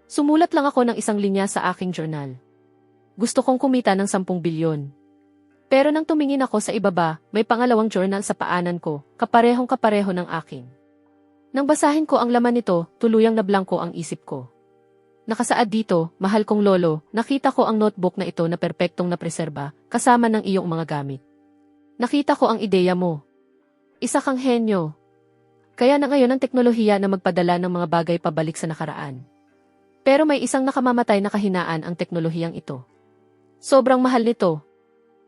Sumulat lang ako ng isang linya sa aking journal. Gusto kong kumita ng 10 bilyon. Pero nang tumingin ako sa ibaba, may pangalawang journal sa paanan ko, kaparehong-kapareho ng akin. Nang basahin ko ang laman nito, tuluyang nablangko ang isip ko. Nakasaad dito, mahal kong lolo, nakita ko ang notebook na ito na perpektong napreserba, kasama ng iyong mga gamit. Nakita ko ang ideya mo. Isa kang henyo. Kaya na ngayon ang teknolohiya na magpadala ng mga bagay pabalik sa nakaraan. Pero may isang nakamamatay na kahinaan ang teknolohiyang ito. Sobrang mahal nito.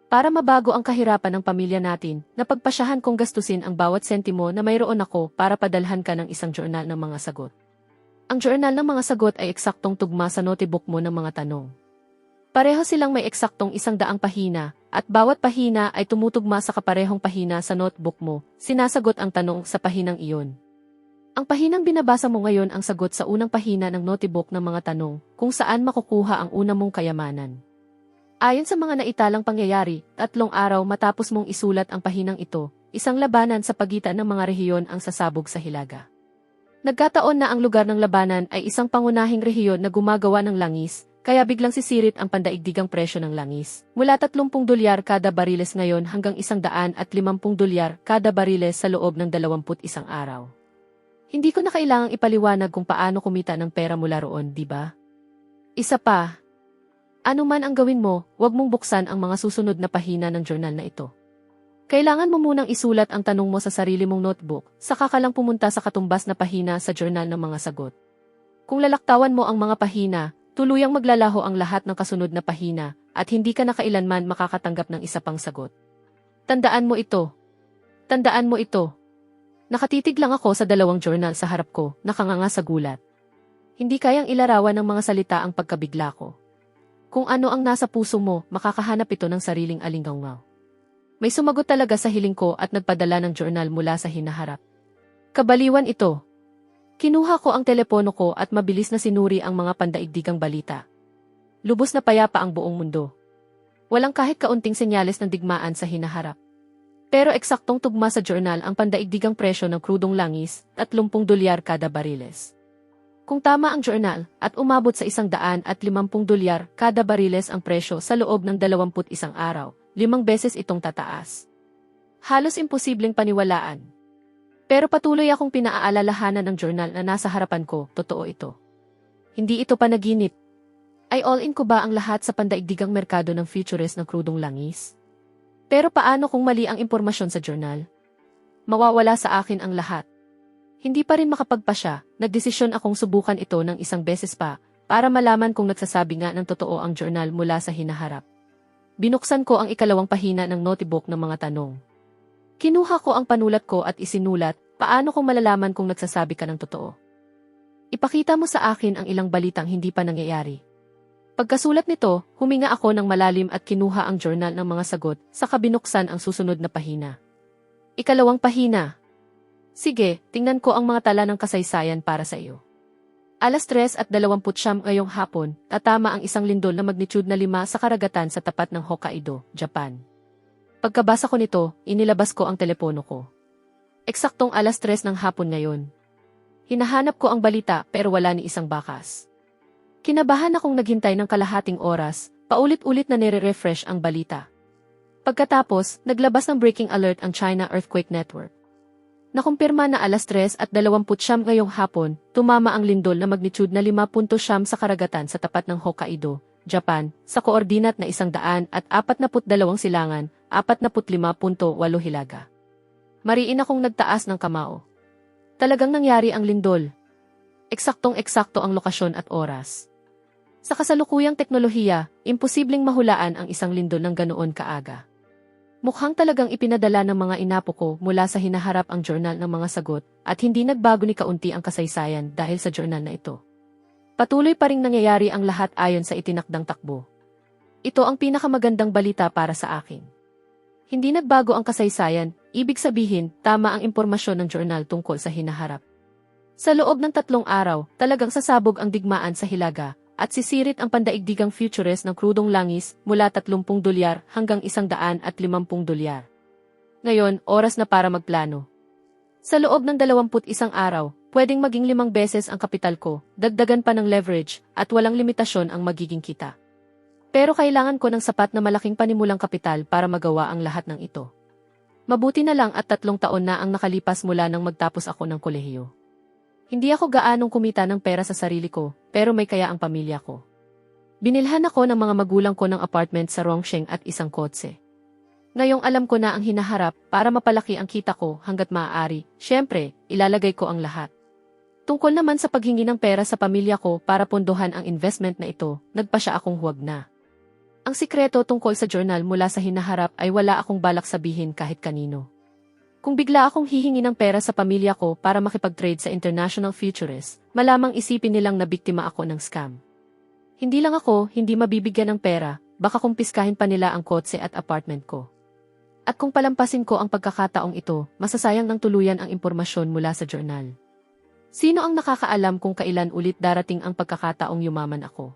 Para mabago ang kahirapan ng pamilya natin, napagpasyahan kong gastusin ang bawat sentimo na mayroon ako para padalhan ka ng isang journal ng mga sagot. Ang journal ng mga sagot ay eksaktong tugma sa notebook mo ng mga tanong. Pareho silang may eksaktong 100 pahina, at bawat pahina ay tumutugma sa kaparehong pahina sa notebook mo, sinasagot ang tanong sa pahinang iyon. Ang pahinang binabasa mo ngayon ang sagot sa unang pahina ng notebook ng mga tanong, kung saan makukuha ang una mong kayamanan. Ayon sa mga naitalang pangyayari, 3 araw matapos mong isulat ang pahinang ito, isang labanan sa pagitan ng mga rehiyon ang sasabog sa Hilaga. Nagkataon na ang lugar ng labanan ay isang pangunahing rehiyon na gumagawa ng langis, kaya biglang sisirit ang pandaigdigang presyo ng langis. Mula 30 dolyar kada bariles ngayon hanggang 150 dolyar kada bariles sa loob ng 21 araw. Hindi ko na kailangang ipaliwanag kung paano kumita ng pera mula roon, di ba? Isa pa. Ano man ang gawin mo, huwag mong buksan ang mga susunod na pahina ng journal na ito. Kailangan mo munang isulat ang tanong mo sa sarili mong notebook, saka ka lang pumunta sa katumbas na pahina sa journal ng mga sagot. Kung lalaktawan mo ang mga pahina, tuluyang maglalaho ang lahat ng kasunod na pahina, at hindi ka na kailanman makakatanggap ng isa pang sagot. Tandaan mo ito. Tandaan mo ito. Nakatitig lang ako sa 2 journal sa harap ko, nakanganga sa gulat. Hindi kayang ilarawan ng mga salita ang pagkabigla ko. Kung ano ang nasa puso mo, makakahanap ito ng sariling alinggaw. May sumagot talaga sa hiling ko at nagpadala ng journal mula sa hinaharap. Kabaliwan ito. Kinuha ko ang telepono ko at mabilis na sinuri ang mga pandaigdigang balita. Lubos na payapa ang buong mundo. Walang kahit kaunting senyales ng digmaan sa hinaharap. Pero eksaktong tugma sa journal ang pandaigdigang presyo ng krudong langis, 30 dolyar kada bariles. Kung tama ang journal, at umabot sa 150 dolyar kada bariles ang presyo sa loob ng 21 araw, 5 beses itong tataas. Halos imposibleng paniwalaan. Pero patuloy akong pinaaalalahanan ng journal na nasa harapan ko, totoo ito. Hindi ito panaginip. Ay all-in ko ba ang lahat sa pandaigdigang merkado ng futures ng krudong langis? Pero paano kung mali ang impormasyon sa journal? Mawawala sa akin ang lahat. Hindi pa rin makapagpasya, nagdesisyon akong subukan ito ng 1 beses pa, para malaman kung nagsasabi nga ng totoo ang journal mula sa hinaharap. Binuksan ko ang 2 pahina ng notebook ng mga tanong. Kinuha ko ang panulat ko at isinulat, paano kung malalaman kung nagsasabi ka ng totoo? Ipakita mo sa akin ang ilang balitang hindi pa nangyayari. Pagkasulat nito, huminga ako ng malalim at kinuha ang journal ng mga sagot, saka binuksan ang susunod na pahina. 2 pahina. Sige, tingnan ko ang mga tala ng kasaysayan para sa iyo. 3:29 ngayong hapon, tatama ang isang lindol na magnitude na 5 sa karagatan sa tapat ng Hokkaido, Japan. Pagkabasa ko nito, inilabas ko ang telepono ko. Eksaktong 3:00 ng hapon ngayon. Hinahanap ko ang balita pero wala ni isang bakas. Kinabahan akong naghintay ng kalahating oras, paulit-ulit na nire-refresh ang balita. Pagkatapos, naglabas ng breaking alert ang China Earthquake Network. Nakumpirma na 3:29 ngayong hapon, tumama ang lindol na magnitude na 5.9 sa karagatan sa tapat ng Hokkaido, Japan, sa koordinat na 142 silangan, 45.8 hilaga. Mariin akong nagtaas ng kamao. Talagang nangyari ang lindol. Eksaktong-eksakto ang lokasyon at oras. Sa kasalukuyang teknolohiya, imposibleng mahulaan ang isang lindol ng ganoon kaaga. Mukhang talagang ipinadala ng mga inapo ko mula sa hinaharap ang journal ng mga sagot at hindi nagbago ni kaunti ang kasaysayan dahil sa journal na ito. Patuloy pa ring nangyayari ang lahat ayon sa itinakdang takbo. Ito ang pinakamagandang balita para sa akin. Hindi nagbago ang kasaysayan, ibig sabihin, tama ang impormasyon ng journal tungkol sa hinaharap. Sa loob ng 3 araw, talagang sasabog ang digmaan sa Hilaga, at sisirit ang pandaigdigang futures ng krudong langis mula 30 dolyar hanggang 150 dolyar. Ngayon, oras na para magplano. Sa loob ng 21 araw, Pwedeng maging 5 beses ang kapital ko, dagdagan pa ng leverage, at walang limitasyon ang magiging kita. Pero kailangan ko ng sapat na malaking panimulang kapital para magawa ang lahat ng ito. Mabuti na lang at 3 taon na ang nakalipas mula nang magtapos ako ng kolehiyo. Hindi ako gaanong kumita ng pera sa sarili ko, pero may kaya ang pamilya ko. Binilhan ako ng mga magulang ko ng apartment sa Rongsheng at isang kotse. Ngayong alam ko na ang hinaharap para mapalaki ang kita ko hanggat maaari, syempre, ilalagay ko ang lahat. Tungkol naman sa paghingi ng pera sa pamilya ko para pondohan ang investment na ito, nagpa siya akong huwag na. Ang sikreto tungkol sa journal mula sa hinaharap ay wala akong balak sabihin kahit kanino. Kung bigla akong hihingi ng pera sa pamilya ko para makipag-trade sa international futures, malamang isipin nilang na biktima ako ng scam. Hindi lang ako hindi mabibigyan ng pera, baka kumpiskahin pa nila ang kotse at apartment ko. At kung palampasin ko ang pagkakataong ito, masasayang ng tuluyan ang impormasyon mula sa journal. Sino ang nakakaalam kung kailan ulit darating ang pagkakataong yumaman ako?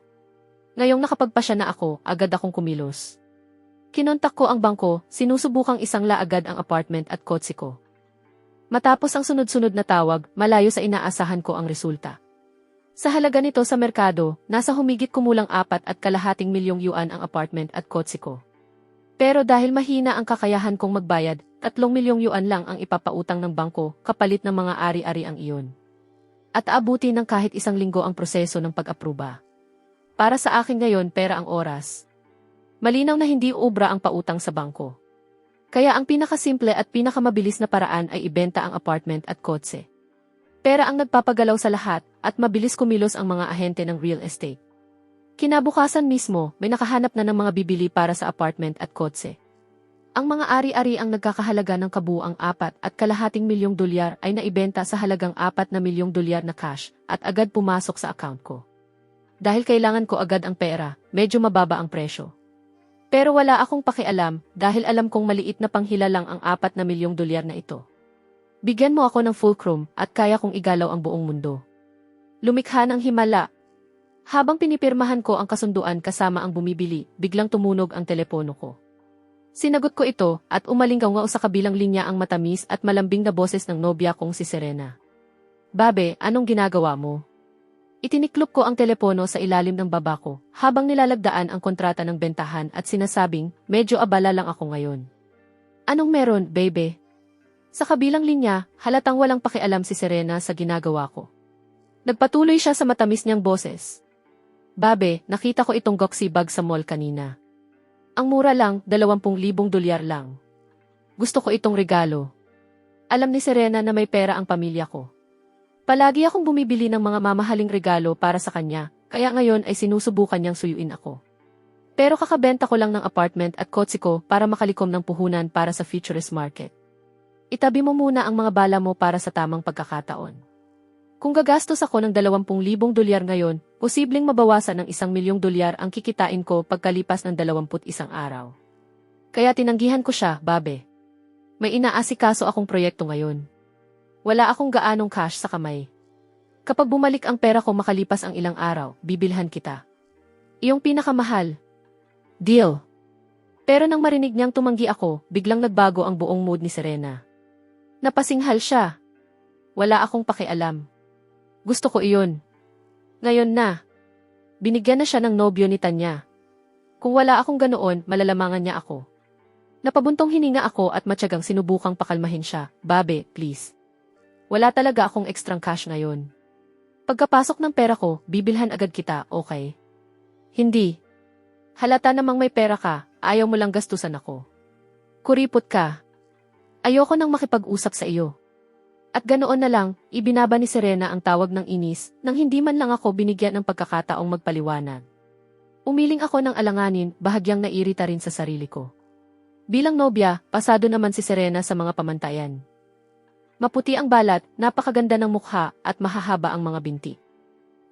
Ngayong nakapagpasya na ako, agad akong kumilos. Kinontak ko ang bangko, sinusubukang isangla agad ang apartment at kotse ko. Matapos ang sunod-sunod na tawag, malayo sa inaasahan ko ang resulta. Sa halaga nito sa merkado, nasa humigit kumulang 4.2 milyong yuan ang apartment at kotse ko. Pero dahil mahina ang kakayahan kong magbayad, 3 milyong yuan lang ang ipapautang ng bangko, kapalit ng mga ari-ari ang iyon. At aabuti ng kahit 1 linggo ang proseso ng pag-apruba. Para sa akin ngayon pera ang oras. Malinaw na hindi ubra ang pautang sa bangko. Kaya ang pinakasimple at pinakamabilis na paraan ay ibenta ang apartment at kotse. Pera ang nagpapagalaw sa lahat at mabilis kumilos ang mga ahente ng real estate. Kinabukasan mismo, may nakahanap na ng mga bibili para sa apartment at kotse. Ang mga ari-ari ang nagkakahalaga ng kabuuang 4.2 milyong dolyar ay naibenta sa halagang 4 na milyong dolyar na cash at agad pumasok sa account ko. Dahil kailangan ko agad ang pera, medyo mababa ang presyo. Pero wala akong pakialam dahil alam kong maliit na panghila lang ang 4 na milyong dolyar na ito. Bigyan mo ako ng fulcrum at kaya kong igalaw ang buong mundo. Lumikha ng himala. Habang pinipirmahan ko ang kasunduan kasama ang bumibili, biglang tumunog ang telepono ko. Sinagot ko ito at umalinggaw sa kabilang linya ang matamis at malambing na boses ng nobya kong si Serena. Babe, anong ginagawa mo? Itiniklop ko ang telepono sa ilalim ng baba ko habang nilalagdaan ang kontrata ng bentahan at sinasabing, medyo abala lang ako ngayon. Anong meron, babe? Sa kabilang linya, halatang walang pakialam si Serena sa ginagawa ko. Nagpatuloy siya sa matamis niyang boses. Babe, nakita ko itong Goxi bag sa mall kanina. Ang mura lang, 20,000 dolyar lang. Gusto ko itong regalo. Alam ni Serena na may pera ang pamilya ko. Palagi akong bumibili ng mga mamahaling regalo para sa kanya, kaya ngayon ay sinusubukan niyang suyuin ako. Pero kakabenta ko lang ng apartment at kotse ko para makalikom ng puhunan para sa futurist market. Itabi mo muna ang mga bala mo para sa tamang pagkakataon. Kung gagastos ako ng 20,000 dolyar ngayon, posibleng mabawasan ng 1 milyong dolyar ang kikitain ko pagkalipas ng 21 araw. Kaya tinanggihan ko siya, babe. May inaasikaso akong proyekto ngayon. Wala akong gaanong cash sa kamay. Kapag bumalik ang pera ko makalipas ang ilang araw, bibilhan kita. Iyong pinakamahal. Deal. Pero nang marinig niyang tumanggi ako, biglang nagbago ang buong mood ni Serena. Napasinghal siya. Wala akong pakialam. Gusto ko iyon. Ngayon na. Binigyan na siya ng nobyo ni Tanya. Kung wala akong ganoon, malalamangan niya ako. Napabuntong hininga ako at matyagang sinubukang pakalmahin siya. Babe, please. Wala talaga akong extrang cash ngayon. Pagkapasok ng pera ko, bibilhan agad kita, okay? Hindi. Halata namang may pera ka, ayaw mo lang gastusan ako. Kuripot ka. Ayoko nang makipag-usap sa iyo. At ganoon na lang, ibinaba ni Serena ang tawag ng inis nang hindi man lang ako binigyan ng pagkakataong magpaliwanag. Umiling ako ng alanganin, bahagyang nairita rin sa sarili ko. Bilang nobya, pasado naman si Serena sa mga pamantayan. Maputi ang balat, napakaganda ng mukha at mahahaba ang mga binti.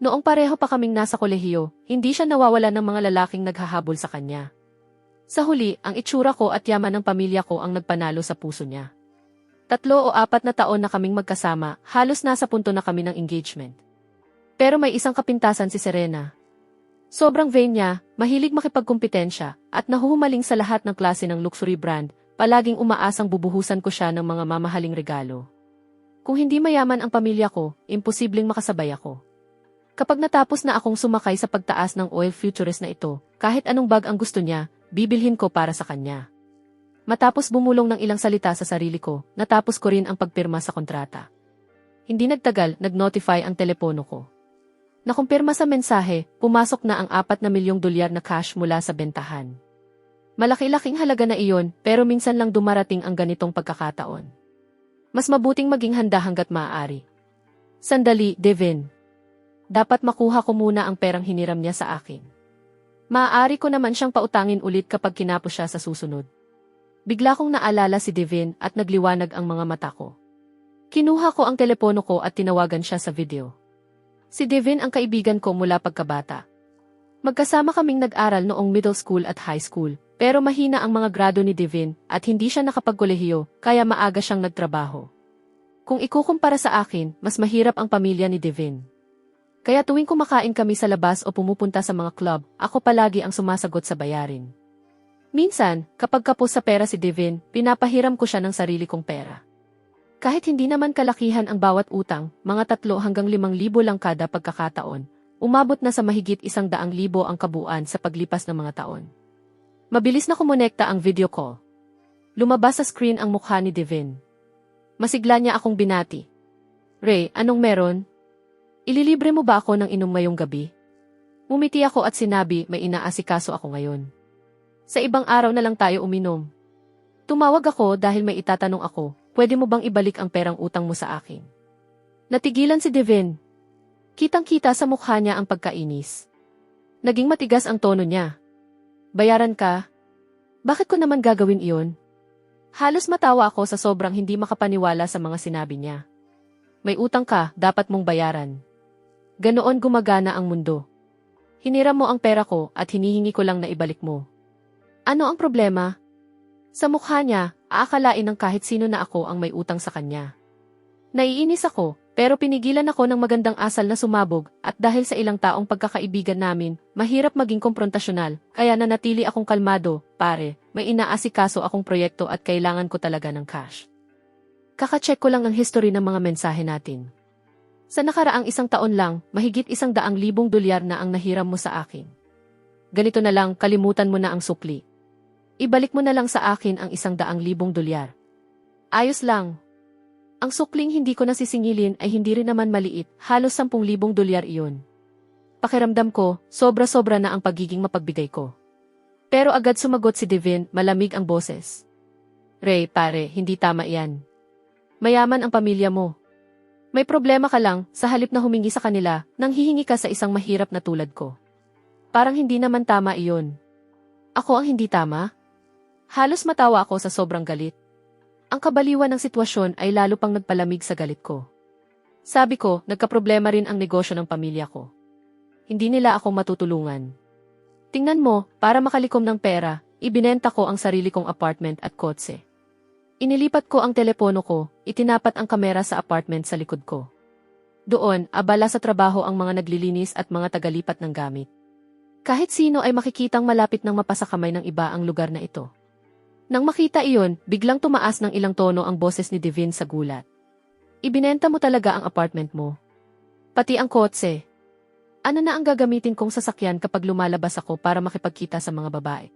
Noong pareho pa kaming nasa kolehiyo, hindi siya nawawala ng mga lalaking naghahabol sa kanya. Sa huli, ang itsura ko at yaman ng pamilya ko ang nagpanalo sa puso niya. 3 o 4 na taon na kaming magkasama, halos nasa punto na kami ng engagement. Pero may isang kapintasan si Serena. Sobrang vain niya, mahilig makipagkumpetensya, at nahuhumaling sa lahat ng klase ng luxury brand, palaging umaasang bubuhusan ko siya ng mga mamahaling regalo. Kung hindi mayaman ang pamilya ko, imposibleng makasabay ako. Kapag natapos na akong sumakay sa pagtaas ng oil futurist na ito, kahit anong bag ang gusto niya, bibilhin ko para sa kanya. Matapos bumulong ng ilang salita sa sarili ko, natapos ko rin ang pagpirma sa kontrata. Hindi nagtagal, nag-notify ang telepono ko. Nakumpirma sa mensahe, pumasok na ang 4 na milyong dolyar na cash mula sa bentahan. Malaki-laking halaga na iyon, pero minsan lang dumarating ang ganitong pagkakataon. Mas mabuting maging handa hanggat maaari. Sandali, Devin. Dapat makuha ko muna ang perang hiniram niya sa akin. Maaari ko naman siyang pautangin ulit kapag kinapos siya sa susunod. Bigla kong naalala si Devin at nagliwanag ang mga mata ko. Kinuha ko ang telepono ko at tinawagan siya sa video. Si Devin ang kaibigan ko mula pagkabata. Magkasama kaming nag-aral noong middle school at high school, pero mahina ang mga grado ni Devin at hindi siya nakapagkolehiyo, kaya maaga siyang nagtrabaho. Kung ikukumpara sa akin, mas mahirap ang pamilya ni Devin. Kaya tuwing kumakain kami sa labas o pumupunta sa mga club, ako palagi ang sumasagot sa bayarin. Minsan, kapag kapos sa pera si Devin, pinapahiram ko siya ng sarili kong pera. Kahit hindi naman kalakihan ang bawat utang, mga 3 hanggang 5,000 lang kada pagkakataon, umabot na sa mahigit 100,000 ang kabuuan sa paglipas ng mga taon. Mabilis na kumonekta ang video call. Lumabas sa screen ang mukha ni Devin. Masigla niya akong binati. Ray, anong meron? Ililibre mo ba ako ng inom ngayong gabi? Umiti ako at sinabi, may inaasikaso ako ngayon. Sa ibang araw na lang tayo uminom. Tumawag ako dahil may itatanong ako, pwede mo bang ibalik ang perang utang mo sa akin? Natigilan si Devin. Kitang-kita sa mukha niya ang pagkainis. Naging matigas ang tono niya. Bayaran ka? Bakit ko naman gagawin iyon? Halos matawa ako sa sobrang hindi makapaniwala sa mga sinabi niya. May utang ka, dapat mong bayaran. Ganoon gumagana ang mundo. Hiniram mo ang pera ko at hinihingi ko lang na ibalik mo. Ano ang problema? Sa mukha niya, aakalain ng kahit sino na ako ang may utang sa kanya. Naiinis ako, pero pinigilan ako ng magandang asal na sumabog at dahil sa ilang taong pagkakaibigan namin, mahirap maging komprontasyonal, kaya nanatili akong kalmado, pare, may inaasikaso akong proyekto at kailangan ko talaga ng cash. Kaka-check ko lang ang history ng mga mensahe natin. Sa nakaraang 1 taon lang, mahigit 100,000 dolyar na ang nahiram mo sa akin. Ganito na lang, kalimutan mo na ang sukli. Ibalik mo na lang sa akin ang 100,000 dolyar. Ayos lang. Ang sukling hindi ko nasisingilin ay hindi rin naman maliit, halos 10,000 dolyar iyon. Pakiramdam ko, sobra-sobra na ang pagiging mapagbigay ko. Pero agad sumagot si Devin, malamig ang boses. Ray, pare, hindi tama iyan. Mayaman ang pamilya mo. May problema ka lang, sa halip na humingi sa kanila, nang hihingi ka sa isang mahirap na tulad ko. Parang hindi naman tama iyon. Ako ang hindi tama? Halos matawa ako sa sobrang galit. Ang kabaliwan ng sitwasyon ay lalo pang nagpalamig sa galit ko. Sabi ko, nagkaproblema rin ang negosyo ng pamilya ko. Hindi nila ako matutulungan. Tingnan mo, para makalikom ng pera, ibinenta ko ang sarili kong apartment at kotse. Inilipat ko ang telepono ko, itinapat ang kamera sa apartment sa likod ko. Doon, abala sa trabaho ang mga naglilinis at mga tagalipat ng gamit. Kahit sino ay makikitang malapit ng mapasakamay ng iba ang lugar na ito. Nang makita iyon, biglang tumaas ng ilang tono ang boses ni Devin sa gulat. Ibinenta mo talaga ang apartment mo. Pati ang kotse. Ano na ang gagamitin kong sasakyan kapag lumalabas ako para makipagkita sa mga babae?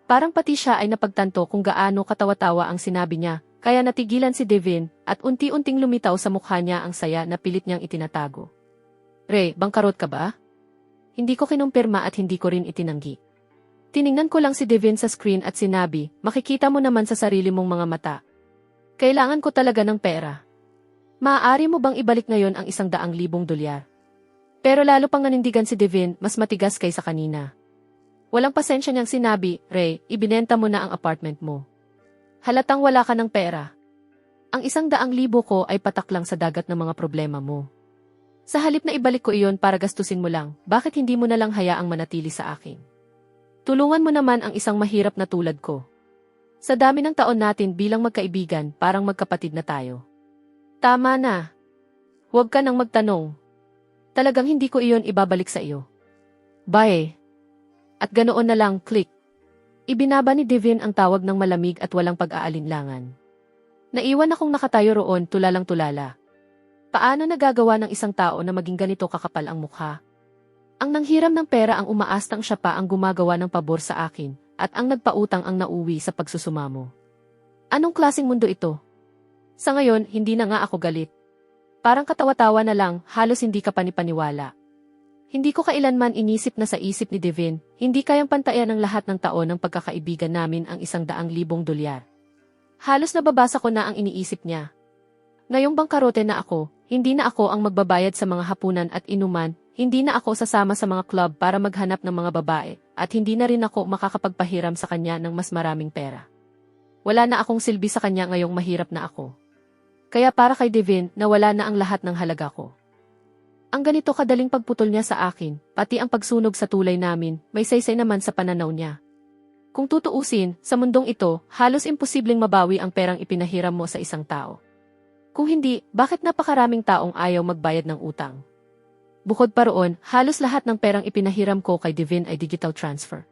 Parang pati siya ay napagtanto kung gaano katawa-tawa ang sinabi niya, kaya natigilan si Devin at unti-unting lumitaw sa mukha niya ang saya na pilit niyang itinatago. Ray, bangkarot ka ba? Hindi ko kinumpirma at hindi ko rin itinanggi. Tiningnan ko lang si Devin sa screen at sinabi, makikita mo naman sa sarili mong mga mata. Kailangan ko talaga ng pera. Maaari mo bang ibalik ngayon ang 100,000 dolyar? Pero lalo pang nanindigan si Devin, mas matigas kaysa kanina. Walang pasensya niyang sinabi, Ray, ibinenta mo na ang apartment mo. Halatang wala ka ng pera. Ang 100,000 ko ay patak lang sa dagat ng mga problema mo. Sa halip na ibalik ko iyon para gastusin mo lang, bakit hindi mo na lang hayaang manatili sa akin? Tulungan mo naman ang isang mahirap na tulad ko. Sa dami ng taon natin bilang magkaibigan, parang magkapatid na tayo. Tama na. Huwag ka nang magtanong. Talagang hindi ko iyon ibabalik sa iyo. Bye. At ganoon na lang, click. Ibinaba ni Devin ang tawag ng malamig at walang pag-aalinlangan. Naiwan akong nakatayo roon tulalang-tulala, Paano nagagawa ng isang tao na maging ganito kakapal ang mukha? Ang nanghiram ng pera ang umaastang siya pa ang gumagawa ng pabor sa akin, at ang nagpautang ang nauwi sa pagsusumamo. Anong klaseng mundo ito? Sa ngayon, hindi na nga ako galit. Parang katawa-tawa na lang, halos hindi ka panipaniwala. Hindi ko kailanman inisip na sa isip ni Devin, hindi kayang pantayan ng lahat ng taon ng pagkakaibigan namin ang $100,000. Halos nababasa ko na ang iniisip niya. Ngayong bangkarote na ako, hindi na ako ang magbabayad sa mga hapunan at inuman, hindi na ako sasama sa mga club para maghanap ng mga babae, at hindi na rin ako makakapagpahiram sa kanya ng mas maraming pera. Wala na akong silbi sa kanya ngayong mahirap na ako. Kaya para kay Devin, nawala na ang lahat ng halaga ko. Ang ganito kadaling pagputol niya sa akin, pati ang pagsunog sa tulay namin, may saysay naman sa pananaw niya. Kung tutuusin, sa mundong ito, halos imposibleng mabawi ang perang ipinahiram mo sa isang tao. Kung hindi, bakit napakaraming taong ayaw magbayad ng utang? Bukod pa roon, halos lahat ng perang ipinahiram ko kay Devin ay digital transfer.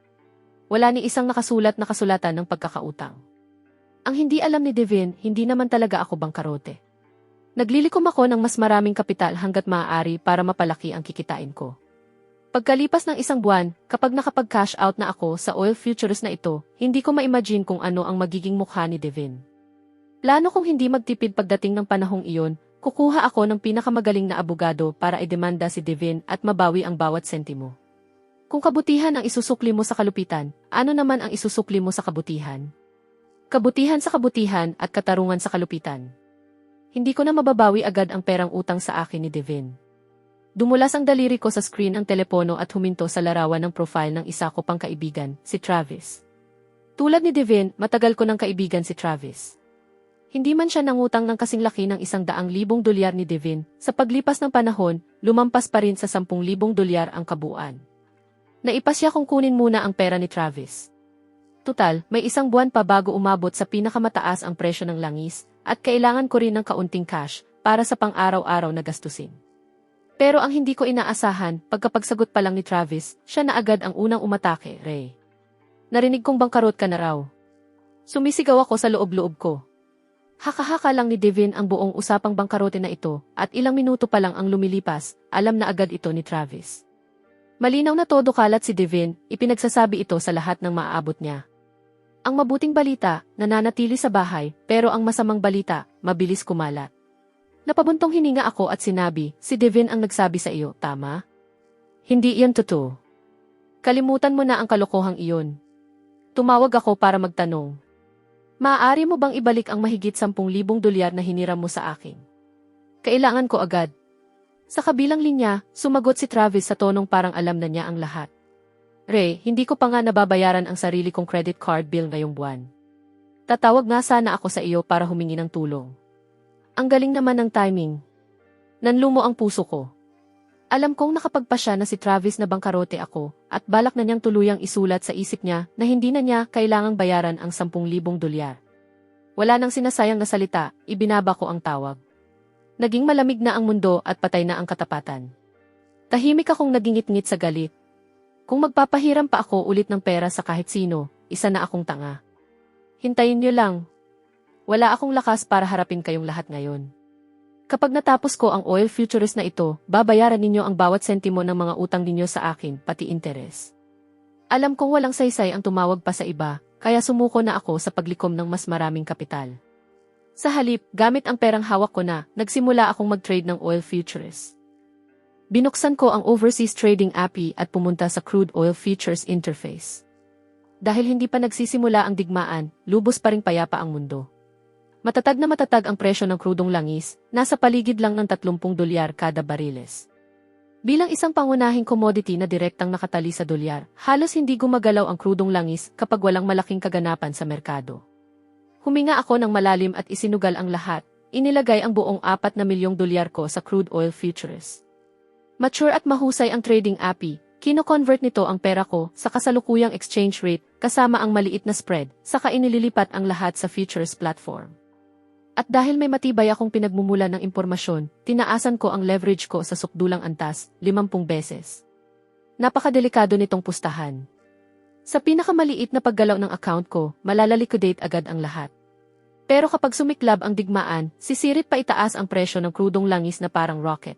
Wala ni isang nakasulat na kasulatan ng pagkakautang. Ang hindi alam ni Devin, hindi naman talaga ako bangkarote. Naglilikom ako ng mas maraming kapital hanggat maaari para mapalaki ang kikitain ko. Pagkalipas ng isang buwan, kapag nakapag-cash out na ako sa oil futures na ito, hindi ko ma-imagine kung ano ang magiging mukha ni Devin. Plano kong hindi magtipid pagdating ng panahong iyon, kukuha ako ng pinakamagaling na abogado para idemanda si Devin at mabawi ang bawat sentimo. Kung kabutihan ang isusukli mo sa kalupitan, ano naman ang isusukli mo sa kabutihan? Kabutihan sa kabutihan at katarungan sa kalupitan. Hindi ko na mababawi agad ang perang utang sa akin ni Devin. Dumulas ang daliri ko sa screen ng telepono at huminto sa larawan ng profile ng isa ko pang kaibigan, si Travis. Tulad ni Devin, matagal ko ng kaibigan si Travis. Hindi man siya nangutang ng kasing laki ng $100,000 ni Devin, sa paglipas ng panahon, lumampas pa rin sa $10,000 ang kabuuan. Naipasya kong kunin muna ang pera ni Travis. Tutal, may isang buwan pa bago umabot sa pinakamataas ang presyo ng langis, at kailangan ko rin ng kaunting cash para sa pang-araw-araw na gastusin. Pero ang hindi ko inaasahan, pagkapagsagot pa lang ni Travis, siya na agad ang unang umatake, Ray. Narinig kong bangkarot ka na raw. Sumisigaw ako sa loob-loob ko. Haka-haka lang ni Devin ang buong usapang bangkarote na ito, at ilang minuto pa lang ang lumilipas, alam na agad ito ni Travis. Malinaw na todo kalat si Devin, ipinagsasabi ito sa lahat ng maaabot niya. Ang mabuting balita, nananatili sa bahay, pero ang masamang balita, mabilis kumalat. Napabuntong hininga ako at sinabi, si Devin ang nagsabi sa iyo, tama? Hindi iyan totoo. Kalimutan mo na ang kalokohang iyon. Tumawag ako para magtanong. Maaari mo bang ibalik ang mahigit $10,000 na hiniram mo sa akin? Kailangan ko agad. Sa kabilang linya, sumagot si Travis sa tonong parang alam na niya ang lahat. Ray, hindi ko pa nga nababayaran ang sarili kong credit card bill ngayong buwan. Tatawag nga sana ako sa iyo para humingi ng tulong. Ang galing naman ng timing. Nanlumo ang puso ko. Alam kong nakapagpasya na si Travis na bangkarote ako, at balak na niyang tuluyang isulat sa isip niya na hindi na niya kailangang bayaran ang $10,000. Wala nang sinasayang na salita, ibinaba ko ang tawag. Naging malamig na ang mundo at patay na ang katapatan. Tahimik akong nagingit-ngit sa galit. Kung magpapahiram pa ako ulit ng pera sa kahit sino, isa na akong tanga. Hintayin niyo lang. Wala akong lakas para harapin kayong lahat ngayon. Kapag natapos ko ang oil futures na ito, babayaran ninyo ang bawat sentimo ng mga utang ninyo sa akin, pati interes. Alam kong walang saysay ang tumawag pa sa iba, kaya sumuko na ako sa paglikom ng mas maraming kapital. Sa halip, gamit ang perang hawak ko na, nagsimula akong mag-trade ng oil futures. Binuksan ko ang overseas trading API at pumunta sa crude oil futures interface. Dahil hindi pa nagsisimula ang digmaan, lubos pa ring payapa ang mundo. Matatag na matatag ang presyo ng krudong langis, nasa paligid lang ng $30 kada bariles. Bilang isang pangunahing commodity na direktang nakatali sa dolyar, halos hindi gumagalaw ang krudong langis kapag walang malaking kaganapan sa merkado. Huminga ako ng malalim at isinugal ang lahat, inilagay ang buong $4 na milyong ko sa crude oil futures. Mature at mahusay ang trading API, kino-convert nito ang pera ko sa kasalukuyang exchange rate kasama ang maliit na spread, saka inililipat ang lahat sa futures platform. At dahil may matibay akong pinagmumula ng impormasyon, tinaasan ko ang leverage ko sa sukdulang antas, 50 beses. Napakadelikado nitong pustahan. Sa pinakamaliit na paggalaw ng account ko, malalaliquidate agad ang lahat. Pero kapag sumiklab ang digmaan, sisirit pa itaas ang presyo ng krudong langis na parang rocket.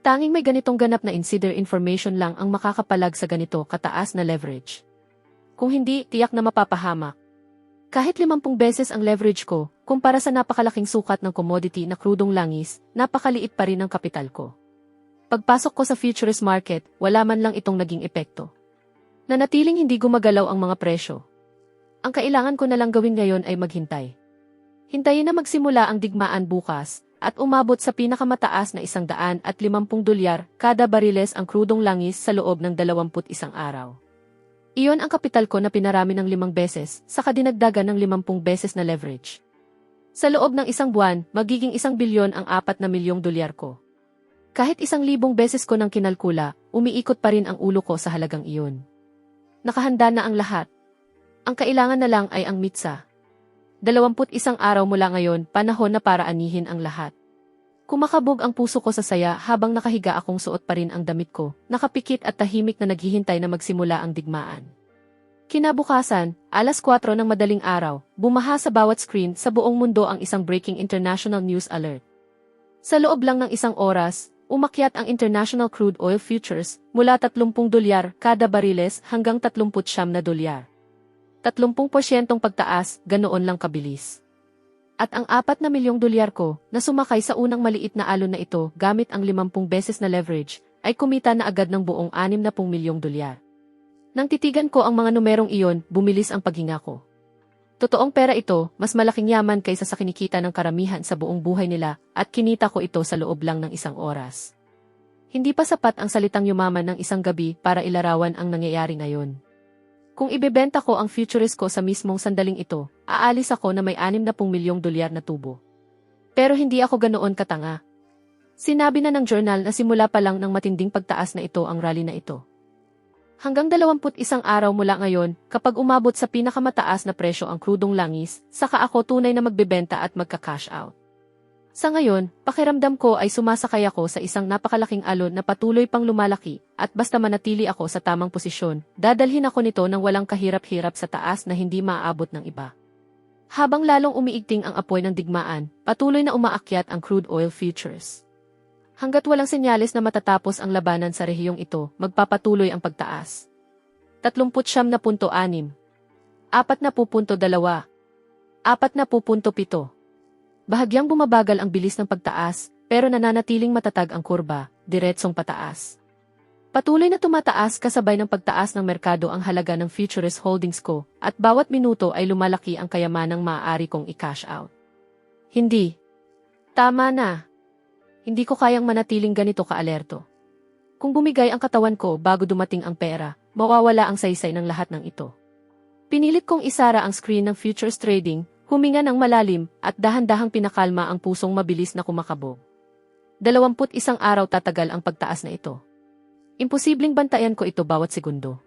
Tanging may ganitong ganap na insider information lang ang makakapalag sa ganito kataas na leverage. Kung hindi, tiyak na mapapahamak. Kahit 50 beses ang leverage ko, kumpara sa napakalaking sukat ng commodity na krudong langis, napakaliit pa rin ang kapital ko. Pagpasok ko sa futures market, wala man lang itong naging epekto. Nanatiling hindi gumagalaw ang mga presyo. Ang kailangan ko na lang gawin ngayon ay maghintay. Hintayin na magsimula ang digmaan bukas, at umabot sa pinakamataas na $150 kada bariles ang krudong langis sa loob ng 21 araw. Iyon ang kapital ko na pinarami ng 5 beses, saka dinagdagan ng 50 beses na leverage. Sa loob ng isang buwan, magiging $1 bilyon ang $4 na milyong ko. Kahit 1,000 beses ko nang kinalkula, umiikot pa rin ang ulo ko sa halagang iyon. Nakahanda na ang lahat. Ang kailangan na lang ay ang mitsa. 21 araw mula ngayon, panahon na para anihin ang lahat. Kumakabog ang puso ko sa saya habang nakahiga akong suot pa rin ang damit ko, nakapikit at tahimik na naghihintay na magsimula ang digmaan. Kinabukasan, alas 4 ng madaling araw, bumaha sa bawat screen sa buong mundo ang isang breaking international news alert. Sa loob lang ng isang oras, umakyat ang international crude oil futures mula $30 kada bariles hanggang $39. 30% pagtaas, ganoon lang kabilis. At ang $4 na milyong ko, na sumakay sa unang maliit na alon na ito gamit ang 50 beses na leverage, ay kumita na agad ng buong $60 milyong. Nang titigan ko ang mga numerong iyon, bumilis ang paghinga ko. Totoong pera ito, mas malaking yaman kaysa sa kinikita ng karamihan sa buong buhay nila, at kinita ko ito sa loob lang ng isang oras. Hindi pa sapat ang salitang yumaman ng isang gabi para ilarawan ang nangyayari ngayon. Kung ibebenta ko ang futures ko sa mismong sandaling ito, aalis ako na may $60 milyong na tubo. Pero hindi ako ganoon katanga. Sinabi na ng journal na simula pa lang ng matinding pagtaas na ito ang rally na ito. Hanggang 21 araw mula ngayon, kapag umabot sa pinakamataas na presyo ang krudong langis, saka ako tunay na magbebenta at magka-cash out. Sa ngayon, pakiramdam ko ay sumasakay ako sa isang napakalaking alon na patuloy pang lumalaki, at basta manatili ako sa tamang posisyon, dadalhin ako nito ng walang kahirap-hirap sa taas na hindi maaabot ng iba. Habang lalong umiigting ang apoy ng digmaan, patuloy na umaakyat ang crude oil futures. Hanggat walang senyales na matatapos ang labanan sa rehiyong ito, magpapatuloy ang pagtaas. 39.6, 40.2, 40.7. Bahagyang bumabagal ang bilis ng pagtaas, pero nananatiling matatag ang kurba, diretsong pataas. Patuloy na tumataas kasabay ng pagtaas ng merkado ang halaga ng futures holdings ko, at bawat minuto ay lumalaki ang kayamanang maaari kong i-cash out. Hindi. Tama na. Hindi ko kayang manatiling ganito kaalerto. Kung bumigay ang katawan ko bago dumating ang pera, mawawala ang saysay ng lahat ng ito. Pinilit kong isara ang screen ng futures trading, huminga ng malalim, at dahan-dahang pinakalma ang pusong mabilis na kumakabog. 21 araw tatagal ang pagtaas na ito. Imposibleng bantayan ko ito bawat segundo.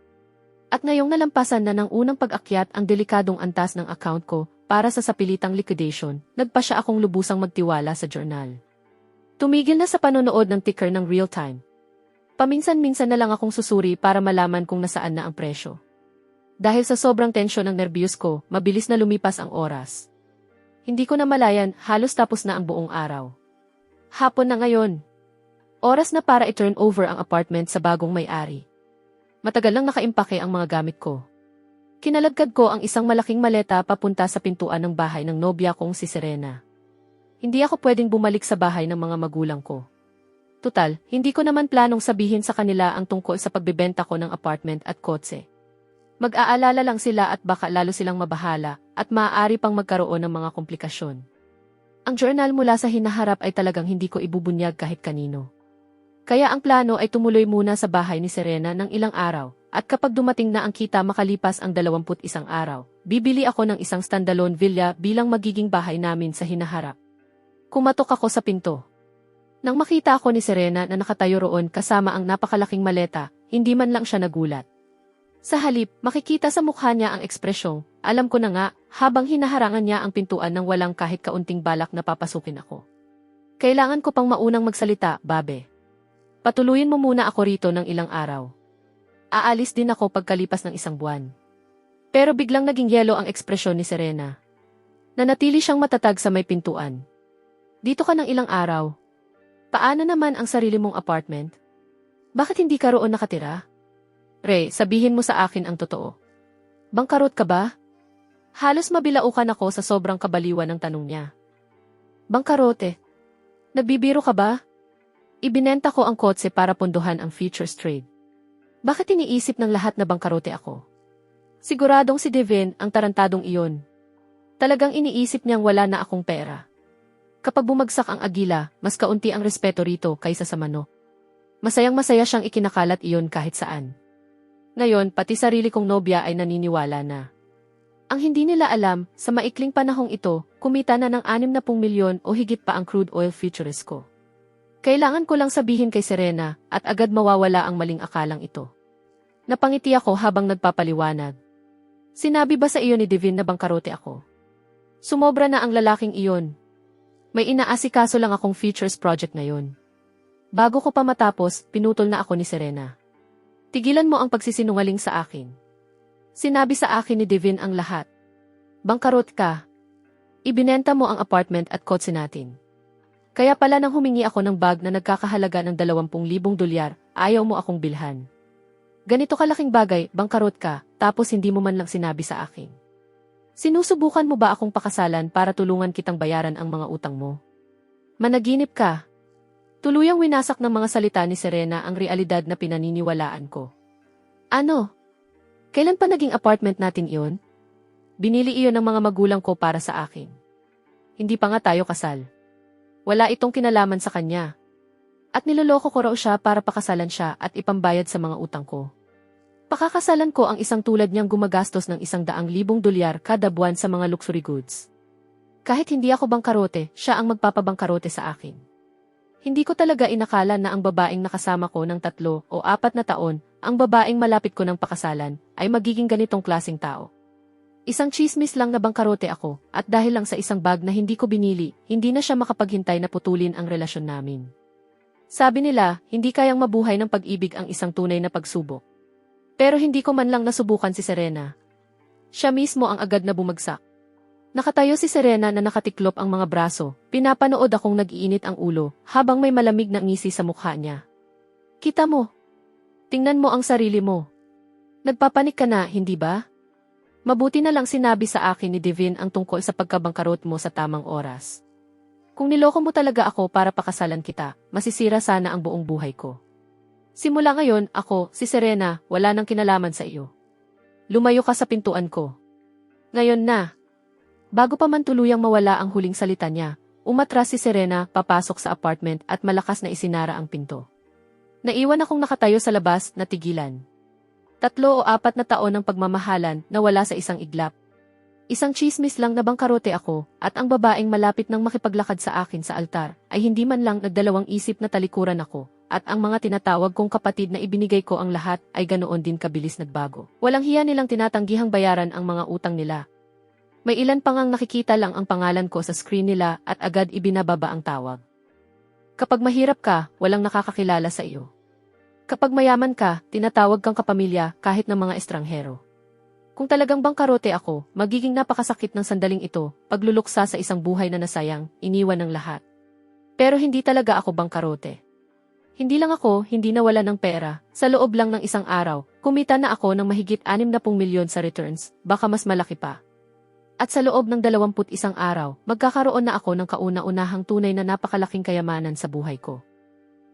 At ngayong nalampasan na ng unang pag-akyat ang delikadong antas ng account ko para sa sapilitang liquidation, nagpa siya akong lubusang magtiwala sa journal. Tumigil na sa panonood ng ticker ng real time. Paminsan-minsan na lang akong susuri para malaman kung nasaan na ang presyo. Dahil sa sobrang tensyon ng nerbiyos ko, mabilis na lumipas ang oras. Hindi ko na malayan, halos tapos na ang buong araw. Hapon na ngayon. Oras na para i-turn over ang apartment sa bagong may-ari. Matagal lang nakaimpake ang mga gamit ko. Kinalagkad ko ang isang malaking maleta papunta sa pintuan ng bahay ng nobya kong si Serena. Hindi ako pwedeng bumalik sa bahay ng mga magulang ko. Tutal, hindi ko naman planong sabihin sa kanila ang tungkol sa pagbebenta ko ng apartment at kotse. Mag-aalala lang sila at baka lalo silang mabahala, at maaari pang magkaroon ng mga komplikasyon. Ang journal mula sa hinaharap ay talagang hindi ko ibubunyag kahit kanino. Kaya ang plano ay tumuloy muna sa bahay ni Serena ng ilang araw, at kapag dumating na ang kita makalipas ang 21 araw, bibili ako ng isang standalone villa bilang magiging bahay namin sa hinaharap. Kumatok ako sa pinto. Nang makita ako ni Serena na nakatayo roon kasama ang napakalaking maleta, hindi man lang siya nagulat. Sa halip, makikita sa mukha niya ang ekspresyong, alam ko na nga, habang hinaharangan niya ang pintuan ng walang kahit kaunting balak na papasukin ako. Kailangan ko pang maunang magsalita, babe. Patuluyin mo muna ako rito ng ilang araw. Aalis din ako pagkalipas ng isang buwan. Pero biglang naging yelo ang ekspresyon ni Serena. Nanatili siyang matatag sa may pintuan. Dito ka ng ilang araw. Paano naman ang sarili mong apartment? Bakit hindi ka roon nakatira? Ray, sabihin mo sa akin ang totoo. Bangkarot ka ba? Halos mabilaukan ako sa sobrang kabaliwan ng tanong niya. Bangkarote. Nagbibiro ka ba? Ibinenta ko ang kotse para punduhan ang futures trade. Bakit iniisip ng lahat na bangkarote ako? Siguradong si Devin ang tarantadong iyon. Talagang iniisip niyang wala na akong pera. Kapag bumagsak ang agila, mas kaunti ang respeto rito kaysa sa manok. Masayang-masaya siyang ikinakalat iyon kahit saan. Ngayon, pati sarili kong nobya ay naniniwala na. Ang hindi nila alam, sa maikling panahong ito, kumita na ng 60 milyon o higit pa ang crude oil futures ko. Kailangan ko lang sabihin kay Serena at agad mawawala ang maling akalang ito. Napangiti ako habang nagpapaliwanag. Sinabi ba sa iyo ni Devin na bangkarote ako? Sumobra na ang lalaking iyon. May inaasikaso lang akong futures project na yon. Bago ko pa matapos, pinutol na ako ni Serena. Tigilan mo ang pagsisinungaling sa akin. Sinabi sa akin ni Devin ang lahat. Bangkarot ka. Ibinenta mo ang apartment at kotse natin. Kaya pala nang humingi ako ng bag na nagkakahalaga ng 20,000 dolyar, ayaw mo akong bilhan. Ganito kalaking bagay, bangkarot ka, tapos hindi mo man lang sinabi sa akin. Sinusubukan mo ba akong pakasalan para tulungan kitang bayaran ang mga utang mo? Managinip ka. Tuluyang winasak ng mga salita ni Serena ang realidad na pinaniniwalaan ko. Ano? Kailan pa naging apartment natin iyon? Binili iyon ng mga magulang ko para sa akin. Hindi pa nga tayo kasal. Wala itong kinalaman sa kanya. At niloloko ko raw siya para pakasalan siya at ipambayad sa mga utang ko. Pakakasalan ko ang isang tulad niyang gumagastos ng 100,000 dolyar kada buwan sa mga luxury goods. Kahit hindi ako bangkarote, siya ang magpapabangkarote sa akin. Hindi ko talaga inakala na ang babaeng nakasama ko ng 3 o 4 na taon, ang babaeng malapit ko ng pakasalan, ay magiging ganitong klaseng tao. Isang chismis lang na bangkarote ako, at dahil lang sa isang bag na hindi ko binili, hindi na siya makapaghintay na putulin ang relasyon namin. Sabi nila, hindi kayang mabuhay ng pag-ibig ang isang tunay na pagsubok. Pero hindi ko man lang nasubukan si Serena. Siya mismo ang agad na bumagsak. Nakatayo si Serena na nakatiklop ang mga braso, pinapanood akong nag-iinit ang ulo, habang may malamig na ngisi sa mukha niya. Kita mo. Tingnan mo ang sarili mo. Nagpapanik ka na, hindi ba? Mabuti na lang sinabi sa akin ni Devin ang tungkol sa pagkabangkarot mo sa tamang oras. Kung niloko mo talaga ako para pakasalan kita, masisira sana ang buong buhay ko. Simula ngayon, ako, si Serena, wala nang kinalaman sa iyo. Lumayo ka sa pintuan ko. Ngayon na. Bago pa man tuluyang mawala ang huling salita niya, umatras si Serena papasok sa apartment at malakas na isinara ang pinto. Naiwan akong nakatayo sa labas na tigilan. 3 o 4 na taon ng pagmamahalan na wala sa isang iglap. Isang chismis lang na bangkarote ako at ang babaeng malapit nang makipaglakad sa akin sa altar ay hindi man lang nagdalawang isip na talikuran ako. At ang mga tinatawag kong kapatid na ibinigay ko ang lahat ay ganoon din kabilis nagbago. Walang hiya nilang tinatanggihang bayaran ang mga utang nila. May ilan pa ngang nakikita lang ang pangalan ko sa screen nila at agad ibinababa ang tawag. Kapag mahirap ka, walang nakakakilala sa iyo. Kapag mayaman ka, tinatawag kang kapamilya kahit ng mga estranghero. Kung talagang bangkarote ako, magiging napakasakit ng sandaling ito, pagluluksa sa isang buhay na nasayang, iniwan ng lahat. Pero hindi talaga ako bangkarote. Hindi lang ako, hindi nawala ng pera. Sa loob lang ng isang araw, kumita na ako ng mahigit 60 milyon sa returns, baka mas malaki pa. At sa loob ng 21 araw, magkakaroon na ako ng kauna-unahang tunay na napakalaking kayamanan sa buhay ko.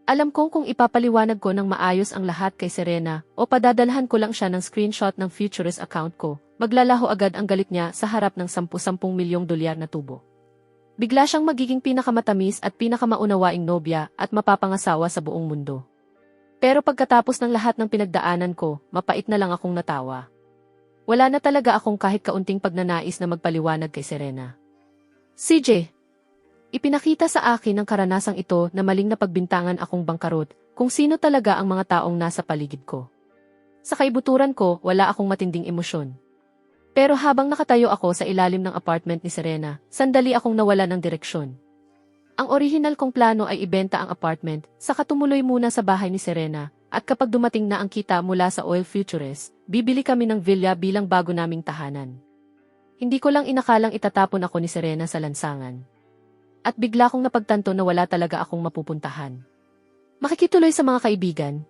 Alam kong kung ipapaliwanag ko ng maayos ang lahat kay Serena o padadalhan ko lang siya ng screenshot ng Futurist account ko, maglalaho agad ang galit niya sa harap ng 10 milyong dolyar na tubo. Bigla siyang magiging pinakamatamis at pinakamaunawaing nobya at mapapangasawa sa buong mundo. Pero pagkatapos ng lahat ng pinagdaanan ko, mapait na lang akong natawa. Wala na talaga akong kahit kaunting pagnanais na magpaliwanag kay Serena. CJ, ipinakita sa akin ng karanasang ito na maling napagbintangan akong bangkarot kung sino talaga ang mga taong nasa paligid ko. Sa kaibuturan ko, wala akong matinding emosyon. Pero habang nakatayo ako sa ilalim ng apartment ni Serena, sandali akong nawala ng direksyon. Ang orihinal kong plano ay ibenta ang apartment, saka tumuloy muna sa bahay ni Serena, at kapag dumating na ang kita mula sa oil futures, bibili kami ng villa bilang bago naming tahanan. Hindi ko lang inakalang itatapon ako ni Serena sa lansangan. At bigla kong napagtanto na wala talaga akong mapupuntahan. Makikituloy sa mga kaibigan.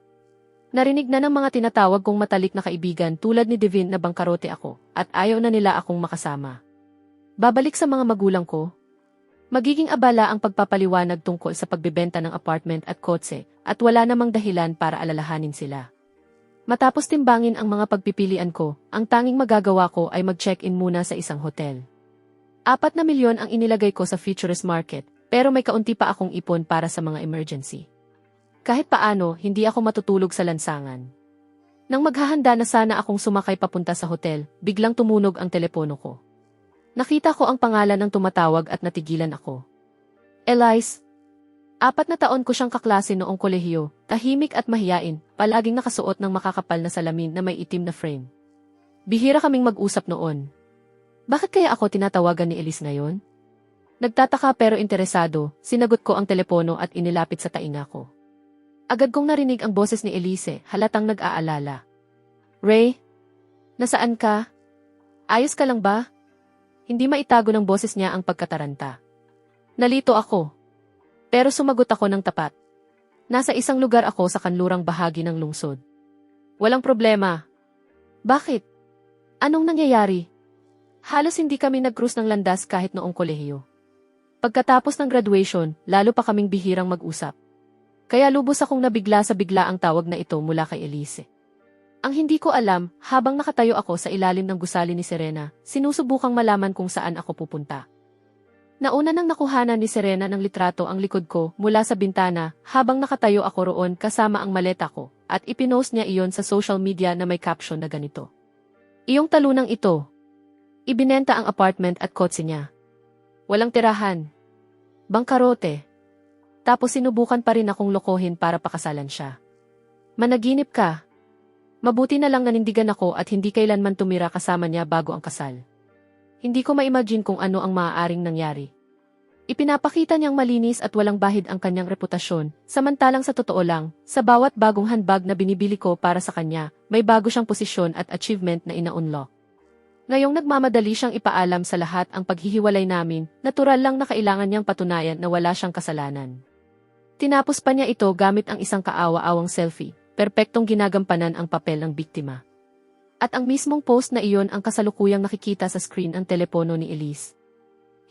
Narinig na ng mga tinatawag kong matalik na kaibigan tulad ni Devin na bangkarote ako at ayaw na nila akong makasama. Babalik sa mga magulang ko. Magiging abala ang pagpapaliwanag tungkol sa pagbebenta ng apartment at kotse at wala namang dahilan para alalahanin sila. Matapos timbangin ang mga pagpipilian ko, ang tanging magagawa ko ay mag-check-in muna sa isang hotel. 4 na milyon ang inilagay ko sa futures market, pero may kaunti pa akong ipon para sa mga emergency. Kahit paano, hindi ako matutulog sa lansangan. Nang maghahanda na sana akong sumakay papunta sa hotel, biglang tumunog ang telepono ko. Nakita ko ang pangalan ng tumatawag at natigilan ako. Elise. 4 na taon ko siyang kaklase noong kolehiyo, tahimik at mahiyain, palaging nakasuot ng makakapal na salamin na may itim na frame. Bihira kaming mag-usap noon. Bakit kaya ako tinatawagan ni Elise ngayon? Nagtataka pero interesado, sinagot ko ang telepono at inilapit sa tainga ko. Agad kong narinig ang boses ni Elise, halatang nag-aalala. Ray? Nasaan ka? Ayos ka lang ba? Hindi maitago ng boses niya ang pagkataranta. Nalito ako. Pero sumagot ako ng tapat. Nasa isang lugar ako sa kanlurang bahagi ng lungsod. Walang problema. Bakit? Anong nangyayari? Halos hindi kami nag-cruise ng landas kahit noong kolehiyo. Pagkatapos ng graduation, lalo pa kaming bihirang mag-usap. Kaya lubos akong nabigla sa bigla ang tawag na ito mula kay Elise. Ang hindi ko alam, habang nakatayo ako sa ilalim ng gusali ni Serena, sinusubukang malaman kung saan ako pupunta. Nauna nang nakuhanan ni Serena ng litrato ang likod ko mula sa bintana habang nakatayo ako roon kasama ang maleta ko at ipinost niya iyon sa social media na may caption na ganito. Iyong talunang ito. Ibinenta ang apartment at kotse niya. Walang tirahan. Bangkarote. Tapos sinubukan pa rin akong lokohin para pakasalan siya. Managinip ka. Mabuti na lang nanindigan ako at hindi kailanman tumira kasama niya bago ang kasal. Hindi ko ma-imagine kung ano ang maaaring nangyari. Ipinapakita niyang malinis at walang bahid ang kanyang reputasyon, samantalang sa totoo lang, sa bawat bagong handbag na binibili ko para sa kanya, may bago siyang posisyon at achievement na ina-unlock. Ngayong nagmamadali siyang ipaalam sa lahat ang paghihiwalay namin, natural lang na kailangan niyang patunayan na wala siyang kasalanan. Tinapos pa niya ito gamit ang isang kaawa-awang selfie, perpektong ginagampanan ang papel ng biktima. At ang mismong post na iyon ang kasalukuyang nakikita sa screen ang telepono ni Elise.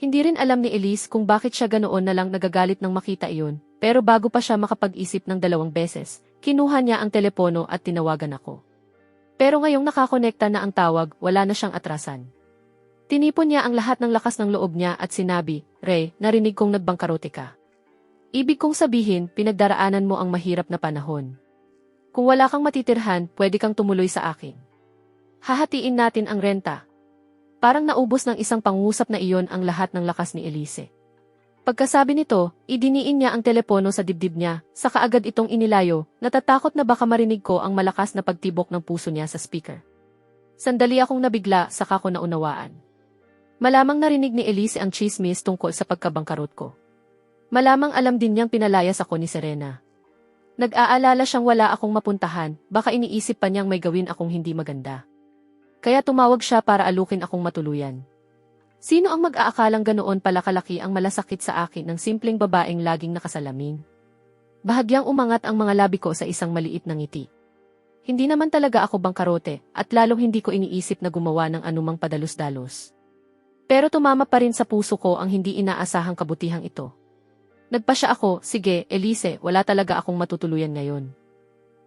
Hindi rin alam ni Elise kung bakit siya ganoon na lang nagagalit nang makita iyon, pero bago pa siya makapag-isip ng 2 beses, kinuha niya ang telepono at tinawagan ako. Pero ngayong nakakonekta na ang tawag, wala na siyang atrasan. Tinipon niya ang lahat ng lakas ng loob niya at sinabi, Ray, narinig kong nagbangkarote ka. Ibig kong sabihin, pinagdaraanan mo ang mahirap na panahon. Kung wala kang matitirhan, pwede kang tumuloy sa akin. Hahatiin natin ang renta. Parang naubos ng isang pangusap na iyon ang lahat ng lakas ni Elise. Pagkasabi nito, idiniin niya ang telepono sa dibdib niya, saka agad itong inilayo, natatakot na baka marinig ko ang malakas na pagtibok ng puso niya sa speaker. Sandali akong nabigla, saka ko naunawaan. Malamang narinig ni Elise ang chismis tungkol sa pagkabangkarot ko. Malamang alam din niyang pinalayas ako ni Serena. Nag-aalala siyang wala akong mapuntahan, baka iniisip pa niyang may gawin akong hindi maganda. Kaya tumawag siya para alukin akong matuluyan. Sino ang mag-aakalang ganoon pala kalaki ang malasakit sa akin ng simpleng babaeng laging nakasalamin? Bahagyang umangat ang mga labi ko sa isang maliit na ngiti. Hindi naman talaga ako bangkarote at lalong hindi ko iniisip na gumawa ng anumang padalos-dalos. Pero tumama pa rin sa puso ko ang hindi inaasahang kabutihang ito. Nagpasya ako, sige, Elise, wala talaga akong matutuluyan ngayon.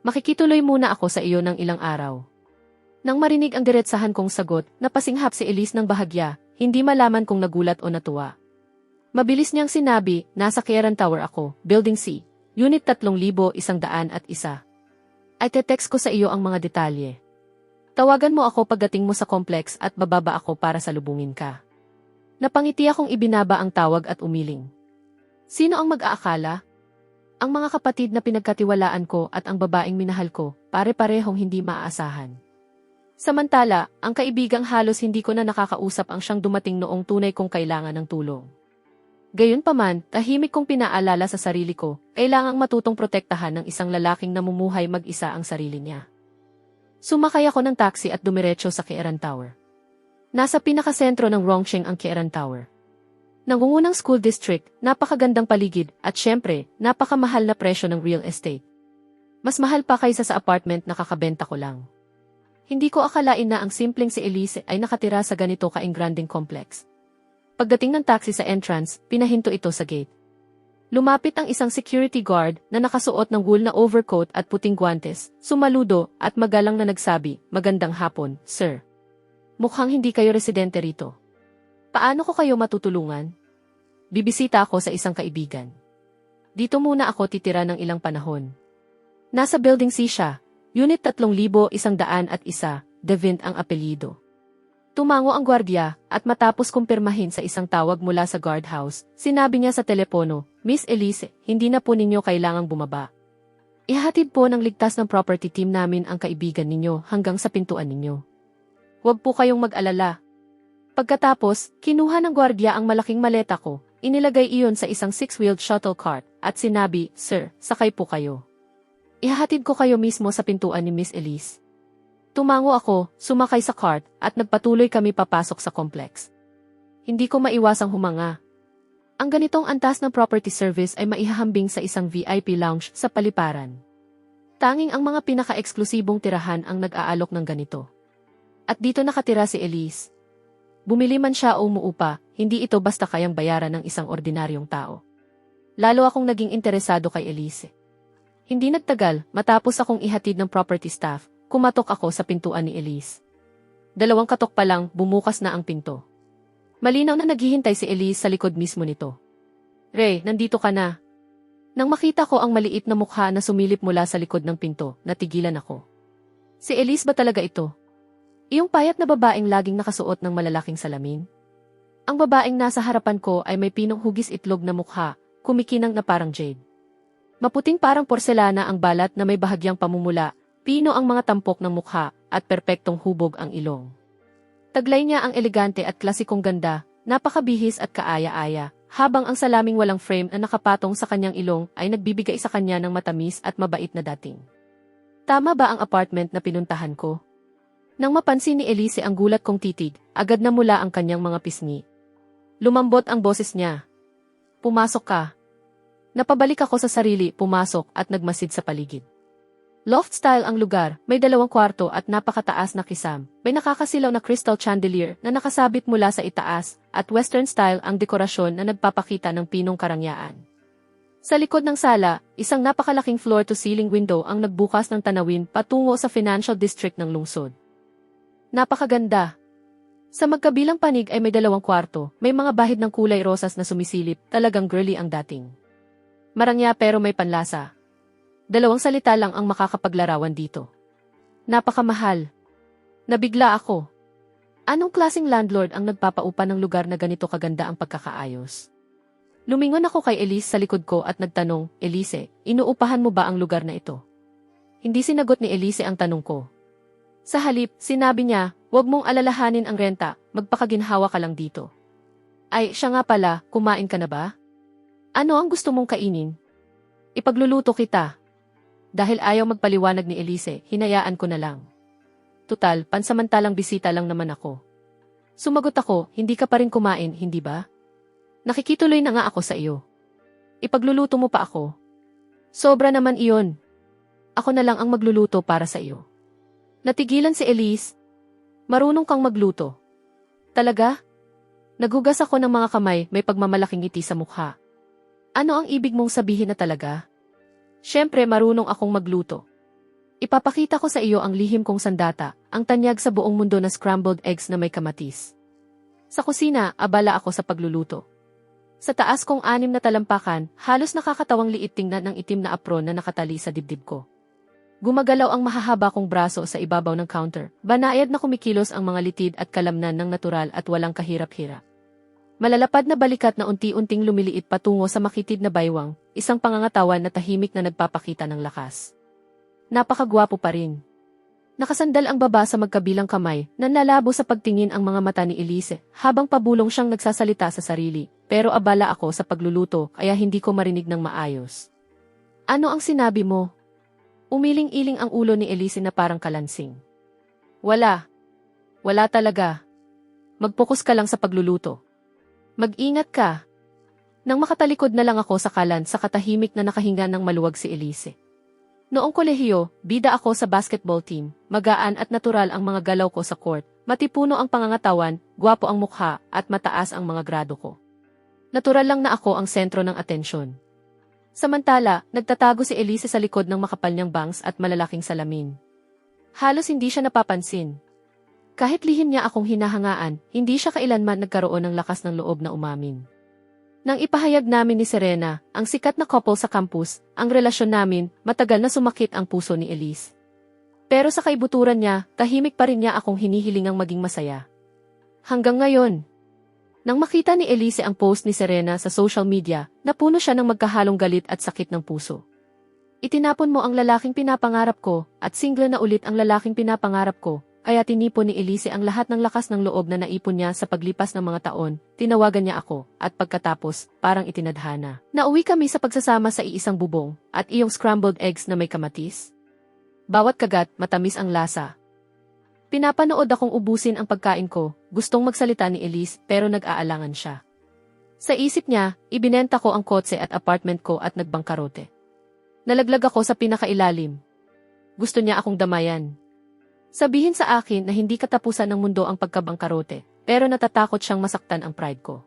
Makikituloy muna ako sa iyo ng ilang araw. Nang marinig ang diretsahan kong sagot, napasinghap si Elise ng bahagya, hindi malaman kung nagulat o natuwa. Mabilis niyang sinabi, nasa Kieran Tower ako, Building C, Unit 3101. Ay te-text ko sa iyo ang mga detalye. Tawagan mo ako pagdating mo sa complex at bababa ako para salubungin ka. Napangiti akong ibinaba ang tawag at umiling. Sino ang mag-aakala? Ang mga kapatid na pinagkatiwalaan ko at ang babaeng minahal ko, pare-parehong hindi maaasahan. Samantala, ang kaibigang halos hindi ko na nakakausap ang siyang dumating noong tunay kong kailangan ng tulong. Gayunpaman, tahimik kong pinaalala sa sarili ko, kailangang matutong protektahan ng isang lalaking namumuhay mag-isa ang sarili niya. Sumakay ako ng taxi at dumiretso sa Kieran Tower. Nasa pinakasentro ng Rongsheng ang Kieran Tower. Nangungunang school district, napakagandang paligid, at syempre, napakamahal na presyo ng real estate. Mas mahal pa kaysa sa apartment na kakabenta ko lang. Hindi ko akalain na ang simpleng si Elise ay nakatira sa ganito kaingranding complex. Pagdating ng taxi sa entrance, pinahinto ito sa gate. Lumapit ang isang security guard na nakasuot ng wool na overcoat at puting guwantes, sumaludo at magalang na nagsabi, "Magandang hapon, sir. Mukhang hindi kayo residente rito. Paano ko kayo matutulungan? Bibisita ako sa isang kaibigan. Dito muna ako titira ng ilang panahon." Nasa Building C siya, Unit 3101, Devint ang apelyido. Tumango ang gwardiya, at matapos kumpirmahin sa isang tawag mula sa guardhouse, sinabi niya sa telepono, "Miss Elise, hindi na po ninyo kailangang bumaba. Ihahatid po ng ligtas ng property team namin ang kaibigan ninyo hanggang sa pintuan ninyo. Huwag po kayong mag-alala." Pagkatapos, kinuha ng gwardiya ang malaking maleta ko, inilagay iyon sa isang 6-wheeled shuttle cart, at sinabi, "Sir, sakay po kayo. Ihahatid ko kayo mismo sa pintuan ni Miss Elise." Tumango ako, sumakay sa cart, at nagpatuloy kami papasok sa complex. Hindi ko maiwasang humanga. Ang ganitong antas ng property service ay maihahambing sa isang VIP lounge sa paliparan. Tanging ang mga pinaka-eksklusibong tirahan ang nag-aalok ng ganito. At dito nakatira si Elise. Bumili man siya o umuupa, hindi ito basta kayang bayaran ng isang ordinaryong tao. Lalo akong naging interesado kay Elise. Hindi nagtagal, matapos akong ihatid ng property staff, kumatok ako sa pintuan ni Elise. 2 katok pa lang, bumukas na ang pinto. Malinaw na naghihintay si Elise sa likod mismo nito. "Ray, nandito ka na." Nang makita ko ang maliit na mukha na sumilip mula sa likod ng pinto, natigilan ako. Si Elise ba talaga ito? Iyong payat na babaeng laging nakasuot ng malalaking salamin? Ang babaeng nasa harapan ko ay may pinong hugis itlog na mukha, kumikinang na parang jade. Maputing parang porselana ang balat na may bahagyang pamumula, pino ang mga tampok ng mukha, at perpektong hubog ang ilong. Taglay niya ang elegante at klasikong ganda, napakabihis at kaaya-aya, habang ang salaming walang frame na nakapatong sa kanyang ilong ay nagbibigay sa kanya ng matamis at mabait na dating. Tama ba ang apartment na pinuntahan ko? Nang mapansin ni Elise ang gulat kong titig, agad na mula ang kanyang mga pisngi. Lumambot ang boses niya. "Pumasok ka." Napabalik ako sa sarili, pumasok at nagmasid sa paligid. Loft style ang lugar, may 2 kwarto at napakataas na kisam. May nakakasilaw na crystal chandelier na nakasabit mula sa itaas, at western style ang dekorasyon na nagpapakita ng pinong karangyaan. Sa likod ng sala, isang napakalaking floor-to-ceiling window ang nagbukas ng tanawin patungo sa financial district ng lungsod. Napakaganda. Sa magkabilang panig ay may 2 kwarto, may mga bahid ng kulay rosas na sumisilip, talagang girly ang dating. Marangya pero may panlasa. 2 salita lang ang makakapaglarawan dito. Napakamahal. Nabigla ako. Anong klaseng landlord ang nagpapaupa ng lugar na ganito kaganda ang pagkakaayos? Lumingon ako kay Elise sa likod ko at nagtanong, "Elise, inuupahan mo ba ang lugar na ito?" Hindi sinagot ni Elise ang tanong ko. Sa halip, sinabi niya, "Huwag mong alalahanin ang renta, magpakaginhawa ka lang dito." Ay, siya nga pala, kumain ka na ba? Ano ang gusto mong kainin? Ipagluluto kita. Dahil ayaw magpaliwanag ni Elise, hinayaan ko na lang. Tutal, pansamantalang bisita lang naman ako. Sumagot ako, "Hindi ka pa rin kumain, hindi ba? Nakikituloy na nga ako sa iyo. Ipagluluto mo pa ako." "Sobra naman iyon. Ako na lang ang magluluto para sa iyo." Natigilan si Elise. "Marunong kang magluto." "Talaga?" Naghugas ako ng mga kamay, may pagmamalaking ngiti sa mukha. "Ano ang ibig mong sabihin na talaga?" "Siyempre marunong akong magluto. Ipapakita ko sa iyo ang lihim kong sandata, ang tanyag sa buong mundo na scrambled eggs na may kamatis." Sa kusina, abala ako sa pagluluto. Sa taas kong 6 na talampakan, halos nakakatawang liit tingnan ng itim na apron na nakatali sa dibdib ko. Gumagalaw ang mahahaba kong braso sa ibabaw ng counter, banayad na kumikilos ang mga litid at kalamnan ng natural at walang kahirap-hirap. Malalapad na balikat na unti-unting lumiliit patungo sa makitid na baywang, isang pangangatawan na tahimik na nagpapakita ng lakas. Napakagwapo pa rin. Nakasandal ang baba sa magkabilang kamay, nanlalabo sa pagtingin ang mga mata ni Elise, habang pabulong siyang nagsasalita sa sarili, pero abala ako sa pagluluto kaya hindi ko marinig ng maayos. "Ano ang sinabi mo?" Umiling-iling ang ulo ni Elise na parang kalansing. Wala. Wala talaga." Mag-focus ka lang sa pagluluto. Mag-ingat ka. Nang makatalikod na lang ako sa kalan sa katahimik na nakahinga ng maluwag si Elise. Noong kolehiyo, bida ako sa basketball team, magaan at natural ang mga galaw ko sa court, matipuno ang pangangatawan, gwapo ang mukha, at mataas ang mga grado ko. Natural lang na ako ang sentro ng atensyon. Samantala, nagtatago si Elise sa likod ng makapal niyang bangs at malalaking salamin. Halos hindi siya napapansin. Kahit lihim niya akong hinahangaan, hindi siya kailanman nagkaroon ng lakas ng loob na umamin. Nang ipahayag namin ni Serena, ang sikat na couple sa campus, ang relasyon namin, matagal na sumakit ang puso ni Elise. Pero sa kaibuturan niya, tahimik pa rin niya akong hinihilingang maging masaya. Hanggang ngayon. Nang makita ni Elise ang post ni Serena sa social media, napuno siya ng magkahalong galit at sakit ng puso. Itinapon mo ang lalaking pinapangarap ko, at single na ulit ang lalaking pinapangarap ko. Kaya tinipon ni Elise ang lahat ng lakas ng loob na naipon niya sa paglipas ng mga taon, tinawagan niya ako, at pagkatapos, parang itinadhana. Nauwi kami sa pagsasama sa iisang bubong, at iyong scrambled eggs na may kamatis. Bawat kagat, matamis ang lasa. Pinapanood akong ubusin ang pagkain ko, gustong magsalita ni Elise, pero nag-aalangan siya. Sa isip niya, ibinenta ko ang kotse at apartment ko at nagbangkarote. Nalaglag ako sa pinakailalim. Gusto niya akong damayan. Sabihin sa akin na hindi katapusan ng mundo ang pagkabangkarote, pero natatakot siyang masaktan ang pride ko.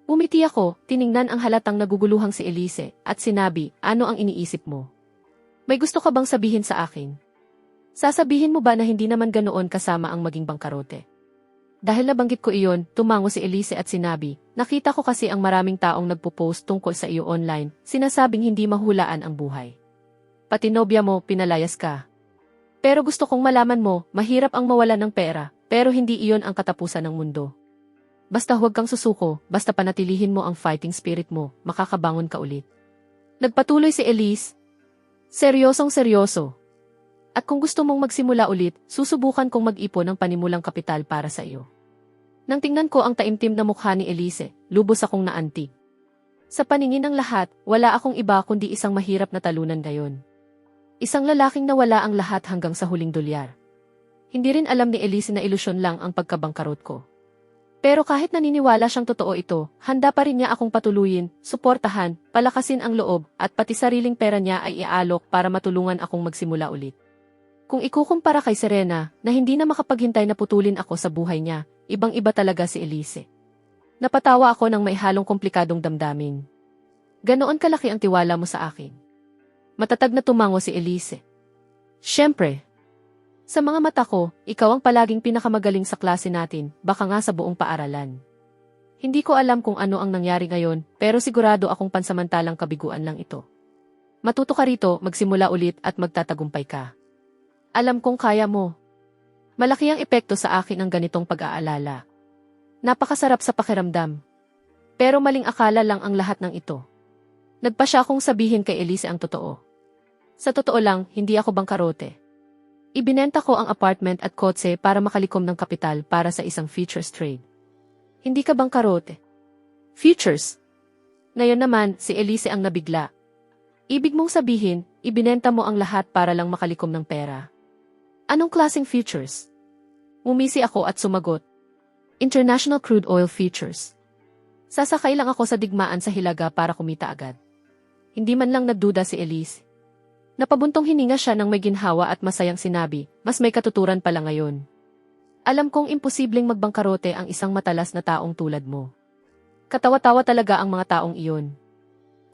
Umiti ako, tiningnan ang halatang naguguluhang si Elise, at sinabi, ano ang iniisip mo? May gusto ka bang sabihin sa akin? Sasabihin mo ba na hindi naman ganoon kasama ang maging bangkarote? Dahil nabanggit ko iyon, tumango si Elise at sinabi, nakita ko kasi ang maraming taong nagpo-post tungkol sa iyo online, sinasabing hindi mahulaan ang buhay. Pati nobya mo, pinalayas ka. Pero gusto kong malaman mo, mahirap ang mawalan ng pera, pero hindi iyon ang katapusan ng mundo. Basta huwag kang susuko, basta panatilihin mo ang fighting spirit mo, makakabangon ka ulit. Nagpatuloy si Elise. Seryosong seryoso. At kung gusto mong magsimula ulit, susubukan kong mag-ipon ng panimulang kapital para sa iyo. Nang tingnan ko ang taimtim na mukha ni Elise, lubos akong naantig. Sa paningin ng lahat, wala akong iba kundi isang mahirap na talunan ngayon. Isang lalaking nawala ang lahat hanggang sa huling dolyar. Hindi rin alam ni Elise na ilusyon lang ang pagkabangkarot ko. Pero kahit naniniwala siyang totoo ito, handa pa rin niya akong patuluyin, suportahan, palakasin ang loob, at pati sariling pera niya ay ialok para matulungan akong magsimula ulit. Kung ikukumpara kay Serena, na hindi na makapaghintay na putulin ako sa buhay niya, ibang-iba talaga si Elise. Napatawa ako ng may halong komplikadong damdamin. Ganoon kalaki ang tiwala mo sa akin. Matatag na tumango si Elise. Siyempre. Sa mga mata ko, ikaw ang palaging pinakamagaling sa klase natin, baka nga sa buong paaralan. Hindi ko alam kung ano ang nangyari ngayon, pero sigurado akong pansamantalang kabiguan lang ito. Matuto ka rito, magsimula ulit at magtatagumpay ka. Alam kong kaya mo. Malaki ang epekto sa akin ang ganitong pag-aalala. Napakasarap sa pakiramdam. Pero maling akala lang ang lahat ng ito. Nagpa siya akong sabihin kay Elise ang totoo. Sa totoo lang, hindi ako bangkarote. Ibinenta ko ang apartment at kotse para makalikom ng kapital para sa isang futures trade. Hindi ka bangkarote. Futures. Ngayon naman, si Elise ang nabigla. Ibig mong sabihin, ibinenta mo ang lahat para lang makalikom ng pera. Anong klaseng futures? Umisi ako at sumagot. International crude oil futures. Sasakay lang ako sa digmaan sa Hilaga para kumita agad. Hindi man lang nagduda si Elise. Napabuntong hininga siya ng may ginhawa at masayang sinabi, mas may katuturan pala ngayon. Alam kong imposibleng magbangkarote ang isang matalas na taong tulad mo. Katawa-tawa talaga ang mga taong iyon.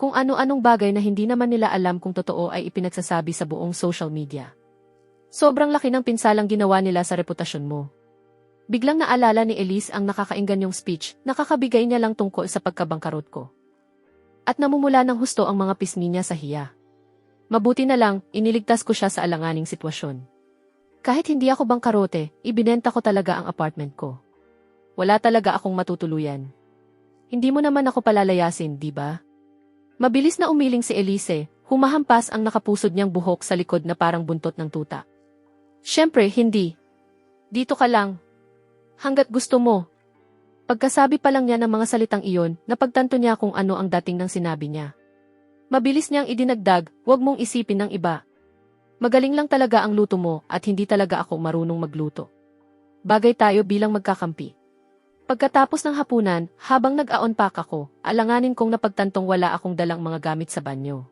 Kung ano-anong bagay na hindi naman nila alam kung totoo ay ipinagsasabi sa buong social media. Sobrang laki ng pinsalang ginawa nila sa reputasyon mo. Biglang naalala ni Elise ang nakakainggan yung speech, nakakabigay niya lang tungkol sa pagkabangkarot ko. At namumula ng husto ang mga pisngi niya sa hiya. Mabuti na lang, iniligtas ko siya sa alanganing sitwasyon. Kahit hindi ako bangkarote, ibinenta ko talaga ang apartment ko. Wala talaga akong matutuluyan. Hindi mo naman ako palalayasin, di ba? Mabilis na umiling si Elise, humahampas ang nakapusod niyang buhok sa likod na parang buntot ng tuta. Siyempre, hindi. Dito ka lang. Hanggat gusto mo. Pagkasabi pa lang niya ng mga salitang iyon, napagtanto niya kung ano ang dating ng sinabi niya. Mabilis niyang idinagdag, huwag mong isipin ng iba. Magaling lang talaga ang luto mo at hindi talaga ako marunong magluto. Bagay tayo bilang magkakampi. Pagkatapos ng hapunan, habang nag-aunpack ako, alanganin kong napagtantong wala akong dalang mga gamit sa banyo.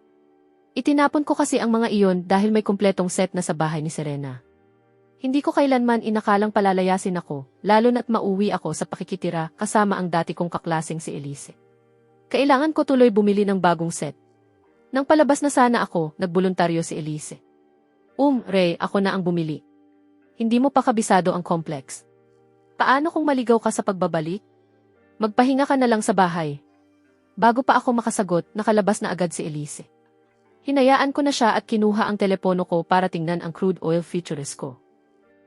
Itinapon ko kasi ang mga iyon dahil may kumpletong set na sa bahay ni Serena. Hindi ko kailanman inakalang palalayasin ako, lalo na't mauwi ako sa pakikitira kasama ang dati kong kaklaseng si Elise. Kailangan ko tuloy bumili ng bagong set. Nang palabas na sana ako, nagboluntaryo si Elise. Ray, ako na ang bumili. Hindi mo pa kabisado ang complex. Paano kung maligaw ka sa pagbabalik? Magpahinga ka na lang sa bahay. Bago pa ako makasagot, nakalabas na agad si Elise. Hinayaan ko na siya at kinuha ang telepono ko para tingnan ang crude oil futures ko.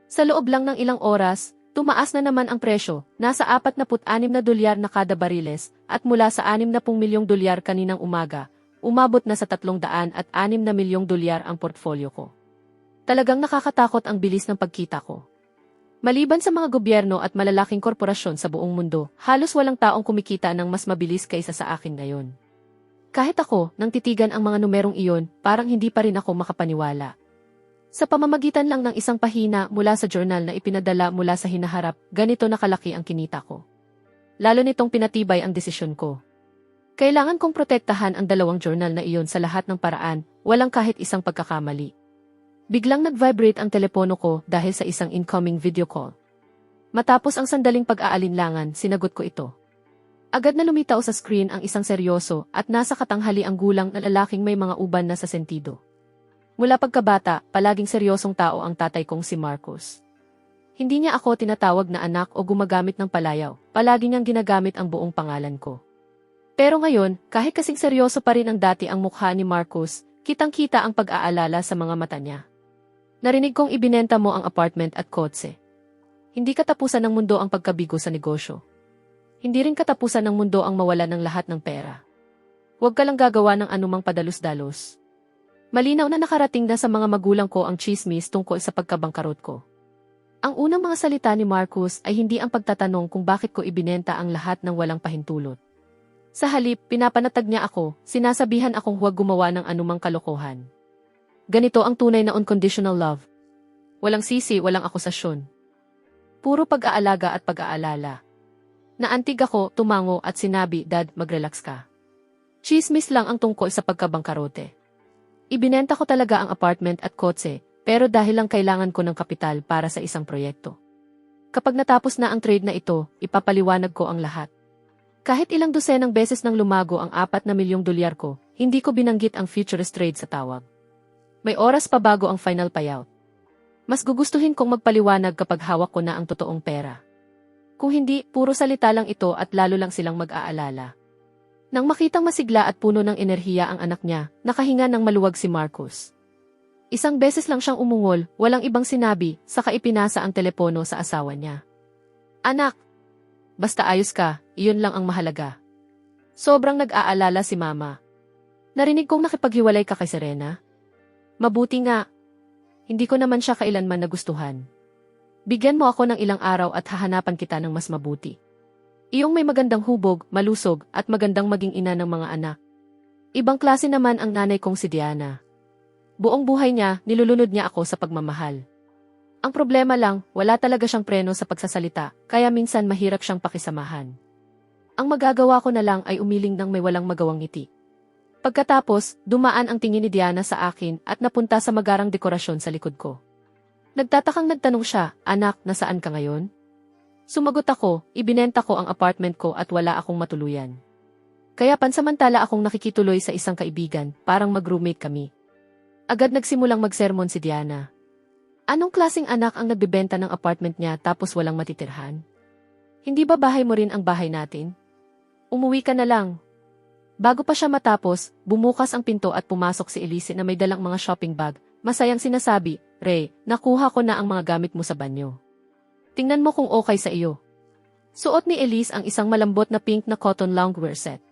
Sa loob lang ng ilang oras, tumaas na naman ang presyo, nasa $46 na na kada bariles, at mula sa $60 milyong kaninang umaga, umabot na sa $306 na milyong ang portfolio ko. Talagang nakakatakot ang bilis ng pagkita ko. Maliban sa mga gobyerno at malalaking korporasyon sa buong mundo, halos walang taong kumikita ng mas mabilis kaysa sa akin ngayon. Kahit ako, nang titigan ang mga numerong iyon, parang hindi pa rin ako makapaniwala. Sa pamamagitan lang ng isang pahina mula sa journal na ipinadala mula sa hinaharap, ganito nakalaki ang kinita ko. Lalo nitong pinatibay ang desisyon ko. Kailangan kong protektahan ang dalawang journal na iyon sa lahat ng paraan, walang kahit isang pagkakamali. Biglang nag-vibrate ang telepono ko dahil sa isang incoming video call. Matapos ang sandaling pag-aalinlangan, sinagot ko ito. Agad na lumitaw sa screen ang isang seryoso at nasa katanghali ang gulang na lalaking may mga uban na sa sentido. Mula pagkabata, palaging seryosong tao ang tatay kong si Marcos. Hindi niya ako tinatawag na anak o gumagamit ng palayaw, palagi niyang ginagamit ang buong pangalan ko. Pero ngayon, kahit kasing seryoso pa rin ang dati ang mukha ni Marcos, kitang-kita ang pag-aalala sa mga mata niya. Narinig kong ibinenta mo ang apartment at kotse. Hindi katapusan ng mundo ang pagkabigo sa negosyo. Hindi rin katapusan ng mundo ang mawala ng lahat ng pera. Huwag ka lang gagawa ng anumang padalos-dalos. Malinaw na nakarating na sa mga magulang ko ang chismis tungkol sa pagkabangkarot ko. Ang unang mga salita ni Marcos ay hindi ang pagtatanong kung bakit ko ibinenta ang lahat ng walang pahintulot. Sa halip, pinapanatag niya ako, sinasabihan akong huwag gumawa ng anumang kalokohan. Ganito ang tunay na unconditional love. Walang sisi, walang akusasyon. Puro pag-aalaga at pag-aalala. Naantig ako, tumango at sinabi, Dad, mag-relax ka. Chismis lang ang tungkol sa pagkabangkarote. Ibinenta ko talaga ang apartment at kotse, pero dahil lang kailangan ko ng kapital para sa isang proyekto. Kapag natapos na ang trade na ito, ipapaliwanag ko ang lahat. Kahit ilang dosenang beses nang lumago ang $4 milyong ko, hindi ko binanggit ang futurist trade sa tawag. May oras pa bago ang final payout. Mas gugustuhin kong magpaliwanag kapag hawak ko na ang totoong pera. Kung hindi, puro salita lang ito at lalo lang silang mag-aalala. Nang makitang masigla at puno ng enerhiya ang anak niya, nakahinga ng maluwag si Marcos. Isang beses lang siyang umungol, walang ibang sinabi, saka ipinasa ang telepono sa asawa niya. Anak! Basta ayos ka, iyon lang ang mahalaga. Sobrang nag-aalala si Mama. Narinig kong nakipaghiwalay ka kay Serena? Mabuti nga. Hindi ko naman siya kailanman nagustuhan. Bigyan mo ako ng ilang araw at hahanapan kita ng mas mabuti. Iyong may magandang hubog, malusog, at magandang maging ina ng mga anak. Ibang klase naman ang nanay kong si Diana. Buong buhay niya, nilulunod niya ako sa pagmamahal. Ang problema lang, wala talaga siyang preno sa pagsasalita, kaya minsan mahirap siyang pakisamahan. Ang magagawa ko na lang ay umiling ng may walang magawang ngiti. Pagkatapos, dumaan ang tingin ni Diana sa akin at napunta sa magarang dekorasyon sa likod ko. Nagtatakang nagtanong siya, Anak, nasaan ka ngayon? Sumagot ako, ibinenta ko ang apartment ko at wala akong matuluyan. Kaya pansamantala akong nakikituloy sa isang kaibigan, parang mag-roommate kami. Agad nagsimulang magsermon si Diana. Anong klaseng anak ang nagbebenta ng apartment niya tapos walang matitirhan? Hindi ba bahay mo rin ang bahay natin? Umuwi ka na lang. Bago pa siya matapos, bumukas ang pinto at pumasok si Elise na may dalang mga shopping bag. Masayang sinasabi, Ray, nakuha ko na ang mga gamit mo sa banyo. Tingnan mo kung okay sa iyo. Suot ni Elise ang isang malambot na pink na cotton loungewear set.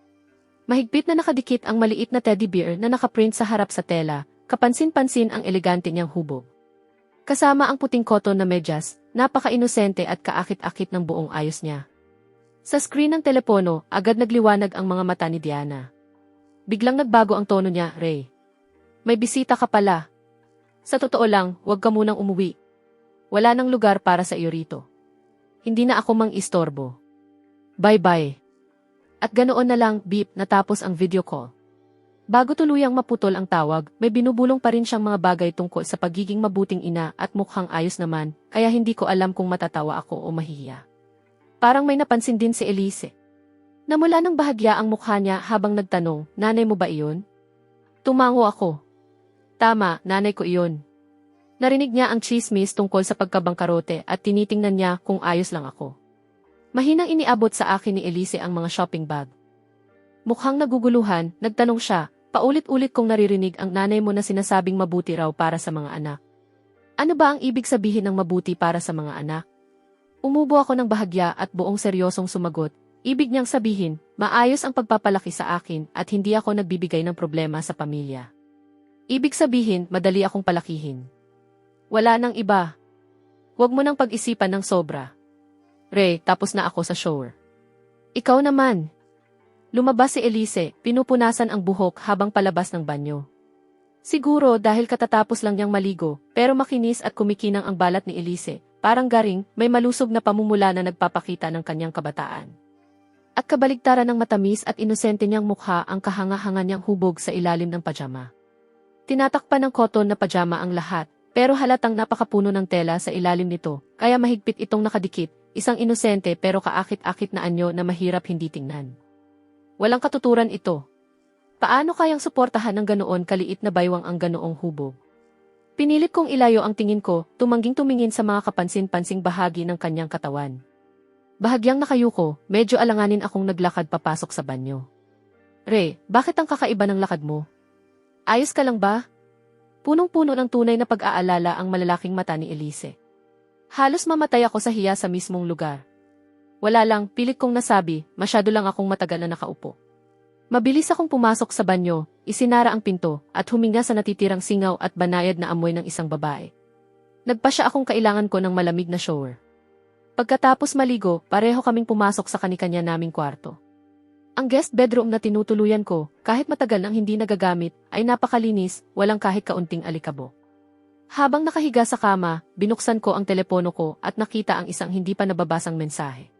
Mahigpit na nakadikit ang maliit na teddy bear na nakaprint sa harap sa tela, kapansin-pansin ang elegante niyang hubog. Kasama ang puting cotton na medyas, napaka-inosente at kaakit-akit ng buong ayos niya. Sa screen ng telepono, agad nagliwanag ang mga mata ni Diana. Biglang nagbago ang tono niya, Ray. May bisita ka pala. Sa totoo lang, huwag ka munang umuwi. Wala nang lugar para sa iyo rito. Hindi na ako mang-istorbo. Bye-bye. At ganoon na lang, beep, natapos ang video call. Bago tuluyang maputol ang tawag, may binubulong pa rin siyang mga bagay tungkol sa pagiging mabuting ina at mukhang ayos naman, kaya hindi ko alam kung matatawa ako o mahihiya. Parang may napansin din si Elise. Namula ng bahagya ang mukha niya habang nagtanong, nanay mo ba iyon? Tumango ako. Tama, nanay ko iyon. Narinig niya ang chismis tungkol sa pagkabangkarote at tinitingnan niya kung ayos lang ako. Mahinang iniabot sa akin ni Elise ang mga shopping bag. Mukhang naguguluhan, nagtanong siya, paulit-ulit kong naririnig ang nanay mo na sinasabing mabuti raw para sa mga anak. Ano ba ang ibig sabihin ng mabuti para sa mga anak? Umubo ako ng bahagya at buong seryosong sumagot, ibig niyang sabihin, maayos ang pagpapalaki sa akin at hindi ako nagbibigay ng problema sa pamilya. Ibig sabihin, madali akong palakihin. Wala nang iba. Huwag mo nang pag-isipan ng sobra. Ray, tapos na ako sa shower. Ikaw naman. Lumabas si Elise, pinupunasan ang buhok habang palabas ng banyo. Siguro dahil katatapos lang niyang maligo, pero makinis at kumikinang ang balat ni Elise, parang garing, may malusog na pamumula na nagpapakita ng kanyang kabataan. At kabaligtaran ng matamis at inosente niyang mukha ang kahanga-hanga niyang hubog sa ilalim ng pajama. Tinatakpan ng cotton na pajama ang lahat, pero halatang napakapuno ng tela sa ilalim nito, kaya mahigpit itong nakadikit, isang inosente pero kaakit-akit na anyo na mahirap hindi tingnan. Walang katuturan ito. Paano kayang suportahan ng ganoon kaliit na baywang ang ganoong hubog? Pinilit kong ilayo ang tingin ko, tumingin sa mga kapansin-pansing bahagi ng kanyang katawan. Bahagyang nakayuko, medyo alanganin akong naglakad papasok sa banyo. Re, bakit ang kakaiba ng lakad mo? Ayos ka lang ba? Punong-puno ng tunay na pag-aalala ang malalaking mata ni Elise. Halos mamatay ako sa hiya sa mismong lugar. Wala lang, pilit kong nasabi, masyado lang akong matagal na nakaupo. Mabilis akong pumasok sa banyo, isinara ang pinto, at huminga sa natitirang singaw at banayad na amoy ng isang babae. Nagpasya akong kailangan ko ng malamig na shower. Pagkatapos maligo, pareho kaming pumasok sa kani-kanya naming kwarto. Ang guest bedroom na tinutuluyan ko, kahit matagal nang hindi nagagamit, ay napakalinis, walang kahit kaunting alikabok. Habang nakahiga sa kama, binuksan ko ang telepono ko at nakita ang isang hindi pa nababasang mensahe.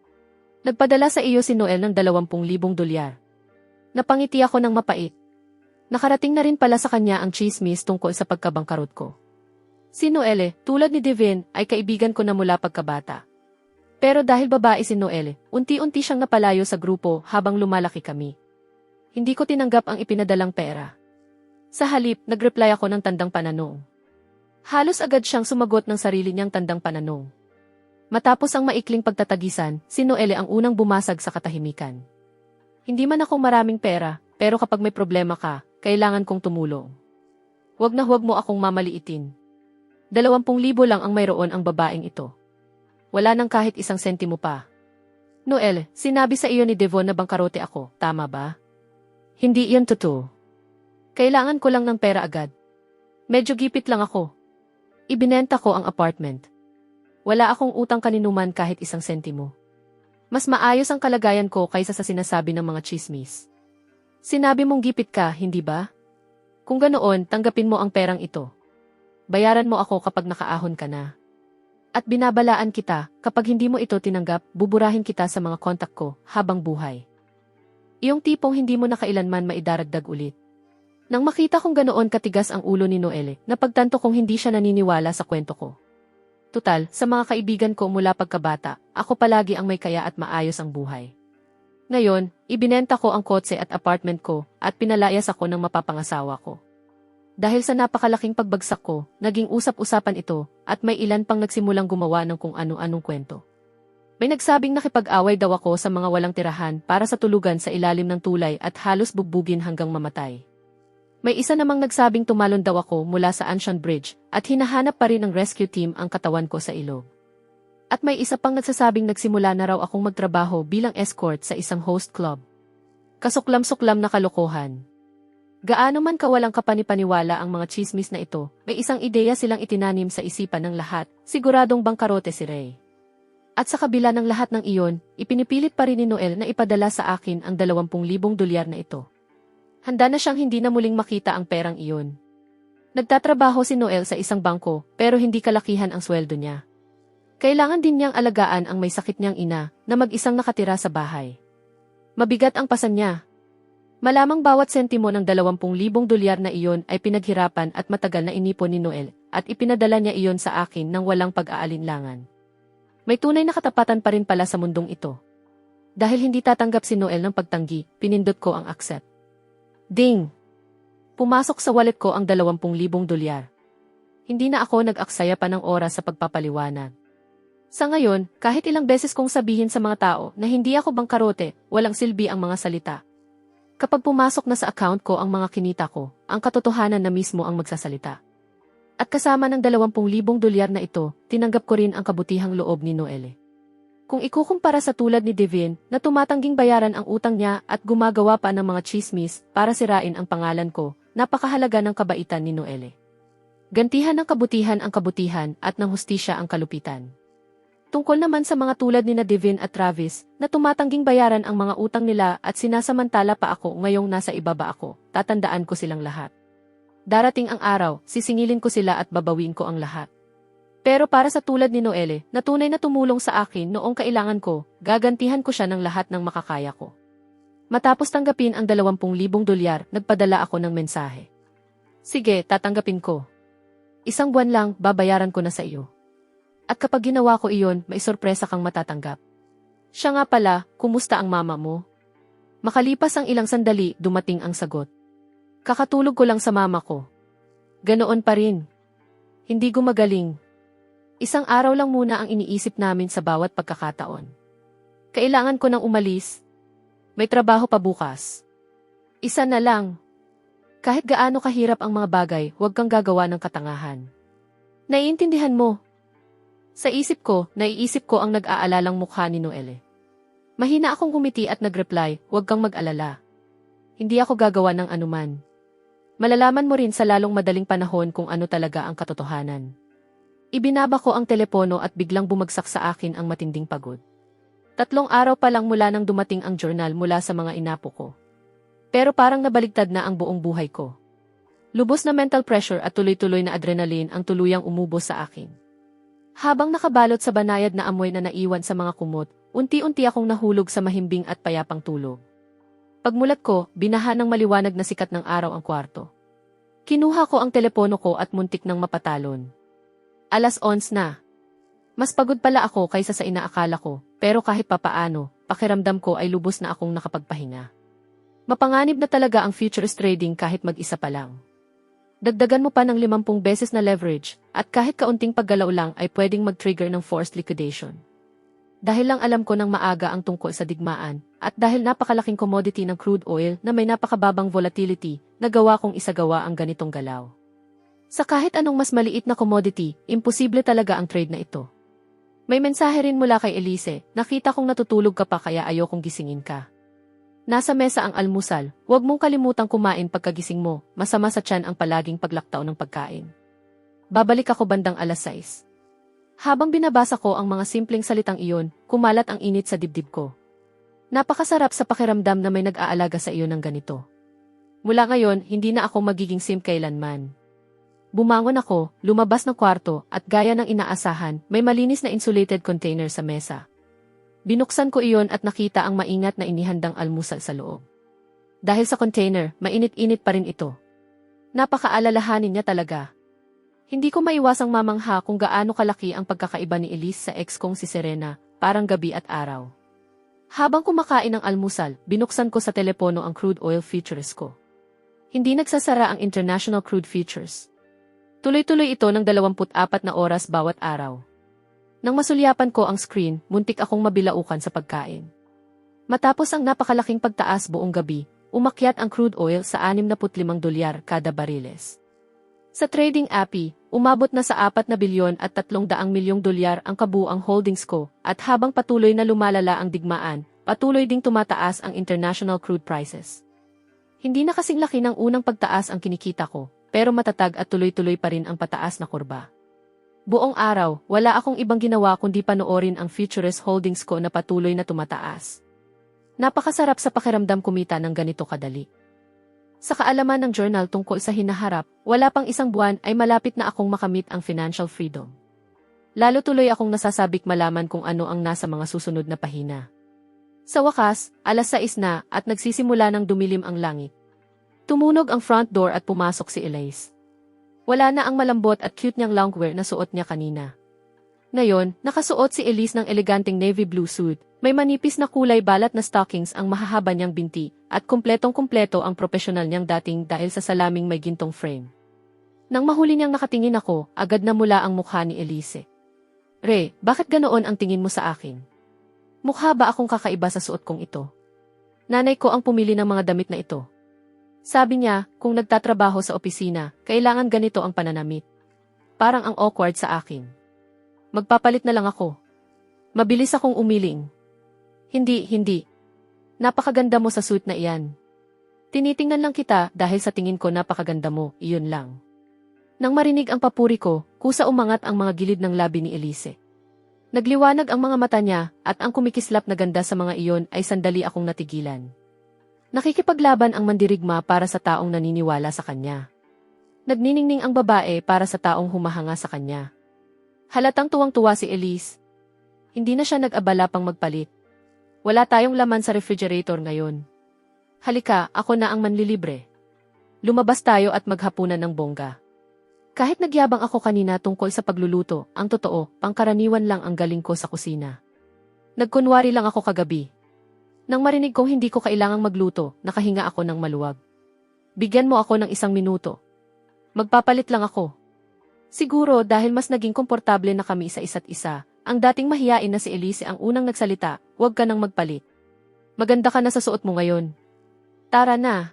Nagpadala sa iyo si Noel ng 20,000 dolyar. Napangiti ako ng mapait. Nakarating na rin pala sa kanya ang chismis tungkol sa pagkabangkarot ko. Si Noel, tulad ni Devin, ay kaibigan ko na mula pagkabata. Pero dahil babae si Noel, unti-unti siyang napalayo sa grupo habang lumalaki kami. Hindi ko tinanggap ang ipinadalang pera. Sa halip, nagreply ako ng tandang pananong. Halos agad siyang sumagot ng sarili niyang tandang pananong. Matapos ang maikling pagtatagisan, si Noelle ang unang bumasag sa katahimikan. Hindi man ako maraming pera, pero kapag may problema ka, kailangan kong tumulong. Huwag na huwag mo akong mamaliitin. 20,000 lang ang mayroon ang babaeng ito. Wala nang kahit isang sentimo pa. Noelle, sinabi sa iyo ni Devon na bangkarote ako, tama ba? Hindi iyan totoo. Kailangan ko lang ng pera agad. Medyo gipit lang ako. Ibinenta ko ang apartment. Wala akong utang kaninuman kahit isang sentimo. Mas maayos ang kalagayan ko kaysa sa sinasabi ng mga chismis. Sinabi mong gipit ka, hindi ba? Kung ganoon, tanggapin mo ang perang ito. Bayaran mo ako kapag nakaahon ka na. At binabalaan kita, kapag hindi mo ito tinanggap, buburahin kita sa mga kontak ko habang buhay. Iyong tipong hindi mo na kailanman maidaragdag ulit. Nang makita kong ganoon katigas ang ulo ni Noelle, napagtanto kong hindi siya naniniwala sa kwento ko. Tutal, sa mga kaibigan ko mula pagkabata, ako palagi ang may kaya at maayos ang buhay. Ngayon, ibinenta ko ang kotse at apartment ko at pinalayas ako ng mapapangasawa ko. Dahil sa napakalaking pagbagsak ko, naging usap-usapan ito at may ilan pang nagsimulang gumawa ng kung ano-anong kwento. May nagsabing nakipag-away daw ako sa mga walang tirahan para sa tulugan sa ilalim ng tulay at halos bugbugin hanggang mamatay. May isa namang nagsabing tumalon daw ako mula sa Anshan Bridge at hinahanap pa rin ng rescue team ang katawan ko sa ilog. At may isa pang nagsasabing nagsimula na raw akong magtrabaho bilang escort sa isang host club. Kasuklam-suklam na kalokohan. Gaano man kawalang kapanipaniwala ang mga chismis na ito, may isang ideya silang itinanim sa isipan ng lahat, siguradong bangkarote si Ray. At sa kabila ng lahat ng iyon, ipinipilit pa rin ni Noel na ipadala sa akin ang 20,000 dolyar na ito. Handa na siyang hindi na muling makita ang perang iyon. Nagtatrabaho si Noel sa isang bangko, pero hindi kalakihan ang sweldo niya. Kailangan din niyang alagaan ang may sakit niyang ina na mag-isang nakatira sa bahay. Mabigat ang pasan niya. Malamang bawat sentimo ng 20,000 dolyar na iyon ay pinaghirapan at matagal na inipon ni Noel at ipinadala niya iyon sa akin nang walang pag-aalinlangan. May tunay na katapatan pa rin pala sa mundong ito. Dahil hindi tatanggap si Noel ng pagtanggi, pinindot ko ang accept. Ding! Pumasok sa wallet ko ang 20,000 dolyar. Hindi na ako nag-aksaya pa ng oras sa pagpapaliwanag. Sa ngayon, kahit ilang beses kong sabihin sa mga tao na hindi ako bangkarote, walang silbi ang mga salita. Kapag pumasok na sa account ko ang mga kinita ko, ang katotohanan na mismo ang magsasalita. At kasama ng 20,000 dolyar na ito, tinanggap ko rin ang kabutihang loob ni Noelle. Kung ikukumpara sa tulad ni Devin, na tumatangging bayaran ang utang niya at gumagawa pa ng mga chismis para sirain ang pangalan ko, napakahalaga ng kabaitan ni Noelle. Gantihan ng kabutihan ang kabutihan at ng hustisya ang kalupitan. Tungkol naman sa mga tulad ni Devin at Travis, na tumatangging bayaran ang mga utang nila at sinasamantala pa ako ngayong nasa ibaba ako, tatandaan ko silang lahat. Darating ang araw, sisingilin ko sila at babawin ko ang lahat. Pero para sa tulad ni Noelle, na tunay na tumulong sa akin noong kailangan ko, gagantihan ko siya ng lahat ng makakaya ko. Matapos tanggapin ang 20,000 dolyar, nagpadala ako ng mensahe. Sige, tatanggapin ko. 1 buwan lang, babayaran ko na sa iyo. At kapag ginawa ko iyon, may sorpresa kang matatanggap. Siya nga pala, kumusta ang mama mo? Makalipas ang ilang sandali, dumating ang sagot. Kakatulog ko lang sa mama ko. Ganoon pa rin. Hindi gumagaling. 1 araw lang muna ang iniisip namin sa bawat pagkakataon. Kailangan ko nang umalis. May trabaho pa bukas. 1 na lang. Kahit gaano kahirap ang mga bagay, huwag kang gagawa ng katangahan. Naiintindihan mo? Sa isip ko, naiisip ko ang nag-aalalang mukha ni Noelle. Mahina akong gumiti at nag-reply, huwag kang mag-alala. Hindi ako gagawa ng anuman. Malalaman mo rin sa lalong madaling panahon kung ano talaga ang katotohanan. Ibinaba ko ang telepono at biglang bumagsak sa akin ang matinding pagod. 3 araw pa lang mula nang dumating ang journal mula sa mga inapo ko. Pero parang nabaligtad na ang buong buhay ko. Lubos na mental pressure at tuloy-tuloy na adrenaline ang tuluyang umubos sa akin. Habang nakabalot sa banayad na amoy na naiwan sa mga kumot, unti-unti akong nahulog sa mahimbing at payapang tulog. Pagmulat ko, binaha ng maliwanag na sikat ng araw ang kwarto. Kinuha ko ang telepono ko at muntik nang mapatalon. 11:00 na. Mas pagod pala ako kaysa sa inaakala ko, pero kahit papaano, pakiramdam ko ay lubos na akong nakapagpahinga. Mapanganib na talaga ang futures trading kahit mag-isa pa lang. Dagdagan mo pa ng 50 beses na leverage, at kahit kaunting paggalaw lang ay pwedeng mag-trigger ng forced liquidation. Dahil lang alam ko ng maaga ang tungkol sa digmaan, at dahil napakalaking commodity ng crude oil na may napakababang volatility, nagawa kong isagawa ang ganitong galaw. Sa kahit anong mas maliit na commodity, imposible talaga ang trade na ito. May mensahe rin mula kay Elise, nakita kong natutulog ka pa kaya ayokong gisingin ka. Nasa mesa ang almusal, huwag mong kalimutang kumain pagkagising mo, masama sa tiyan ang palaging paglaktaw ng pagkain. Babalik ako bandang 6:00. Habang binabasa ko ang mga simpleng salitang iyon, kumalat ang init sa dibdib ko. Napakasarap sa pakiramdam na may nag-aalaga sa iyo ng ganito. Mula ngayon, hindi na ako magiging simp kailanman. Bumangon ako, lumabas ng kwarto, at gaya ng inaasahan, may malinis na insulated container sa mesa. Binuksan ko iyon at nakita ang maingat na inihandang almusal sa loob. Dahil sa container, mainit-init pa rin ito. Napakaalalahanin niya talaga. Hindi ko maiwasang mamangha kung gaano kalaki ang pagkakaiba ni Elise sa ex kong si Serena, parang gabi at araw. Habang kumakain ng almusal, binuksan ko sa telepono ang crude oil futures ko. Hindi nagsasara ang international crude futures. Tuloy-tuloy ito ng 24 na oras bawat araw. Nang masulyapan ko ang screen, muntik akong mabilaukan sa pagkain. Matapos ang napakalaking pagtaas buong gabi, umakyat ang crude oil sa 65 dolyar kada bariles. Sa trading API, umabot na sa 4 na bilyon at 300 milyong dolyar ang kabuang holdings ko, at habang patuloy na lumalala ang digmaan, patuloy ding tumataas ang international crude prices. Hindi na kasing laki ng unang pagtaas ang kinikita ko, pero matatag at tuloy-tuloy pa rin ang pataas na kurba. Buong araw, wala akong ibang ginawa kundi panoorin ang futures holdings ko na patuloy na tumataas. Napakasarap sa pakiramdam kumita ng ganito kadali. Sa kaalaman ng journal tungkol sa hinaharap, wala pang 1 buwan ay malapit na akong makamit ang financial freedom. Lalo tuloy akong nasasabik malaman kung ano ang nasa mga susunod na pahina. Sa wakas, 6:00 na at nagsisimula ng dumilim ang langit. Tumunog ang front door at pumasok si Elise. Wala na ang malambot at cute niyang loungewear na suot niya kanina. Ngayon, nakasuot si Elise ng eleganteng navy blue suit, may manipis na kulay balat na stockings ang mahahaba niyang binti, at kumpletong-kumpleto ang profesional niyang dating dahil sa salaming may gintong frame. Nang mahuli niyang nakatingin ako, agad na mula ang mukha ni Elise. "Re, bakit ganoon ang tingin mo sa akin? Mukha ba akong kakaiba sa suot kong ito? Nanay ko ang pumili ng mga damit na ito. Sabi niya, kung nagtatrabaho sa opisina, kailangan ganito ang pananamit. Parang ang awkward sa akin. Magpapalit na lang ako. Mabilis akong umiling. Hindi. Napakaganda mo sa suit na iyan. Tinitingnan lang kita dahil sa tingin ko napakaganda mo, iyon lang." Nang marinig ang papuri ko, kusa umangat ang mga gilid ng labi ni Elise. Nagliwanag ang mga mata niya at ang kumikislap na ganda sa mga iyon ay sandali akong natigilan. Nakikipaglaban ang mandirigma para sa taong naniniwala sa kanya. Nagniningning ang babae para sa taong humahanga sa kanya. Halatang tuwang-tuwa si Elise. Hindi na siya nag-abala pang magpalit. Wala tayong laman sa refrigerator ngayon. Halika, ako na ang manlilibre. Lumabas tayo at maghapunan ng bongga. Kahit nagyabang ako kanina tungkol sa pagluluto, ang totoo, pangkaraniwan lang ang galing ko sa kusina. Nagkunwari lang ako kagabi. Nang marinig kong hindi ko kailangang magluto, nakahinga ako ng maluwag. Bigyan mo ako ng 1 minuto. Magpapalit lang ako. Siguro dahil mas naging komportable na kami sa isa't isa, ang dating mahiyain na si Elise ang unang nagsalita, "Huwag ka nang magpalit. Maganda ka na sa suot mo ngayon. Tara na."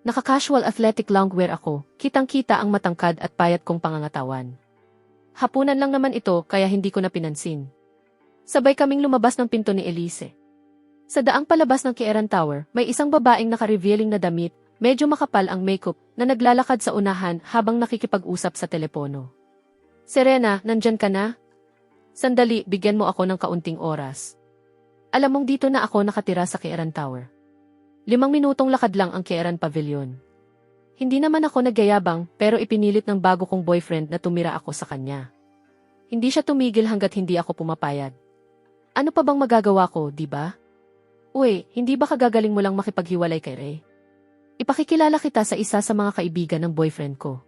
Naka-casual athletic loungewear ako, kitang-kita ang matangkad at payat kong pangangatawan. Hapunan lang naman ito kaya hindi ko na pinansin. Sabay kaming lumabas ng pinto ni Elise. Sa daang palabas ng Kieran Tower, may isang babaeng naka-revealing na damit, medyo makapal ang makeup, na naglalakad sa unahan habang nakikipag-usap sa telepono. "Serena, nandyan ka na? Sandali, bigyan mo ako ng kaunting oras. Alam mong dito na ako nakatira sa Kieran Tower. 5 minutong lakad lang ang Kieran Pavilion. Hindi naman ako nagyayabang pero ipinilit ng bago kong boyfriend na tumira ako sa kanya. Hindi siya tumigil hanggat hindi ako pumapayag. Ano pa bang magagawa ko, di ba? Uy, hindi ba kagagaling mo lang makipaghiwalay kay Ray? Ipakikilala kita sa isa sa mga kaibigan ng boyfriend ko.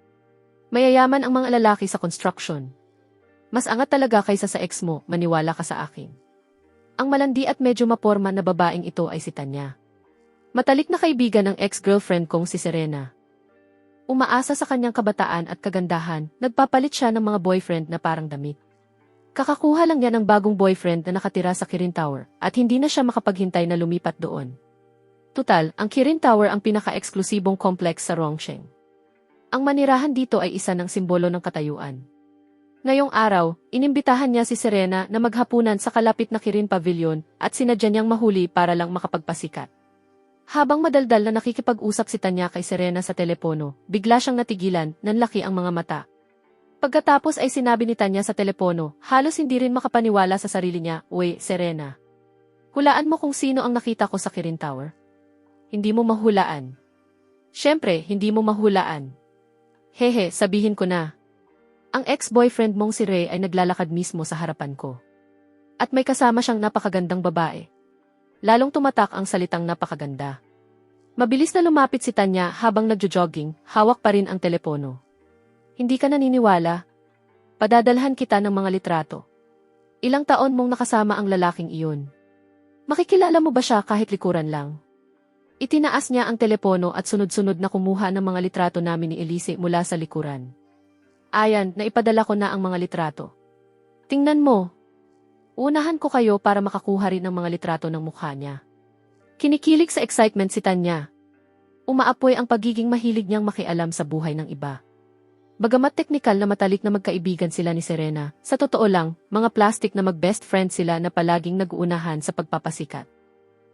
Mayayaman ang mga lalaki sa construction. Mas angat talaga kaysa sa ex mo, maniwala ka sa akin." Ang malandi at medyo maporma na babaeng ito ay si Tanya. Matalik na kaibigan ng ex-girlfriend kong si Serena. Umaasa sa kanyang kabataan at kagandahan, nagpapalit siya ng mga boyfriend na parang damit. Kakakuha lang niya ng bagong boyfriend na nakatira sa Kirin Tower at hindi na siya makapaghintay na lumipat doon. Tutal, ang Kirin Tower ang pinaka-eksklusibong complex sa Rongsheng. Ang manirahan dito ay isa ng simbolo ng katayuan. Ngayong araw, inimbitahan niya si Serena na maghapunan sa kalapit na Kirin Pavilion at sinadya niyang mahuli para lang makapagpasikat. Habang madaldal na nakikipag-usap si Tanya kay Serena sa telepono, bigla siyang natigilan, nanlaki ang mga mata. Pagkatapos ay sinabi ni Tanya sa telepono, halos hindi rin makapaniwala sa sarili niya, "Uy, Serena. Hulaan mo kung sino ang nakita ko sa Kirin Tower? Hindi mo mahulaan." "Siyempre, hindi mo mahulaan. Hehe, sabihin ko na. Ang ex-boyfriend mong si Ray ay naglalakad mismo sa harapan ko. At may kasama siyang napakagandang babae." Lalong tumatak ang salitang napakaganda. Mabilis na lumapit si Tanya habang nagjo-jogging, hawak pa rin ang telepono. "Hindi ka naniniwala? Padadalhan kita ng mga litrato. Ilang taon mong nakasama ang lalaking iyon. Makikilala mo ba siya kahit likuran lang?" Itinaas niya ang telepono at sunod-sunod na kumuha ng mga litrato namin ni Elise mula sa likuran. "Ayan, naipadala ko na ang mga litrato. Tingnan mo. Unahan ko kayo para makakuha rin ng mga litrato ng mukha niya." Kinikilig sa excitement si Tanya. Umaapoy ang pagiging mahilig niyang makialam sa buhay ng iba. Bagamat teknikal na matalik na magkaibigan sila ni Serena, sa totoo lang, mga plastic na mag-best friend sila na palaging nag-uunahan sa pagpapasikat.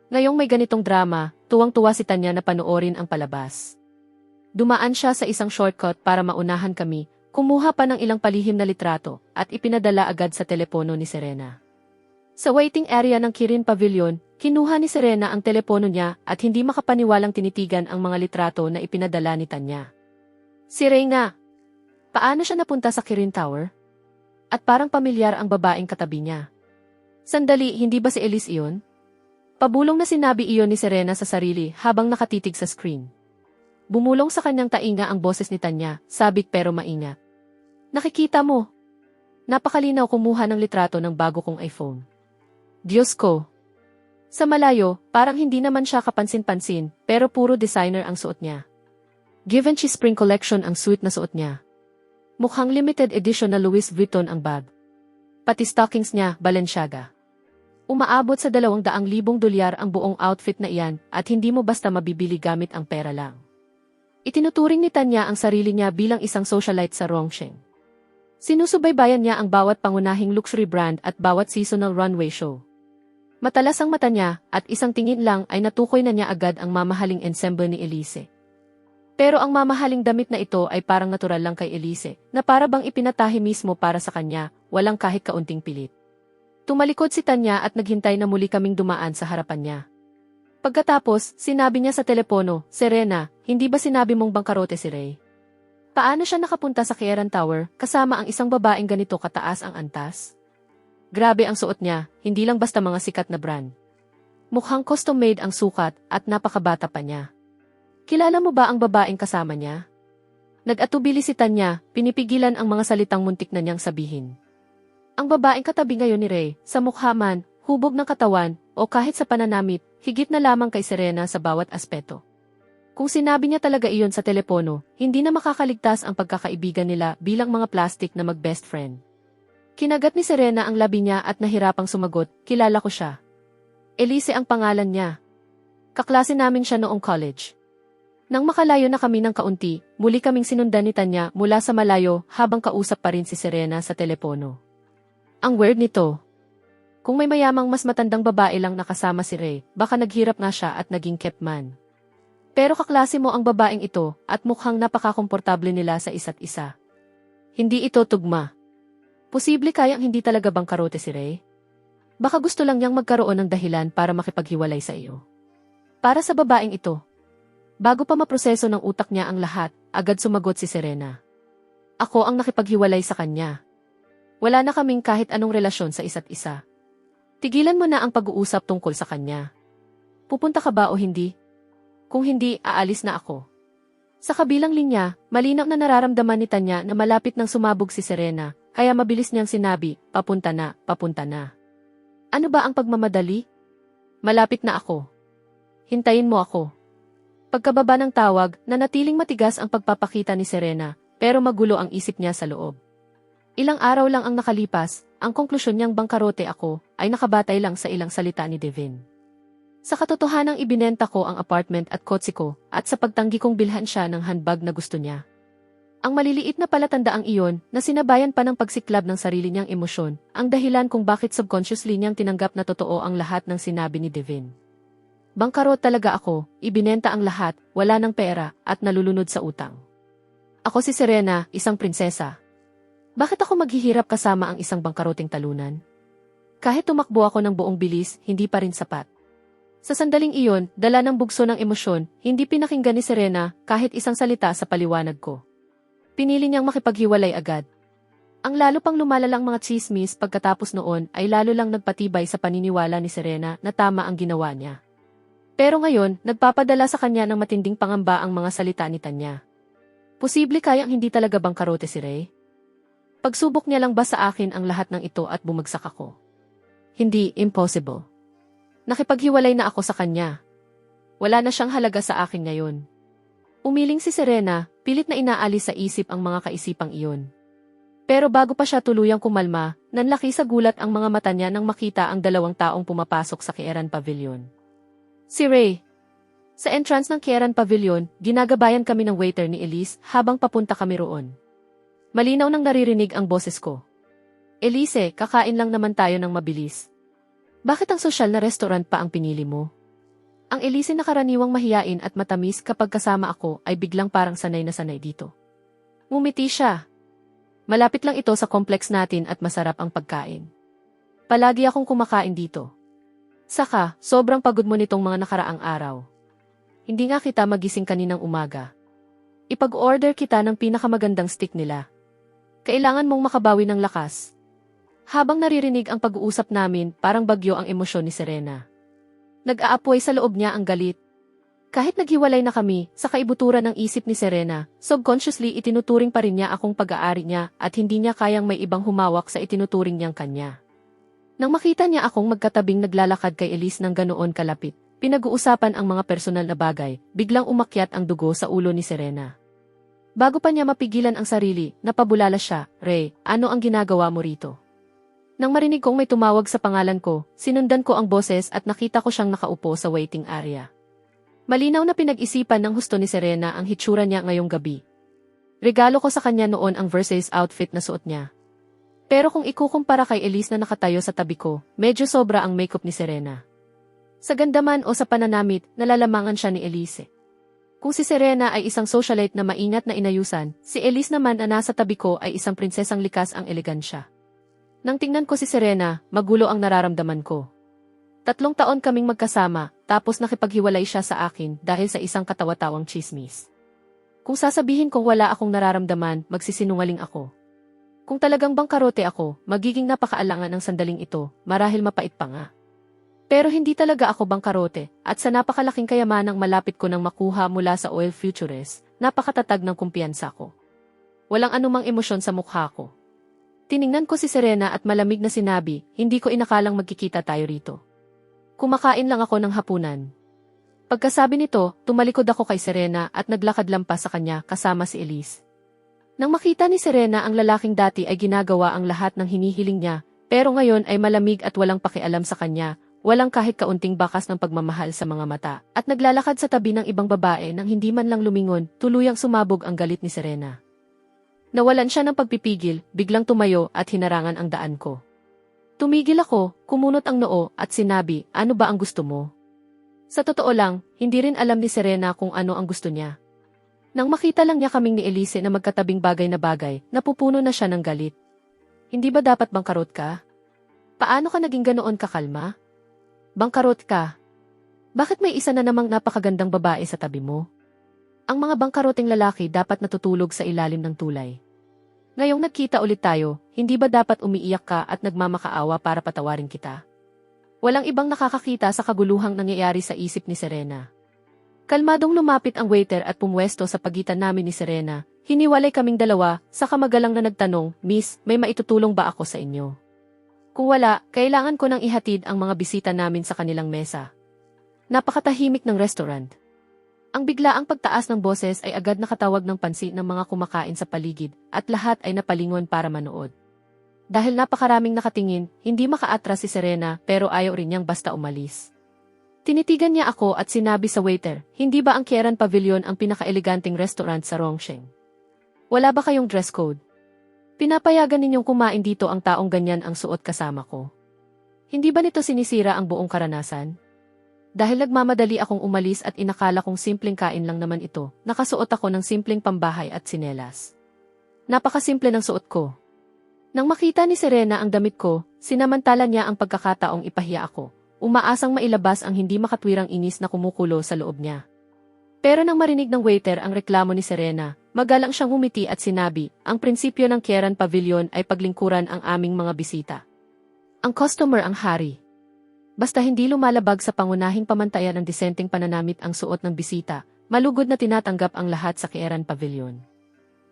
Ngayong may ganitong drama, tuwang-tuwa si Tanya na panoorin ang palabas. Dumaan siya sa isang shortcut para maunahan kami, kumuha pa ng ilang palihim na litrato, at ipinadala agad sa telepono ni Serena. Sa waiting area ng Kirin Pavilion, kinuha ni Serena ang telepono niya at hindi makapaniwalang tinitigan ang mga litrato na ipinadala ni Tanya. "Si Ray nga. Paano siya napunta sa Kirin Tower? At parang pamilyar ang babaeng katabi niya. Sandali, hindi ba si Elise iyon? Pabulong na sinabi iyon ni Serena sa sarili habang nakatitig sa screen. Bumulong sa kanyang tainga ang boses ni Tanya, sabik pero maingat. Nakikita mo? Napakalinaw kumuha ng litrato ng bago kong iPhone. Diyos ko! Sa malayo, parang hindi naman siya kapansin-pansin, pero puro designer ang suot niya. Givenchy Spring Collection ang suit na suot niya. Mukhang limited edition na Louis Vuitton ang bag. Pati stockings niya, Balenciaga. Umaabot sa $200,000 ang buong outfit na iyan at hindi mo basta mabibili gamit ang pera lang. Itinuturing ni Tanya ang sarili niya bilang isang socialite sa Rongsheng. Sinusubaybayan niya ang bawat pangunahing luxury brand at bawat seasonal runway show. Matalas ang mata niya at isang tingin lang ay natukoy na niya agad ang mamahaling ensemble ni Elise. Pero ang mamahaling damit na ito ay parang natural lang kay Elise, na para bang ipinatahi mismo para sa kanya, walang kahit kaunting pilit. Tumalikod si Tanya at naghintay na muli kaming dumaan sa harapan niya. Pagkatapos, sinabi niya sa telepono, Serena, hindi ba sinabi mong bangkarote si Ray? Paano siya nakapunta sa Kieran Tower kasama ang isang babaeng ganito kataas ang antas? Grabe ang suot niya, hindi lang basta mga sikat na brand. Mukhang custom-made ang sukat at napakabata pa niya. Kilala mo ba ang babaeng kasama niya? Nag-atubili si Tanya, pinipigilan ang mga salitang muntik na niyang sabihin. Ang babaeng katabi ngayon ni Ray, sa mukha man, hubog ng katawan, o kahit sa pananamit, higit na lamang kay Serena sa bawat aspeto. Kung sinabi niya talaga iyon sa telepono, hindi na makakaligtas ang pagkakaibigan nila bilang mga plastic na mag-best friend. Kinagat ni Serena ang labi niya at nahirapang sumagot, kilala ko siya. Elise ang pangalan niya. Kaklase namin siya noong college. Nang makalayo na kami ng kaunti, muli kaming sinundan ni Tanya mula sa malayo habang kausap pa rin si Serena sa telepono. Ang weird nito. Kung may mayamang mas matandang babae lang nakasama si Ray, baka naghirap nga siya at naging kepman. Pero kaklase mo ang babaeng ito at mukhang napakakomportable nila sa isa't isa. Hindi ito tugma. Posible kayang hindi talaga bangkarote si Ray? Baka gusto lang niyang magkaroon ng dahilan para makipaghiwalay sa iyo. Para sa babaeng ito. Bago pa maproseso ng utak niya ang lahat, agad sumagot si Serena. Ako ang nakipaghiwalay sa kanya. Wala na kaming kahit anong relasyon sa isa't isa. Tigilan mo na ang pag-uusap tungkol sa kanya. Pupunta ka ba o hindi? Kung hindi, aalis na ako. Sa kabilang linya, malinaw na nararamdaman ni Tanya na malapit nang sumabog si Serena, kaya mabilis niyang sinabi, papunta na, papunta na. Ano ba ang pagmamadali? Malapit na ako. Hintayin mo ako. Pagkababa ng tawag, nanatiling matigas ang pagpapakita ni Serena, pero magulo ang isip niya sa loob. Ilang araw lang ang nakalipas, ang konklusyon niyang bangkarote ako ay nakabatay lang sa ilang salita ni Devin. Sa katotohanang ibinenta ko ang apartment at kotse ko at sa pagtanggi kong bilhan siya ng handbag na gusto niya. Ang maliliit na palatandaang iyon na sinabayan pa ng pagsiklab ng sarili niyang emosyon ang dahilan kung bakit subconsciously niyang tinanggap na totoo ang lahat ng sinabi ni Devin. Bangkarot talaga ako, ibinenta ang lahat, wala ng pera at nalulunod sa utang. Ako si Serena, isang prinsesa. Bakit ako maghihirap kasama ang isang bangkaroting talunan? Kahit tumakbo ako ng buong bilis, hindi pa rin sapat. Sa sandaling iyon, dala ng bugso ng emosyon, hindi pinakinggan ni Serena kahit isang salita sa paliwanag ko. Pinili niyang makipaghiwalay agad. Ang lalo pang lumalalang mga chismis pagkatapos noon ay lalo lang nagpatibay sa paniniwala ni Serena na tama ang ginawa niya. Pero ngayon, nagpapadala sa kanya ng matinding pangamba ang mga salita ni Tanya. Posible kayang hindi talaga bangkarote si Ray? Pagsubok niya lang ba sa akin ang lahat ng ito at bumagsak ako? Hindi, impossible. Nakipaghiwalay na ako sa kanya. Wala na siyang halaga sa akin ngayon. Umiling si Serena, pilit na inaalis sa isip ang mga kaisipang iyon. Pero bago pa siya tuluyang kumalma, nanlaki sa gulat ang mga mata niya nang makita ang dalawang taong pumapasok sa Kieran Pavilion. Si Ray. Sa entrance ng Kieran Pavilion, ginagabayan kami ng waiter ni Elise habang papunta kami roon. Malinaw nang naririnig ang boses ko. Elise, kakain lang naman tayo ng mabilis. Bakit ang sosyal na restaurant pa ang pinili mo? Ang Elise na karaniwang mahiyain at matamis kapag kasama ako ay biglang parang sanay na sanay dito. Ngumiti siya. Malapit lang ito sa complex natin at masarap ang pagkain. Palagi akong kumakain dito. Saka, sobrang pagod mo nitong mga nakaraang araw. Hindi nga kita magising kaninang umaga. Ipag-order kita ng pinakamagandang steak nila. Kailangan mong makabawi ng lakas. Habang naririnig ang pag-uusap namin, parang bagyo ang emosyon ni Serena. Nag-aapoy sa loob niya ang galit. Kahit naghiwalay na kami, sa kaibuturan ng isip ni Serena, subconsciously itinuturing pa rin niya akong pag-aari niya at hindi niya kayang may ibang humawak sa itinuturing niyang kanya. Nang makita niya akong magkatabing naglalakad kay Elise ng ganoon kalapit, pinag-uusapan ang mga personal na bagay, biglang umakyat ang dugo sa ulo ni Serena. Bago pa niya mapigilan ang sarili, napabulala siya, "Ray, ano ang ginagawa mo rito?" Nang marinig kong may tumawag sa pangalan ko, sinundan ko ang boses at nakita ko siyang nakaupo sa waiting area. Malinaw na pinag-isipan ng husto ni Serena ang hitsura niya ngayong gabi. Regalo ko sa kanya noon ang Versace outfit na suot niya. Pero kung ikukumpara kay Elise na nakatayo sa tabi ko, medyo sobra ang makeup ni Serena. Sa ganda man o sa pananamit, nalalamangan siya ni Elise. Kung si Serena ay isang socialite na maingat na inayusan, si Elise naman na nasa tabi ko ay isang prinsesang likas ang elegansya. Nang tingnan ko si Serena, magulo ang nararamdaman ko. 3 taon kaming magkasama, tapos nakipaghiwalay siya sa akin dahil sa isang katawa-tawang chismis. Kung sasabihin kong wala akong nararamdaman, magsisinungaling ako. Kung talagang bangkarote ako, magiging napakaalangan ang sandaling ito, marahil mapait pa nga. Pero hindi talaga ako bangkarote, at sa napakalaking kayamanang malapit ko nang makuha mula sa oil futures, napakatatag ng kumpiyansa ko. Walang anumang emosyon sa mukha ko. Tiningnan ko si Serena at malamig na sinabi, "Hindi ko inakalang magkikita tayo rito. Kumakain lang ako ng hapunan." Pagkasabi nito, tumalikod ako kay Serena at naglakad lampas sa kanya kasama si Elise. Nang makita ni Serena ang lalaking dati ay ginagawa ang lahat ng hinihiling niya, pero ngayon ay malamig at walang pakialam sa kanya, walang kahit kaunting bakas ng pagmamahal sa mga mata, at naglalakad sa tabi ng ibang babae nang hindi man lang lumingon, tuluyang sumabog ang galit ni Serena. Nawalan siya ng pagpipigil, biglang tumayo at hinarangan ang daan ko. Tumigil ako, kumunot ang noo at sinabi, "Ano ba ang gusto mo?" Sa totoo lang, hindi rin alam ni Serena kung ano ang gusto niya. Nang makita lang niya kaming ni Elise na magkatabing bagay na bagay, napupuno na siya ng galit. "Hindi ba dapat bangkarot ka? Paano ka naging ganoon kakalma? Bangkarot ka. Bakit may isa na namang napakagandang babae sa tabi mo? Ang mga bangkaroting lalaki dapat natutulog sa ilalim ng tulay. Ngayong nagkita ulit tayo, hindi ba dapat umiiyak ka at nagmamakaawa para patawarin kita?" Walang ibang nakakakita sa kaguluhang nangyayari sa isip ni Serena. Kalmadong lumapit ang waiter at pumwesto sa pagitan namin ni Serena. Hiniwalay kaming dalawa, saka magalang na nagtanong, "Miss, may maitutulong ba ako sa inyo? Kung wala, kailangan ko nang ihatid ang mga bisita namin sa kanilang mesa." Napakatahimik ng restaurant. Ang biglaang pagtaas ng boses ay agad nakatawag ng pansin ng mga kumakain sa paligid, at lahat ay napalingon para manood. Dahil napakaraming nakatingin, hindi makaatras si Serena pero ayaw rin niyang basta umalis. Tinitigan niya ako at sinabi sa waiter, "Hindi ba ang Kieran Pavilion ang pinaka-eleganting restaurant sa Rongsheng? Wala ba kayong dress code? Pinapayagan ninyong kumain dito ang taong ganyan ang suot kasama ko. Hindi ba nito sinisira ang buong karanasan?" Dahil nagmamadali akong umalis at inakala kong simpleng kain lang naman ito, nakasuot ako ng simpleng pambahay at sinelas. Napakasimple ng suot ko. Nang makita ni Serena ang damit ko, sinamantala niya ang pagkakataong ipahiya ako, umaasang mailabas ang hindi makatwirang inis na kumukulo sa loob niya. Pero nang marinig ng waiter ang reklamo ni Serena, magalang siyang humiti at sinabi, "Ang prinsipyo ng Kieran Pavilion ay paglingkuran ang aming mga bisita. Ang customer ang hari. Basta hindi lumalabag sa pangunahing pamantayan ng disenteng pananamit ang suot ng bisita, malugod na tinatanggap ang lahat sa Kieran Pavilion."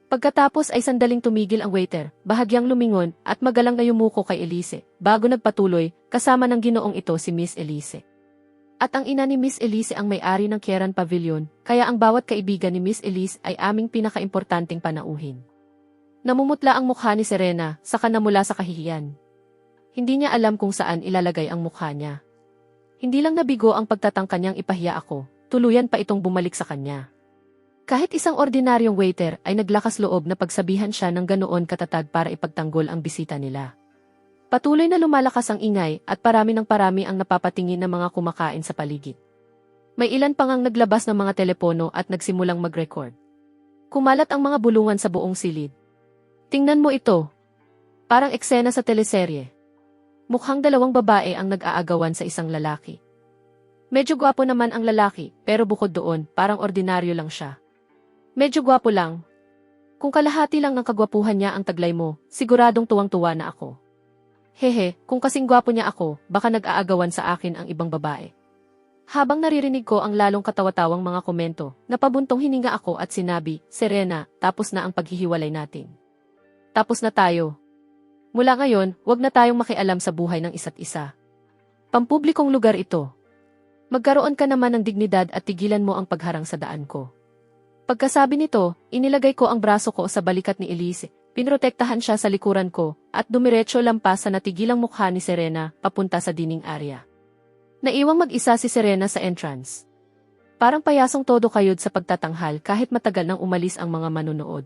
Pagkatapos ay sandaling tumigil ang waiter, bahagyang lumingon, at magalang na yumuko kay Elise, bago nagpatuloy, kasama ng ginoong ito si Miss Elise. At ang ina ni Miss Elise ang may-ari ng Kieran Pavilion, kaya ang bawat kaibigan ni Miss Elise ay aming pinakaimportanteng panauhin. Namumutla ang mukha ni Serena, saka namula sa kahihiyan. Hindi niya alam kung saan ilalagay ang mukha niya. Hindi lang nabigo ang pagtatangka niyang ipahiya ako, tuluyan pa itong bumalik sa kanya. Kahit isang ordinaryong waiter ay naglakas loob na pagsabihan siya ng ganoon katatag para ipagtanggol ang bisita nila. Patuloy na lumalakas ang ingay at parami ng parami ang napapatingin ng mga kumakain sa paligid. May ilan pang ang naglabas ng mga telepono at nagsimulang mag-record. Kumalat ang mga bulungan sa buong silid. "Tingnan mo ito. Parang eksena sa teleserye. Mukhang 2 babae ang nag-aagawan sa isang lalaki. Medyo gwapo naman ang lalaki, pero bukod doon, parang ordinaryo lang siya. Medyo gwapo lang. Kung kalahati lang ng kagwapuhan niya ang taglay mo, siguradong tuwang-tuwa na ako." Hehe, kung kasing gwapo niya ako, baka nag-aagawan sa akin ang ibang babae. Habang naririnig ko ang lalong katawa-tawang mga komento, napabuntong hininga ako at sinabi, Serena, tapos na ang paghihiwalay natin. Tapos na tayo. Mula ngayon, wag na tayong makialam sa buhay ng isa't isa. Pampublikong lugar ito. Magkaroon ka naman ng dignidad at tigilan mo ang pagharang sa daan ko. Pagkasabi nito, inilagay ko ang braso ko sa balikat ni Elise, pinrotektahan siya sa likuran ko, at dumiretso lampas sa natigilang mukha ni Serena, papunta sa dining area. Naiwang mag-isa si Serena sa entrance. Parang payasong todo kayod sa pagtatanghal kahit matagal nang umalis ang mga manunood.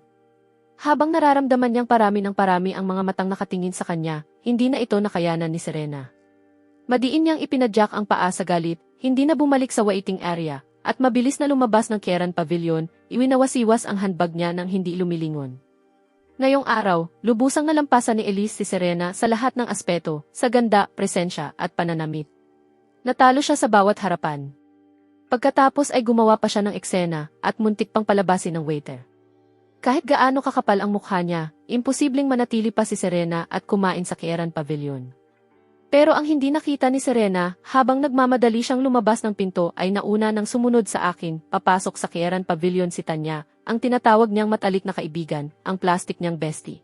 Habang nararamdaman niyang parami ng parami ang mga matang nakatingin sa kanya, hindi na ito nakayanan ni Serena. Madiin niyang ipinadyak ang paa sa galit, hindi na bumalik sa waiting area, at mabilis na lumabas ng Kieran Pavilion, iwinawasiwas ang handbag niya nang hindi lumilingon. Ngayong araw, lubusang nalampasan ni Elise si Serena sa lahat ng aspeto, sa ganda, presensya, at pananamit. Natalo siya sa bawat harapan. Pagkatapos ay gumawa pa siya ng eksena, at muntik pang palabasin ng waiter. Kahit gaano kakapal ang mukha niya, imposibleng manatili pa si Serena at kumain sa Kieran Pavilion. Pero ang hindi nakita ni Serena, habang nagmamadali siyang lumabas ng pinto ay nauna nang sumunod sa akin, papasok sa Kieran Pavilion si Tanya, ang tinatawag niyang matalik na kaibigan, ang plastic niyang bestie.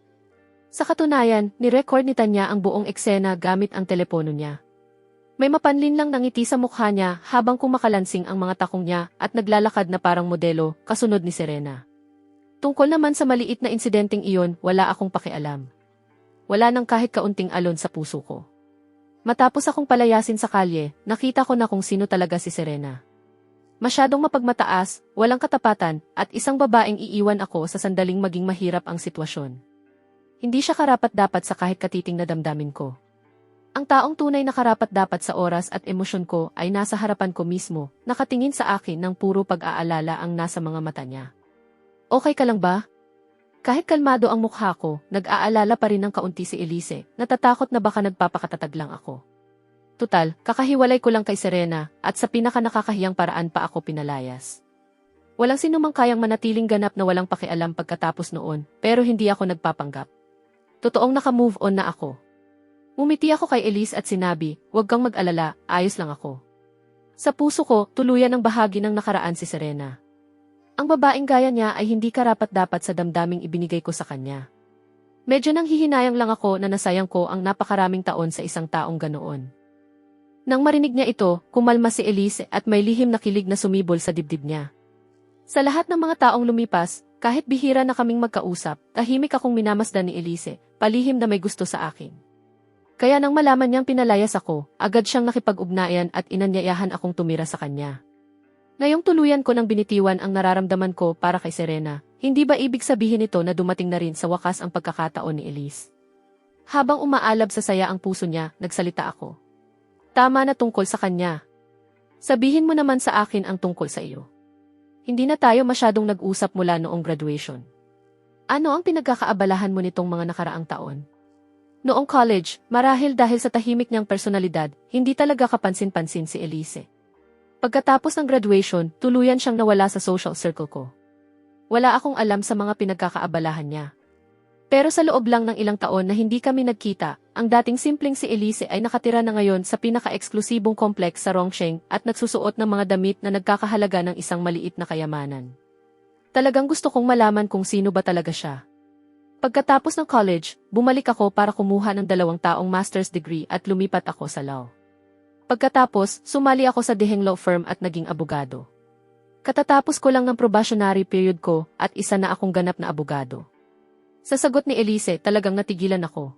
Sa katunayan, ni-record ni Tanya ang buong eksena gamit ang telepono niya. May mapanlin lang ngiti sa mukha niya habang kumakalansing ang mga takong niya at naglalakad na parang modelo, kasunod ni Serena. Tungkol naman sa maliit na insidenteng iyon, wala akong pakialam. Wala nang kahit kaunting alon sa puso ko. Matapos akong palayasin sa kalye, nakita ko na kung sino talaga si Serena. Masyadong mapagmataas, walang katapatan, at isang babaeng iiwan ako sa sandaling maging mahirap ang sitwasyon. Hindi siya karapat-dapat sa kahit katiting na damdamin ko. Ang taong tunay na karapat-dapat sa oras at emosyon ko ay nasa harapan ko mismo, nakatingin sa akin ng puro pag-aalala ang nasa mga mata niya. Okay ka lang ba? Kahit kalmado ang mukha ko, nag-aalala pa rin ng kaunti si Elise, natatakot na baka nagpapakatatag lang ako. Tutal, kakahiwalay ko lang kay Serena, at sa pinaka-nakakahiyang paraan pa ako pinalayas. Walang sinumang kayang manatiling ganap na walang pakialam pagkatapos noon, pero hindi ako nagpapanggap. Totoong naka-move on na ako. Umiti ako kay Elise at sinabi, huwag kang mag-alala, ayos lang ako. Sa puso ko, tuluyan ang bahagi ng nakaraan si Serena. Ang babaeng gaya niya ay hindi karapat-dapat sa damdaming ibinigay ko sa kanya. Medyo nang hihinayang lang ako na nasayang ko ang napakaraming taon sa isang taong ganoon. Nang marinig niya ito, kumalma si Elise at may lihim na kilig na sumibol sa dibdib niya. Sa lahat ng mga taong lumipas, kahit bihira na kaming magkausap, tahimik akong minamasdan ni Elise, palihim na may gusto sa akin. Kaya nang malaman niyang pinalayas ako, agad siyang nakipag-ugnayan at inanyayahan akong tumira sa kanya. Ngayong tuluyan ko nang binitiwan ang nararamdaman ko para kay Serena, hindi ba ibig sabihin nito na dumating na rin sa wakas ang pagkakataon ni Elise? Habang umaalab sa saya ang puso niya, nagsalita ako. Tama na tungkol sa kanya. Sabihin mo naman sa akin ang tungkol sa iyo. Hindi na tayo masyadong nag-usap mula noong graduation. Ano ang pinagkakaabalahan mo nitong mga nakaraang taon? Noong college, marahil dahil sa tahimik niyang personalidad, hindi talaga kapansin-pansin si Elise. Pagkatapos ng graduation, tuluyan siyang nawala sa social circle ko. Wala akong alam sa mga pinagkakaabalahan niya. Pero sa loob lang ng ilang taon na hindi kami nagkita, ang dating simpleng si Elise ay nakatira na ngayon sa pinaka-eksklusibong kompleks sa Rongsheng at nagsusuot ng mga damit na nagkakahalaga ng isang maliit na kayamanan. Talagang gusto kong malaman kung sino ba talaga siya. Pagkatapos ng college, bumalik ako para kumuha ng 2 taong master's degree at lumipat ako sa law. Pagkatapos, sumali ako sa Deheng Law Firm at naging abogado. Katatapos ko lang ng probationary period ko at isa na akong ganap na abogado. Sa sagot ni Elise, talagang natigilan ako.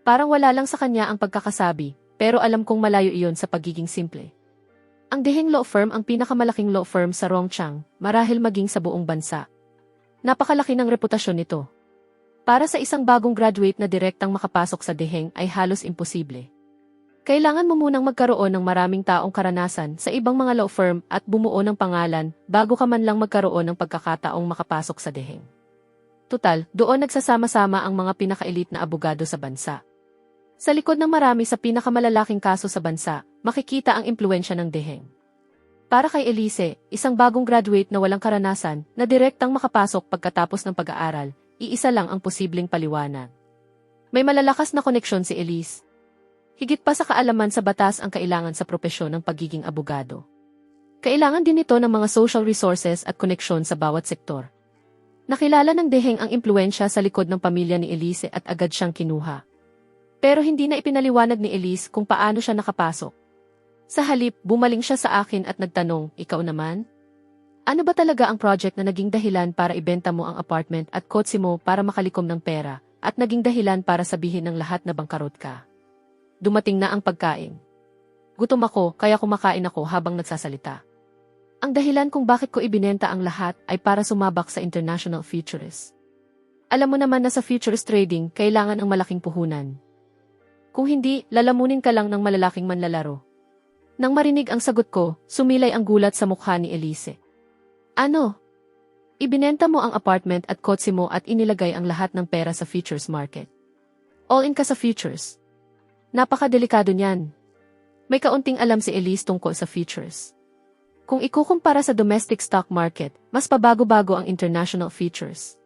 Parang wala lang sa kanya ang pagkakasabi, pero alam kong malayo iyon sa pagiging simple. Ang Deheng Law Firm ang pinakamalaking law firm sa Rongchang, marahil maging sa buong bansa. Napakalaki ng reputasyon nito. Para sa isang bagong graduate na direktang makapasok sa Deheng ay halos imposible. Kailangan mo munang magkaroon ng maraming taong karanasan sa ibang mga law firm at bumuo ng pangalan bago ka man lang magkaroon ng pagkakataong makapasok sa Deheng. Tutal, doon nagsasama-sama ang mga pinaka-elite na abogado sa bansa. Sa likod ng marami sa pinakamalalaking kaso sa bansa, makikita ang impluwensya ng Deheng. Para kay Elise, isang bagong graduate na walang karanasan na direktang makapasok pagkatapos ng pag-aaral, iisa lang ang posibleng paliwanag. May malalakas na koneksyon si Elise. Higit pa sa kaalaman sa batas ang kailangan sa propesyon ng pagiging abogado. Kailangan din ito ng mga social resources at koneksyon sa bawat sektor. Nakilala ng Deheng ang impluensya sa likod ng pamilya ni Elise at agad siyang kinuha. Pero hindi na ipinaliwanag ni Elise kung paano siya nakapasok. Sa halip, bumaling siya sa akin at nagtanong, ikaw naman? Ano ba talaga ang project na naging dahilan para ibenta mo ang apartment at kotse mo para makalikom ng pera, at naging dahilan para sabihin ng lahat na bangkarot ka? Dumating na ang pagkain. Gutom ako, kaya kumakain ako habang nagsasalita. Ang dahilan kung bakit ko ibinenta ang lahat ay para sumabak sa international futures. Alam mo naman na sa futures trading, kailangan ang malaking puhunan. Kung hindi, lalamunin ka lang ng malalaking manlalaro. Nang marinig ang sagot ko, sumilay ang gulat sa mukha ni Elise. Ano? Ibinenta mo ang apartment at kotse mo at inilagay ang lahat ng pera sa futures market. All in ka sa futures. Napakadelikado niyan. May kaunting alam si Elise tungkol sa futures. Kung ikukumpara sa domestic stock market, mas pabago-bago ang international futures.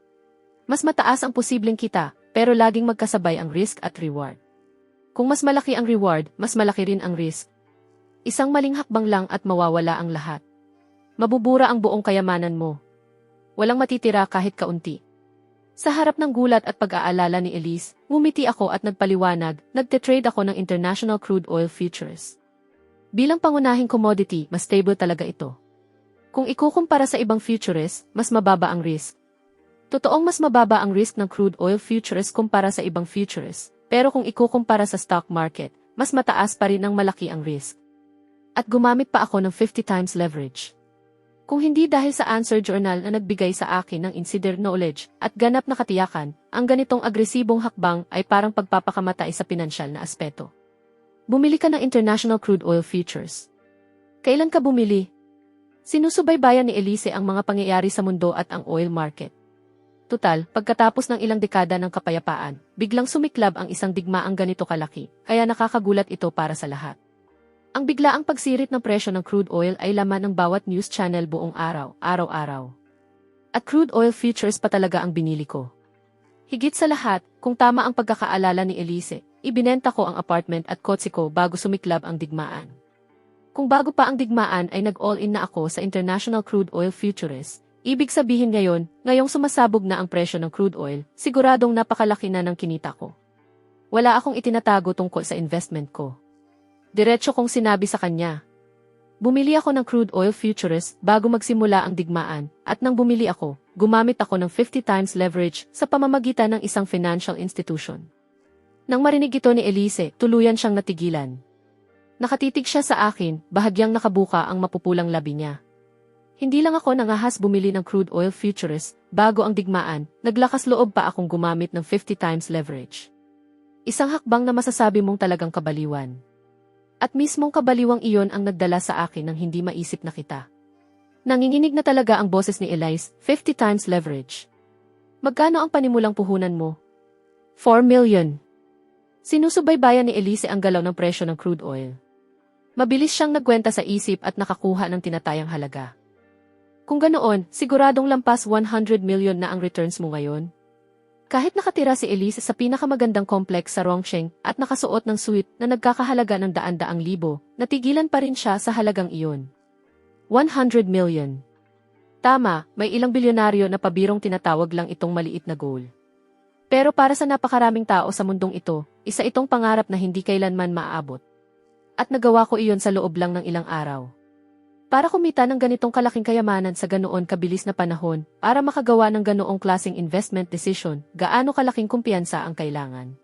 Mas mataas ang posibleng kita, pero laging magkasabay ang risk at reward. Kung mas malaki ang reward, mas malaki rin ang risk. Isang maling hakbang lang at mawawala ang lahat. Mabubura ang buong kayamanan mo. Walang matitira kahit kaunti. Sa harap ng gulat at pag-aalala ni Elise, ngumiti ako at nagpaliwanag, nagte-trade ako ng international crude oil futures. Bilang pangunahing commodity, mas stable talaga ito. Kung ikukumpara sa ibang futures, mas mababa ang risk. Totoong mas mababa ang risk ng crude oil futures kumpara sa ibang futures, pero kung ikukumpara sa stock market, mas mataas pa rin ang malaki ang risk. At gumamit pa ako ng 50 times leverage. Kung hindi dahil sa Answer Journal na nagbigay sa akin ng insider knowledge at ganap na katiyakan, ang ganitong agresibong hakbang ay parang pagpapakamatay sa pinansyal na aspeto. Bumili ka ng international crude oil futures. Kailan ka bumili? Sinusubaybayan ni Elise ang mga pangyayari sa mundo at ang oil market. Tutal, pagkatapos ng ilang dekada ng kapayapaan, biglang sumiklab ang isang digmaang ganito kalaki, kaya nakakagulat ito para sa lahat. Ang biglaang pagsirit ng presyo ng crude oil ay laman ng bawat news channel buong araw, araw-araw. At crude oil futures pa talaga ang binili ko. Higit sa lahat, kung tama ang pagkakaalala ni Elise, ibinenta ko ang apartment at kotse ko bago sumiklab ang digmaan. Kung bago pa ang digmaan ay nag-all-in na ako sa international crude oil futures, ibig sabihin ngayong sumasabog na ang presyo ng crude oil, siguradong napakalaki na ng kinita ko. Wala akong itinatago tungkol sa investment ko. Diretso kong sinabi sa kanya. Bumili ako ng crude oil futures bago magsimula ang digmaan, at nang bumili ako, gumamit ako ng 50 times leverage sa pamamagitan ng isang financial institution. Nang marinig ito ni Elise, tuluyan siyang natigilan. Nakatitig siya sa akin, bahagyang nakabuka ang mapupulang labi niya. Hindi lang ako nangahas bumili ng crude oil futures, bago ang digmaan, naglakas loob pa akong gumamit ng 50 times leverage. Isang hakbang na masasabi mong talagang kabaliwan. At mismong kabaliwang iyon ang nagdala sa akin ng hindi maisip na kita. Nanginginig na talaga ang boses ni Elise, 50 times leverage. Magkano ang panimulang puhunan mo? 4 million. Sinusubaybayan ni Elise ang galaw ng presyo ng crude oil. Mabilis siyang nagkwenta sa isip at nakakuha ng tinatayang halaga. Kung ganoon, siguradong lampas 100 million na ang returns mo ngayon. Kahit nakatira si Elise sa pinakamagandang complex sa Rongsheng at nakasuot ng suit na nagkakahalaga ng daan-daang libo, natigilan pa rin siya sa halagang iyon. 100 million. Tama, may ilang bilyonaryo na pabirong tinatawag lang itong maliit na goal. Pero para sa napakaraming tao sa mundong ito, isa itong pangarap na hindi kailanman maaabot. At nagawa ko iyon sa loob lang ng ilang araw. Para kumita ng ganitong kalaking kayamanan sa ganoon kabilis na panahon, para makagawa ng ganoong klaseng investment decision, gaano kalaking kumpiyansa ang kailangan.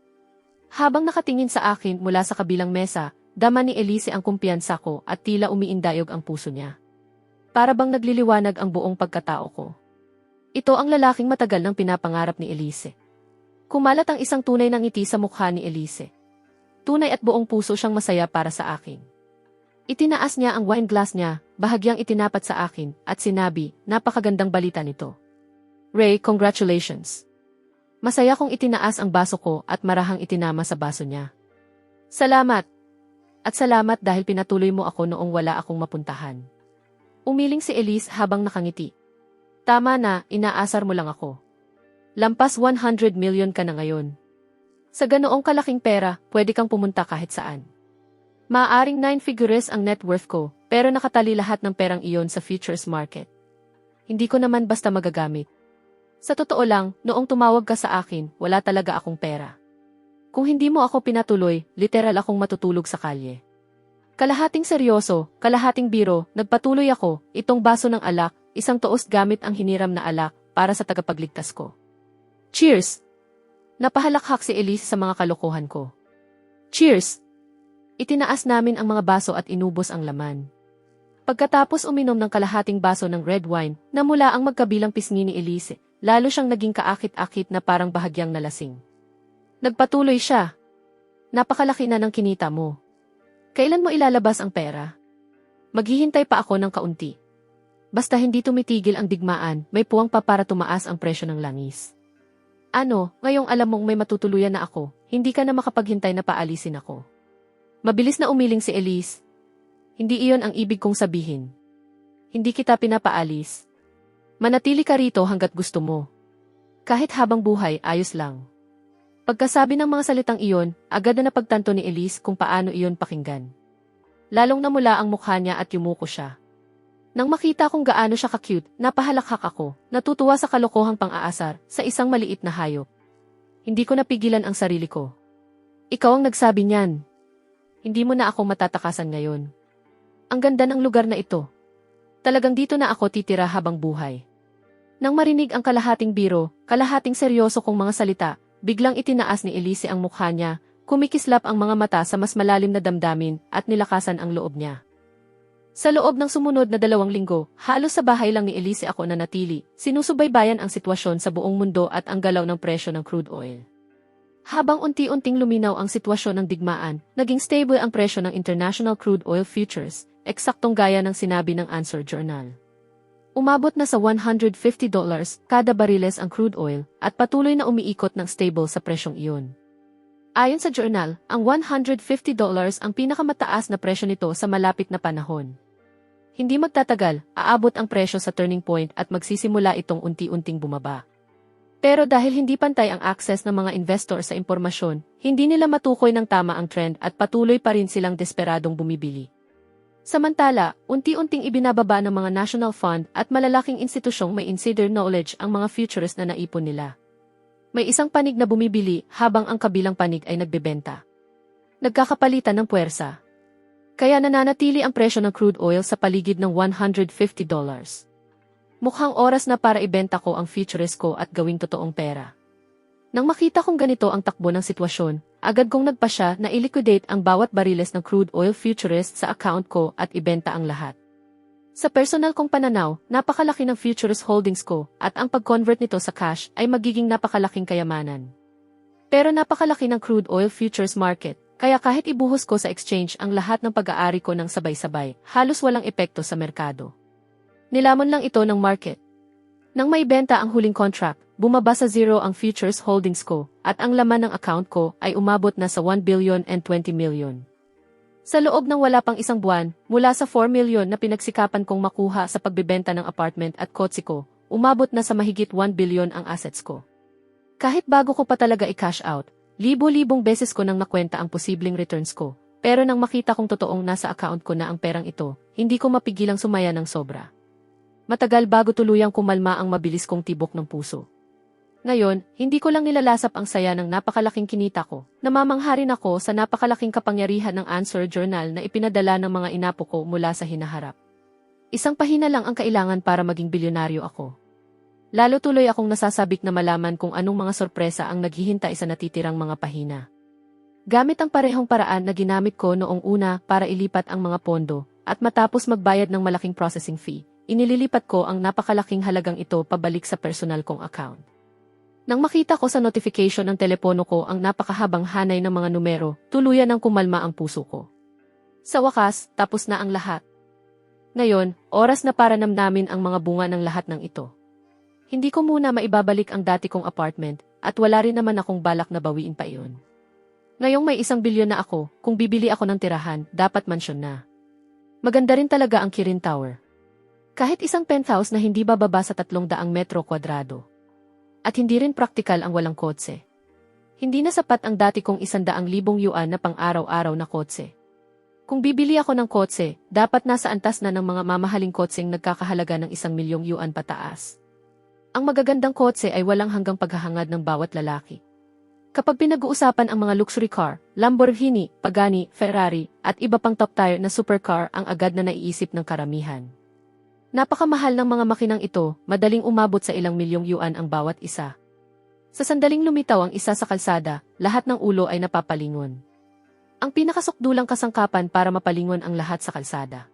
Habang nakatingin sa akin mula sa kabilang mesa, dama ni Elise ang kumpiyansa ko at tila umiindayog ang puso niya. Para bang nagliliwanag ang buong pagkatao ko. Ito ang lalaking matagal nang pinapangarap ni Elise. Kumalat ang isang tunay na ngiti sa mukha ni Elise. Tunay at buong puso siyang masaya para sa akin. Itinaas niya ang wine glass niya, bahagyang itinapat sa akin, at sinabi, napakagandang balita nito. Ray, congratulations. Masaya kong itinaas ang baso ko at marahang itinama sa baso niya. Salamat. At salamat dahil pinatuloy mo ako noong wala akong mapuntahan. Umiling si Elise habang nakangiti. Tama na, inaasar mo lang ako. Lampas 100 million ka na ngayon. Sa ganoong kalaking pera, pwede kang pumunta kahit saan. Maaaring 9 figures ang net worth ko, pero nakatali lahat ng perang iyon sa futures market. Hindi ko naman basta magagamit. Sa totoo lang, noong tumawag ka sa akin, wala talaga akong pera. Kung hindi mo ako pinatuloy, literal akong matutulog sa kalye. Kalahating seryoso, kalahating biro, nagpatuloy ako, itong baso ng alak, isang toast gamit ang hiniram na alak, para sa tagapagligtas ko. Cheers! Napahalakhak si Elise sa mga kalokohan ko. Cheers! Itinaas namin ang mga baso at inubos ang laman. Pagkatapos uminom ng kalahating baso ng red wine, namula ang magkabilang pisngi ni Elise, lalo siyang naging kaakit-akit na parang bahagyang nalasing. Nagpatuloy siya. Napakalaki na ng kinita mo. Kailan mo ilalabas ang pera? Maghihintay pa ako ng kaunti. Basta hindi tumitigil ang digmaan, may puwang pa para tumaas ang presyo ng langis. Ano, ngayong alam mong may matutuluyan na ako, hindi ka na makapaghintay na paalisin ako. Mabilis na umiling si Elise. Hindi iyon ang ibig kong sabihin. Hindi kita pinapaalis. Manatili ka rito hanggat gusto mo. Kahit habang buhay, ayos lang. Pagkasabi ng mga salitang iyon, agad na napagtanto ni Elise kung paano iyon pakinggan. Lalong namula ang mukha niya at yumuko siya. Nang makita kung gaano siya ka-cute, napahalakhak ako, natutuwa sa kalokohang pang-aasar sa isang maliit na hayop. Hindi ko napigilan ang sarili ko. Ikaw ang nagsabi niyan. Hindi mo na ako matatakasan ngayon. Ang ganda ng lugar na ito. Talagang dito na ako titira habang buhay. Nang marinig ang kalahating biro, kalahating seryoso kong mga salita, biglang itinaas ni Elise ang mukha niya, kumikislap ang mga mata sa mas malalim na damdamin at nilakasan ang loob niya. Sa loob ng sumunod na 2 linggo, halos sa bahay lang ni Elise ako nanatili, sinusubaybayan ang sitwasyon sa buong mundo at ang galaw ng presyo ng crude oil. Habang unti-unting luminaw ang sitwasyon ng digmaan, naging stable ang presyo ng international crude oil futures, eksaktong gaya ng sinabi ng Answer Journal. Umabot na sa $150 kada bariles ang crude oil at patuloy na umiikot ng stable sa presyong iyon. Ayon sa journal, ang $150 ang pinakamataas na presyo nito sa malapit na panahon. Hindi magtatagal, aabot ang presyo sa turning point at magsisimula itong unti-unting bumaba. Pero dahil hindi pantay ang access ng mga investor sa impormasyon, hindi nila matukoy ng tama ang trend at patuloy pa rin silang desperadong bumibili. Samantala, unti-unting ibinababa ng mga national fund at malalaking institusyong may insider knowledge ang mga futures na naipon nila. May isang panig na bumibili habang ang kabilang panig ay nagbebenta. Nagkakapalitan ng puwersa. Kaya nananatili ang presyo ng crude oil sa paligid ng $150. Mukhang oras na para ibenta ko ang futures ko at gawing totoong pera. Nang makita kong ganito ang takbo ng sitwasyon, agad kong nagpasya na i-liquidate ang bawat bariles ng crude oil futures sa account ko at ibenta ang lahat. Sa personal kong pananaw, napakalaki ng futures holdings ko at ang pag-convert nito sa cash ay magiging napakalaking kayamanan. Pero napakalaki ng crude oil futures market, kaya kahit ibuhos ko sa exchange ang lahat ng pag-aari ko ng sabay-sabay, halos walang epekto sa merkado. Nilamon lang ito ng market. Nang maibenta ang huling contract, bumaba sa zero ang futures holdings ko at ang laman ng account ko ay umabot na sa $1,020 million. Sa loob ng wala pang isang buwan, mula sa $4 million na pinagsikapan kong makuha sa pagbebenta ng apartment at kotse ko, umabot na sa mahigit $1 billion ang assets ko. Kahit bago ko pa talaga i-cash out, libo-libong beses ko nang nakwenta ang posibleng returns ko, pero nang makita kong totoong nasa account ko na ang perang ito, hindi ko mapigilang sumaya ng sobra. Matagal bago tuluyang kumalma ang mabilis kong tibok ng puso. Ngayon, hindi ko lang nilalasap ang saya ng napakalaking kinita ko. Namamangha rin ako sa napakalaking kapangyarihan ng Answer Journal na ipinadala ng mga inapo ko mula sa hinaharap. Isang pahina lang ang kailangan para maging bilyonaryo ako. Lalo tuloy akong nasasabik na malaman kung anong mga sorpresa ang naghihintay sa natitirang mga pahina. Gamit ang parehong paraan na ginamit ko noong una para ilipat ang mga pondo, at matapos magbayad ng malaking processing fee, inililipat ko ang napakalaking halagang ito pabalik sa personal kong account. Nang makita ko sa notification ng telepono ko ang napakahabang hanay ng mga numero, tuluyan ng kumalma ang puso ko. Sa wakas, tapos na ang lahat. Ngayon, oras na para namnamin ang mga bunga ng lahat ng ito. Hindi ko muna maibabalik ang dati kong apartment, at wala rin naman akong balak na bawiin pa iyon. Ngayong may $1 bilyon na ako, kung bibili ako ng tirahan, dapat mansyon na. Maganda rin talaga ang Kirin Tower. Kahit isang penthouse na hindi bababa sa 300 metro kwadrado. At hindi rin praktikal ang walang kotse. Hindi na sapat ang dati kong 100,000 yuan na pang-araw-araw na kotse. Kung bibili ako ng kotse, dapat nasa antas na ng mga mamahaling kotseng nagkakahalaga ng 1,000,000 yuan pataas. Ang magagandang kotse ay walang hanggang paghahangad ng bawat lalaki. Kapag pinag-uusapan ang mga luxury car, Lamborghini, Pagani, Ferrari, at iba pang top-tier na supercar ang agad na naiisip ng karamihan. Napakamahal ng mga makinang ito, madaling umabot sa ilang milyong yuan ang bawat isa. Sa sandaling lumitaw ang isa sa kalsada, lahat ng ulo ay napapalingon. Ang pinakasukdulang kasangkapan para mapalingon ang lahat sa kalsada.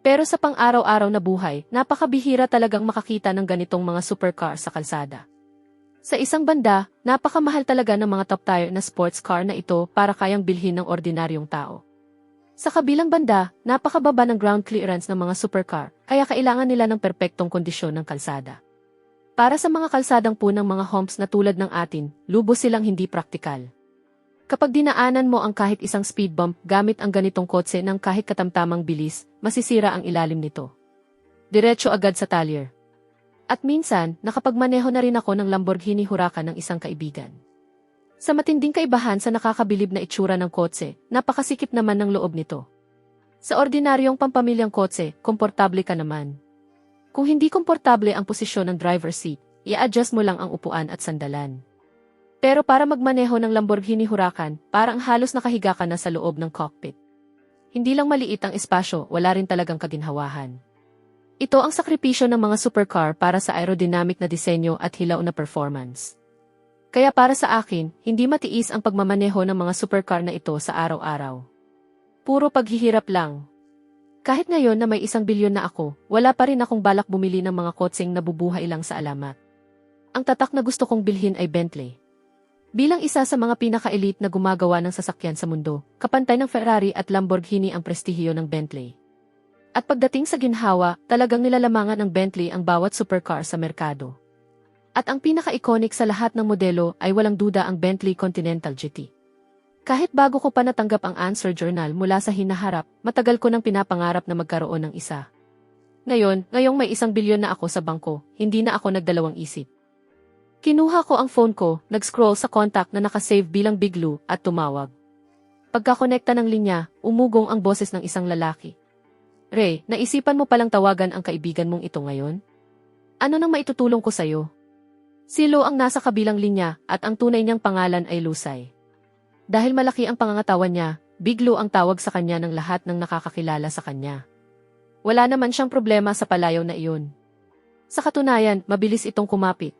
Pero sa pang-araw-araw na buhay, napakabihira talagang makakita ng ganitong mga supercar sa kalsada. Sa isang banda, napakamahal talaga ng mga top-tier na sports car na ito para kayang bilhin ng ordinaryong tao. Sa kabilang banda, napakababa ng ground clearance ng mga supercar, kaya kailangan nila ng perpektong kondisyon ng kalsada. Para sa mga kalsadang po ng mga homes na tulad ng atin, lubos silang hindi praktikal. Kapag dinaanan mo ang kahit isang speed bump gamit ang ganitong kotse ng kahit katamtamang bilis, masisira ang ilalim nito. Diretso agad sa talyer. At minsan, nakapagmaneho na rin ako ng Lamborghini Huracan ng isang kaibigan. Sa matinding kaibahan sa nakakabilib na itsura ng kotse, napakasikip naman ng loob nito. Sa ordinaryong pampamilyang kotse, komportable ka naman. Kung hindi komportable ang posisyon ng driver seat, i-adjust mo lang ang upuan at sandalan. Pero para magmaneho ng Lamborghini Huracan, parang halos nakahiga ka na sa loob ng cockpit. Hindi lang maliit ang espasyo, wala rin talagang kaginhawahan. Ito ang sakripisyo ng mga supercar para sa aerodynamic na disenyo at hilaw na performance. Kaya para sa akin, hindi matiis ang pagmamaneho ng mga supercar na ito sa araw-araw. Puro paghihirap lang. Kahit ngayon na may 1 bilyon na ako, wala pa rin akong balak bumili ng mga kotseng nabubuhay lang sa alamat. Ang tatak na gusto kong bilhin ay Bentley. Bilang isa sa mga pinaka-elite na gumagawa ng sasakyan sa mundo, kapantay ng Ferrari at Lamborghini ang prestihiyo ng Bentley. At pagdating sa ginhawa, talagang nilalamangan ng Bentley ang bawat supercar sa merkado. At ang pinaka-iconic sa lahat ng modelo ay walang duda ang Bentley Continental GT. Kahit bago ko pa natanggap ang Answer Journal mula sa hinaharap, matagal ko nang pinapangarap na magkaroon ng isa. Ngayong may 1 bilyon na ako sa bangko, hindi na ako nagdalawang isip. Kinuha ko ang phone ko, nag-scroll sa contact na nakasave bilang Big Lou at tumawag. Pagkakonekta ng linya, umugong ang boses ng isang lalaki. Ray, naisipan mo palang tawagan ang kaibigan mong ito ngayon? Ano nang maitutulong ko sa'yo? Si Lou ang nasa kabilang linya at ang tunay niyang pangalan ay Lusay. Dahil malaki ang pangangatawan niya, Big Lou ang tawag sa kanya ng lahat ng nakakakilala sa kanya. Wala naman siyang problema sa palayaw na iyon. Sa katunayan, mabilis itong kumapit.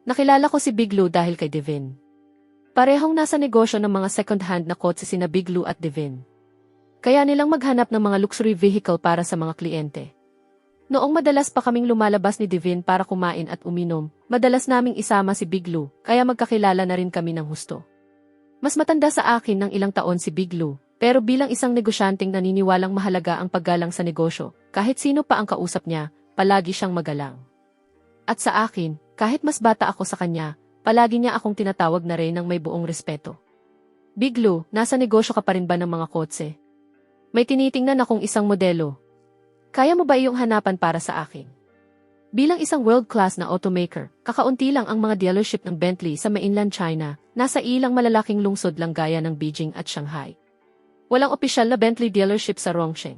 Nakilala ko si Big Lou dahil kay Devin. Parehong nasa negosyo ng mga second-hand na kotse sina Big Lou at Devin. Kaya nilang maghanap ng mga luxury vehicle para sa mga kliyente. Noong madalas pa kaming lumalabas ni Devin para kumain at uminom, madalas naming isama si Big Lou, kaya magkakilala na rin kami ng husto. Mas matanda sa akin ng ilang taon si Big Lou, pero bilang isang negosyanteng naniniwalang mahalaga ang paggalang sa negosyo, kahit sino pa ang kausap niya, palagi siyang magalang. At sa akin, kahit mas bata ako sa kanya, palagi niya akong tinatawag na rin ng may buong respeto. Big Lou, nasa negosyo ka pa rin ba ng mga kotse? May tinitingnan akong isang modelo. Kaya mo ba iyong hanapan para sa akin? Bilang isang world-class na automaker, kakaunti lang ang mga dealership ng Bentley sa mainland China, nasa ilang malalaking lungsod lang gaya ng Beijing at Shanghai. Walang opisyal na Bentley dealership sa Rongsheng.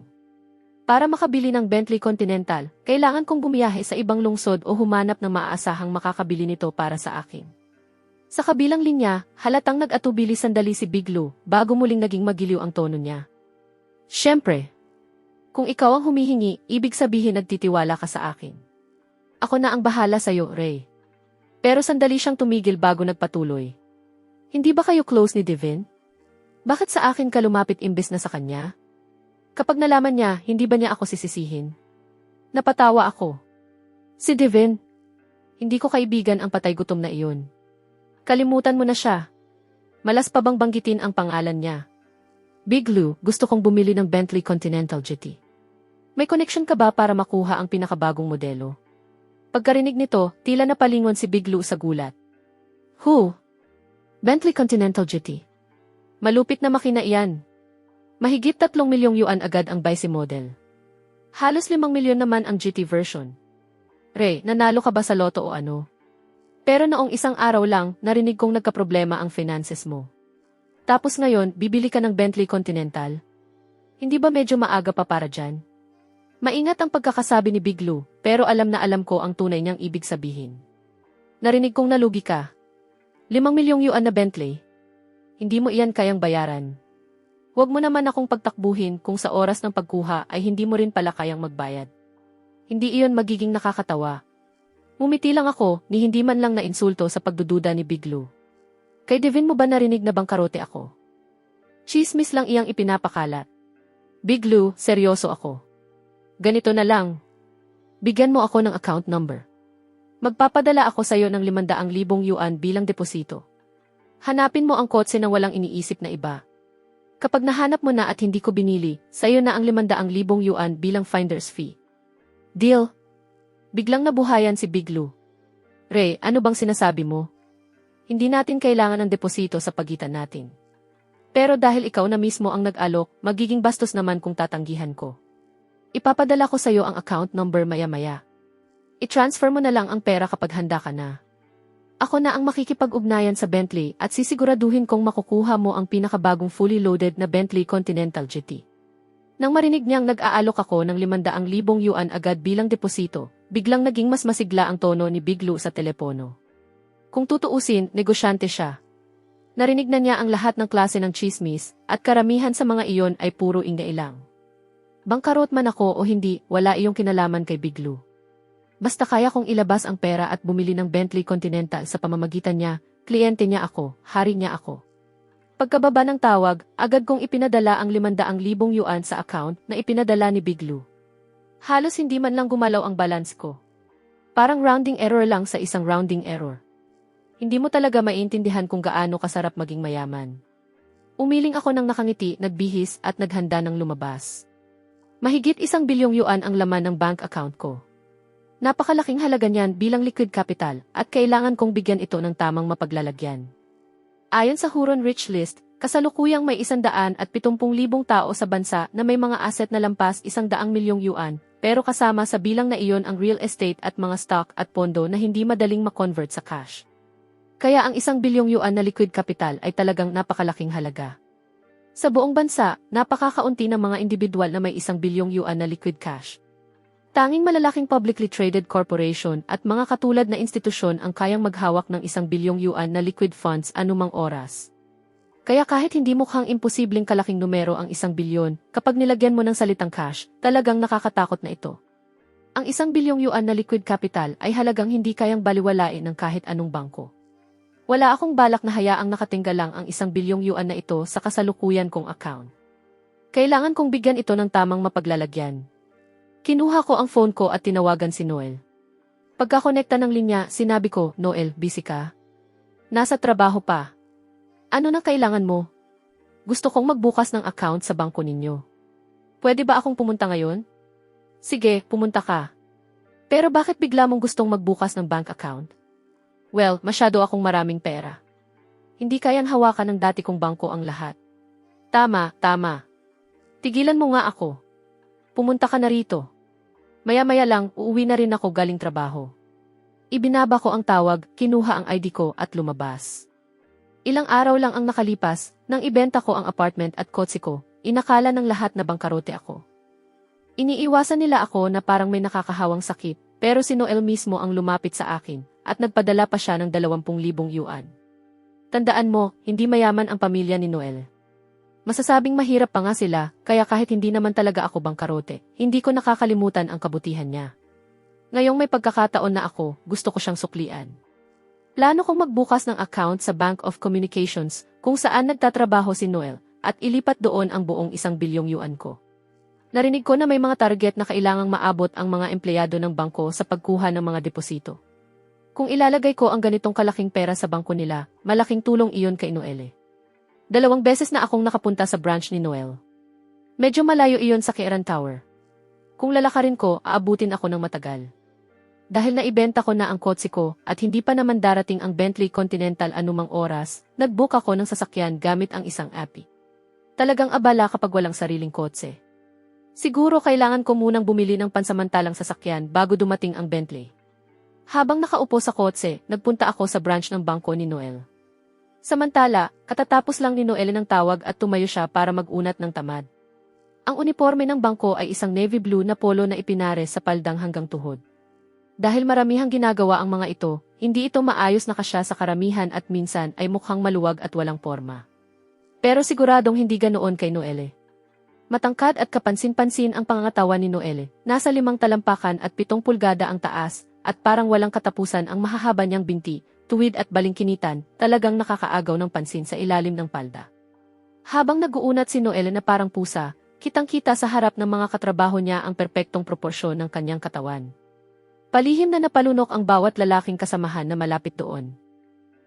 Para makabili ng Bentley Continental, kailangan kong bumiyahe sa ibang lungsod o humanap ng maaasahang makakabili nito para sa akin. Sa kabilang linya, halatang nag-atubili sandali si Big Lou bago muling naging magiliw ang tono niya. Siyempre, kung ikaw ang humihingi, ibig sabihin nagtitiwala ka sa akin. Ako na ang bahala sa'yo, Ray. Pero sandali siyang tumigil bago nagpatuloy. Hindi ba kayo close ni Devin? Bakit sa akin ka lumapit imbes na sa kanya? Kapag nalaman niya, hindi ba niya ako sisisihin? Napatawa ako. Si Devin? Hindi ko kaibigan ang patay gutom na iyon. Kalimutan mo na siya. Malas pa bang banggitin ang pangalan niya? Big Lou, gusto kong bumili ng Bentley Continental GT. May connection ka ba para makuha ang pinakabagong modelo? Pagkarinig nito, tila napalingon si Big Lou sa gulat. Who? Bentley Continental GT. Malupit na makina iyan. Mahigit 3 milyong yuan agad ang base model. Halos 5 milyon naman ang GT version. Ray, nanalo ka ba sa loto o ano? Pero noong isang araw lang, narinig kong nagkaproblema ang finances mo. Tapos ngayon, bibili ka ng Bentley Continental? Hindi ba medyo maaga pa para dyan? Maingat ang pagkakasabi ni Big Lou, pero alam na alam ko ang tunay niyang ibig sabihin. Narinig kong nalugi ka. 5 milyong yuan na Bentley. Hindi mo iyan kayang bayaran. Huwag mo naman akong pagtakbuhin kung sa oras ng pagkuha ay hindi mo rin pala kayang magbayad. Hindi iyon magiging nakakatawa. Mumiti lang ako ni hindi man lang nainsulto sa pagdududa ni Big Lou. Kay Devin mo ba narinig na bangkarote ako? Chismis lang iyang ipinapakalat. Big Lou, seryoso ako. Ganito na lang. Bigyan mo ako ng account number. Magpapadala ako sa iyo ng 500,000 yuan bilang deposito. Hanapin mo ang kotse nang walang iniisip na iba. Kapag nahanap mo na at hindi ko binili, sa iyo na ang 500,000 yuan bilang finder's fee. Deal? Biglang nabuhayan si Big Lou. Ray, ano bang sinasabi mo? Hindi natin kailangan ng deposito sa pagitan natin. Pero dahil ikaw na mismo ang nag-alok, magiging bastos naman kung tatanggihan ko. Ipapadala ko sa iyo ang account number maya-maya. I-transfer mo na lang ang pera kapag handa ka na. Ako na ang makikipag-ugnayan sa Bentley at sisiguraduhin kong makukuha mo ang pinakabagong fully loaded na Bentley Continental GT. Nang marinig niyang nag-aalok ako ng 500,000 yuan agad bilang deposito, biglang naging mas masigla ang tono ni Big Lou sa telepono. Kung tutuusin, negosyante siya. Narinig na niya ang lahat ng klase ng chismis at karamihan sa mga iyon ay puro ingailang. Bangkarot man ako o hindi, wala iyong kinalaman kay Big Lou. Basta kaya kong ilabas ang pera at bumili ng Bentley Continental sa pamamagitan niya, kliyente niya ako, hari niya ako. Pagkababa ng tawag, agad kong ipinadala ang 500,000 yuan sa account na ipinadala ni Big Lou. Halos hindi man lang gumalaw ang balance ko. Parang rounding error lang sa isang rounding error. Hindi mo talaga maintindihan kung gaano kasarap maging mayaman. Umiling ako ng nakangiti, nagbihis at naghanda ng lumabas. Mahigit 1 bilyong yuan ang laman ng bank account ko. Napakalaking halaga niyan bilang liquid capital at kailangan kong bigyan ito ng tamang mapaglalagyan. Ayon sa Huron Rich List, kasalukuyang may 170,000 tao sa bansa na may mga asset na lampas 100 milyong yuan, pero kasama sa bilang na iyon ang real estate at mga stock at pondo na hindi madaling ma-convert sa cash. Kaya ang 1 bilyong yuan na liquid capital ay talagang napakalaking halaga. Sa buong bansa, napakakaunti ng mga individual na may 1 bilyong yuan na liquid cash. Tanging malalaking publicly traded corporation at mga katulad na institusyon ang kayang maghawak ng 1 bilyong yuan na liquid funds anumang oras. Kaya kahit hindi mukhang imposibleng kalaking numero ang 1 bilyon, kapag nilagyan mo ng salitang cash, talagang nakakatakot na ito. Ang 1 bilyong yuan na liquid capital ay halagang hindi kayang baliwalain ng kahit anong bangko. Wala akong balak na hayaang nakatingga lang ang 1 bilyong yuan na ito sa kasalukuyan kong account. Kailangan kong bigyan ito ng tamang mapaglalagyan. Kinuha ko ang phone ko at tinawagan si Noel. Pagkakonekta ng linya, sinabi ko, Noel, busy ka? Nasa trabaho pa. Ano na kailangan mo? Gusto kong magbukas ng account sa bangko ninyo. Pwede ba akong pumunta ngayon? Sige, pumunta ka. Pero bakit bigla mong gustong magbukas ng bank account? Well, masyado akong maraming pera. Hindi kayang hawakan ng dati kong bangko ang lahat. Tama. Tigilan mo nga ako. Pumunta ka na rito. Maya-maya lang, uuwi na rin ako galing trabaho. Ibinaba ko ang tawag, kinuha ang ID ko at lumabas. Ilang araw lang ang nakalipas, nang ibenta ko ang apartment at kotse ko, inakala ng lahat na bangkarote ako. Iniiwasan nila ako na parang may nakakahawang sakit, pero si Noel mismo ang lumapit sa akin, at nagpadala pa siya ng 20,000 yuan. Tandaan mo, hindi mayaman ang pamilya ni Noel. Masasabing mahirap pa nga sila, kaya kahit hindi naman talaga ako bangkarote, hindi ko nakakalimutan ang kabutihan niya. Ngayong may pagkakataon na ako, gusto ko siyang suklian. Plano kong magbukas ng account sa Bank of Communications, kung saan nagtatrabaho si Noel, at ilipat doon ang buong 1 bilyong yuan ko. Narinig ko na may mga target na kailangang maabot ang mga empleyado ng bangko sa pagkuha ng mga deposito. Kung ilalagay ko ang ganitong kalaking pera sa bangko nila, malaking tulong iyon kay Noel. 2 beses na akong nakapunta sa branch ni Noel. Medyo malayo iyon sa Keran Tower. Kung lalakarin ko, aabutin ako ng matagal. Dahil naibenta ko na ang kotse ko at hindi pa naman darating ang Bentley Continental anumang oras, nag-book ako ng sasakyan gamit ang isang app. Talagang abala kapag walang sariling kotse. Siguro kailangan ko munang bumili ng pansamantalang sasakyan bago dumating ang Bentley. Habang nakaupo sa kotse, nagpunta ako sa branch ng bangko ni Noel. Samantala, katatapos lang ni Noel ng tawag at tumayo siya para mag-unat ng tamad. Ang uniforme ng bangko ay isang navy blue na polo na ipinare sa paldang hanggang tuhod. Dahil maramihang ginagawa ang mga ito, hindi ito maayos na kasya sa karamihan at minsan ay mukhang maluwag at walang porma. Pero siguradong hindi ganoon kay Noelle. Matangkad at kapansin-pansin ang pangangatawan ni Noelle, nasa 5 talampakan at 7 pulgada ang taas, at parang walang katapusan ang mahahaba niyang binti, tuwid at balingkinitan, talagang nakakaagaw ng pansin sa ilalim ng palda. Habang nag-uunat si Noelle na parang pusa, kitang-kita sa harap ng mga katrabaho niya ang perpektong proporsyon ng kanyang katawan. Palihim na napalunok ang bawat lalaking kasamahan na malapit doon.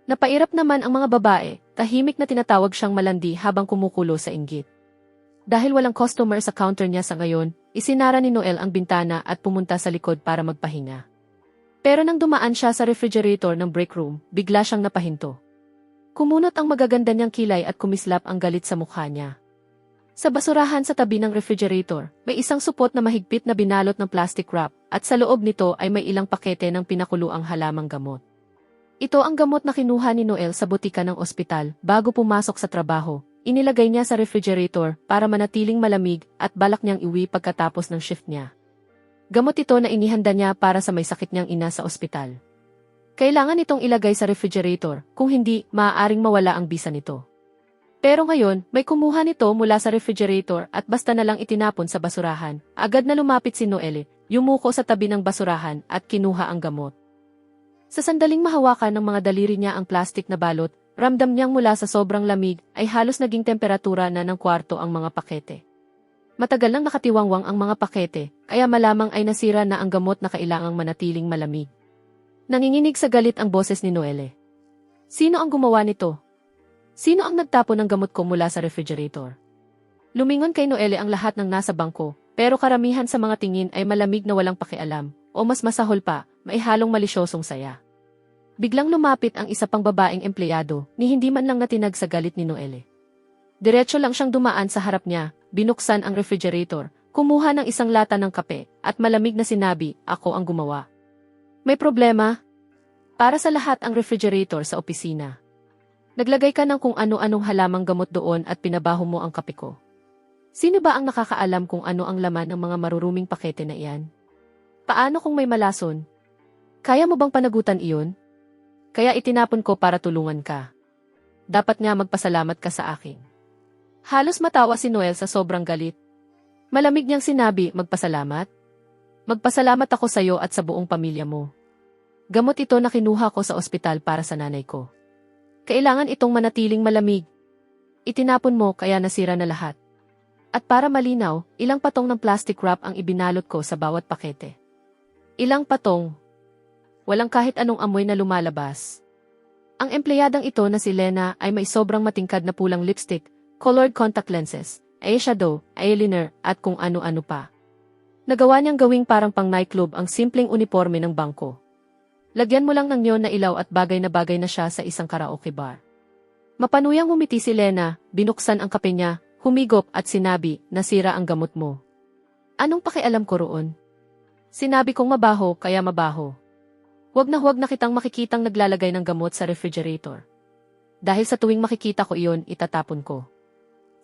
Napairap naman ang mga babae, tahimik na tinatawag siyang malandi habang kumukulo sa inggit. Dahil walang customer sa counter niya sa ngayon, isinara ni Noel ang bintana at pumunta sa likod para magpahinga. Pero nang dumaan siya sa refrigerator ng break room, bigla siyang napahinto. Kumunot ang magaganda niyang kilay at kumislap ang galit sa mukha niya. Sa basurahan sa tabi ng refrigerator, may isang supot na mahigpit na binalot ng plastic wrap, at sa loob nito ay may ilang pakete ng pinakuluang halamang gamot. Ito ang gamot na kinuha ni Noel sa botika ng ospital bago pumasok sa trabaho. Inilagay niya sa refrigerator para manatiling malamig at balak niyang iuwi pagkatapos ng shift niya. Gamot ito na inihanda niya para sa may sakit niyang ina sa ospital. Kailangan itong ilagay sa refrigerator, kung hindi, maaaring mawala ang bisa nito. Pero ngayon, may kumuha nito mula sa refrigerator at basta na lang itinapon sa basurahan. Agad na lumapit si Noelle, yumuko sa tabi ng basurahan at kinuha ang gamot. Sa sandaling mahawakan ng mga daliri niya ang plastic na balot, ramdam niyang mula sa sobrang lamig ay halos naging temperatura na ng kwarto ang mga pakete. Matagal nang nakatiwangwang ang mga pakete, kaya malamang ay nasira na ang gamot na kailangang manatiling malamig. Nanginginig sa galit ang boses ni Noelle. Sino ang gumawa nito? Sino ang nagtapon ng gamot ko mula sa refrigerator? Lumingon kay Noelle ang lahat ng nasa bangko, pero karamihan sa mga tingin ay malamig na walang pakialam, o mas masahol pa, may halong malisyosong saya. Biglang lumapit ang isa pang babaeng empleyado, ni hindi man lang natinag sa galit ni Noelle. Diretso lang siyang dumaan sa harap niya, binuksan ang refrigerator, kumuha ng isang lata ng kape, at malamig na sinabi, ako ang gumawa. May problema? Para sa lahat ang refrigerator sa opisina. Naglagay ka ng kung ano-anong halamang gamot doon at pinabaho mo ang kape ko. Sino ba ang nakakaalam kung ano ang laman ng mga maruruming pakete na iyan? Paano kung may malason? Kaya mo bang panagutan iyon? Kaya itinapon ko para tulungan ka. Dapat nga magpasalamat ka sa akin. Halos matawa si Noel sa sobrang galit. Malamig niyang sinabi, magpasalamat? Magpasalamat ako sa iyo at sa buong pamilya mo. Gamot ito na kinuha ko sa ospital para sa nanay ko. Kailangan itong manatiling malamig. Itinapon mo kaya nasira na lahat. At para malinaw, ilang patong ng plastic wrap ang ibinalot ko sa bawat pakete. Ilang patong. Walang kahit anong amoy na lumalabas. Ang empleyadang ito na si Lena ay may sobrang matingkad na pulang lipstick, colored contact lenses, eyeshadow, eyeliner, at kung ano-ano pa. Nagawa niyang gawing parang pang nightclub ang simpleng uniforme ng bangko. Lagyan mo lang ng neon na ilaw at bagay na siya sa isang karaoke bar. Mapanuyang umiti si Lena, binuksan ang kape niya, humigop at sinabi, nasira ang gamot mo. Anong pakialam ko roon? Sinabi kong mabaho kaya mabaho. Huwag na kitang makikitang naglalagay ng gamot sa refrigerator. Dahil sa tuwing makikita ko iyon, itatapon ko.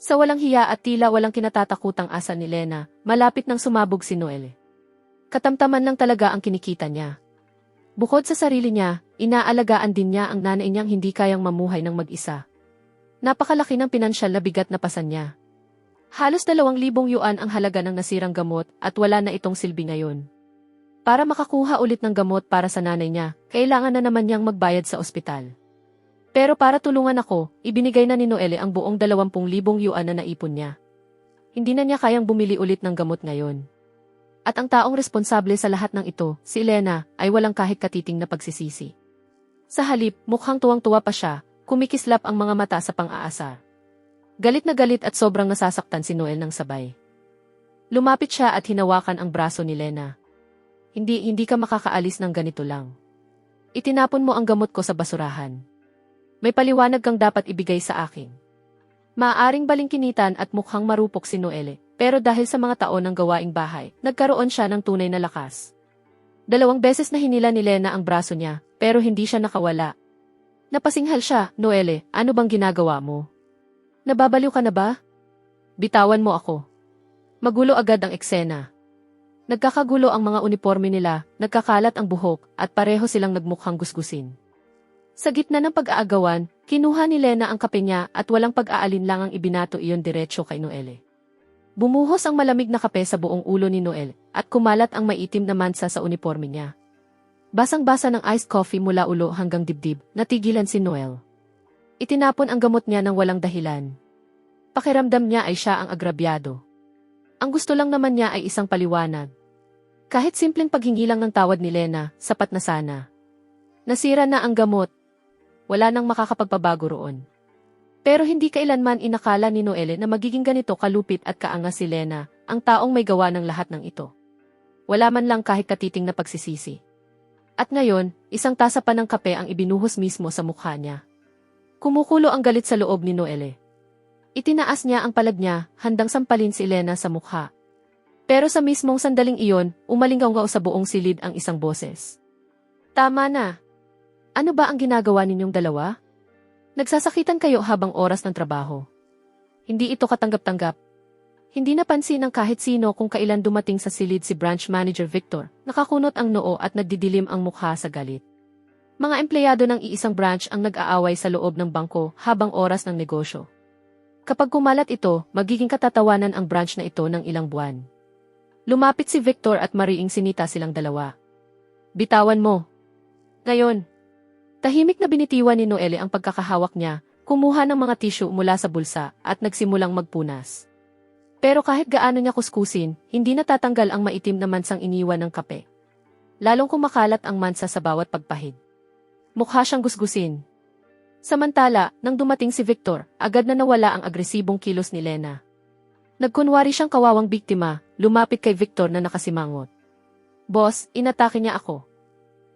Sa walang hiya at tila walang kinatatakutang asa ni Lena, malapit nang sumabog si Noelle. Katamtaman lang talaga ang kinikita niya. Bukod sa sarili niya, inaalagaan din niya ang nanay niyang hindi kayang mamuhay ng mag-isa. Napakalaki ng pinansyal na bigat na pasan niya. Halos 2,000 yuan ang halaga ng nasirang gamot at wala na itong silbi ngayon. Para makakuha ulit ng gamot para sa nanay niya, kailangan na naman niyang magbayad sa ospital. Pero para tulungan ako, ibinigay na ni Noelle ang buong 20,000 yuan na naipon niya. Hindi na niya kayang bumili ulit ng gamot ngayon. At ang taong responsable sa lahat ng ito, si Lena, ay walang kahit katiting na pagsisisi. Sa halip, mukhang tuwang-tuwa pa siya, kumikislap ang mga mata sa pang-aasar. Galit na galit at sobrang nasasaktan si Noel ng sabay. Lumapit siya at hinawakan ang braso ni Lena. Hindi ka makakaalis ng ganito lang. Itinapon mo ang gamot ko sa basurahan. May paliwanag kang dapat ibigay sa akin. Maaaring balingkinitan at mukhang marupok si Noelle, pero dahil sa mga taon ng gawaing bahay, nagkaroon siya ng tunay na lakas. 2 beses na hinila ni Lena ang braso niya, pero hindi siya nakawala. Napasinghal siya. Noelle, ano bang ginagawa mo? Nababaliw ka na ba? Bitawan mo ako. Magulo agad ang eksena. Nagkakagulo ang mga uniforme nila, nagkakalat ang buhok, at pareho silang nagmukhang gusgusin. Sa gitna ng pag-aagawan, kinuha ni Lena ang kape niya at walang pag-aalinlangang ibinato iyon diretso kay Noelle. Bumuhos ang malamig na kape sa buong ulo ni Noelle at kumalat ang maitim na mansa sa uniforme niya. Basang-basa ng iced coffee mula ulo hanggang dibdib, natigilan si Noelle. Itinapon ang gamot niya ng walang dahilan. Pakiramdam niya ay siya ang agrabyado. Ang gusto lang naman niya ay isang paliwanag. Kahit simpleng paghingi lang ng tawad ni Lena, sapat na sana. Nasira na ang gamot. Wala nang makakapagpabago roon. Pero hindi kailanman inakala ni Noelle na magiging ganito kalupit at kaangas si Lena, ang taong may gawa ng lahat ng ito. Wala man lang kahit katiting na pagsisisi. At ngayon, isang tasa pa ng kape ang ibinuhos mismo sa mukha niya. Kumukulo ang galit sa loob ni Noelle. Itinaas niya ang palad niya, handang sampalin si Lena sa mukha. Pero sa mismong sandaling iyon, umalingaw sa buong silid ang isang boses. Tama na. Ano ba ang ginagawa ninyong dalawa? Nagsasakitan kayo habang oras ng trabaho. Hindi ito katanggap-tanggap. Hindi napansin ng kahit sino kung kailan dumating sa silid si Branch Manager Victor, nakakunot ang noo at nagdidilim ang mukha sa galit. Mga empleyado ng iisang branch ang nag-aaway sa loob ng bangko habang oras ng negosyo. Kapag kumalat ito, magiging katatawanan ang branch na ito ng ilang buwan. Lumapit si Victor at mariing sinita silang dalawa. Bitawan mo. Ngayon. Tahimik na binitiwan ni Noelle ang pagkakahawak niya, kumuha ng mga tissue mula sa bulsa at nagsimulang magpunas. Pero kahit gaano niya kuskusin, hindi natatanggal ang maitim na mansang iniwan ng kape. Lalong kumakalat ang mansa sa bawat pagpahid. Mukha siyang gusgusin. Samantala, nang dumating si Victor, agad na nawala ang agresibong kilos ni Lena. Nagkunwari siyang kawawang biktima, lumapit kay Victor na nakasimangot. Boss, inatake niya ako.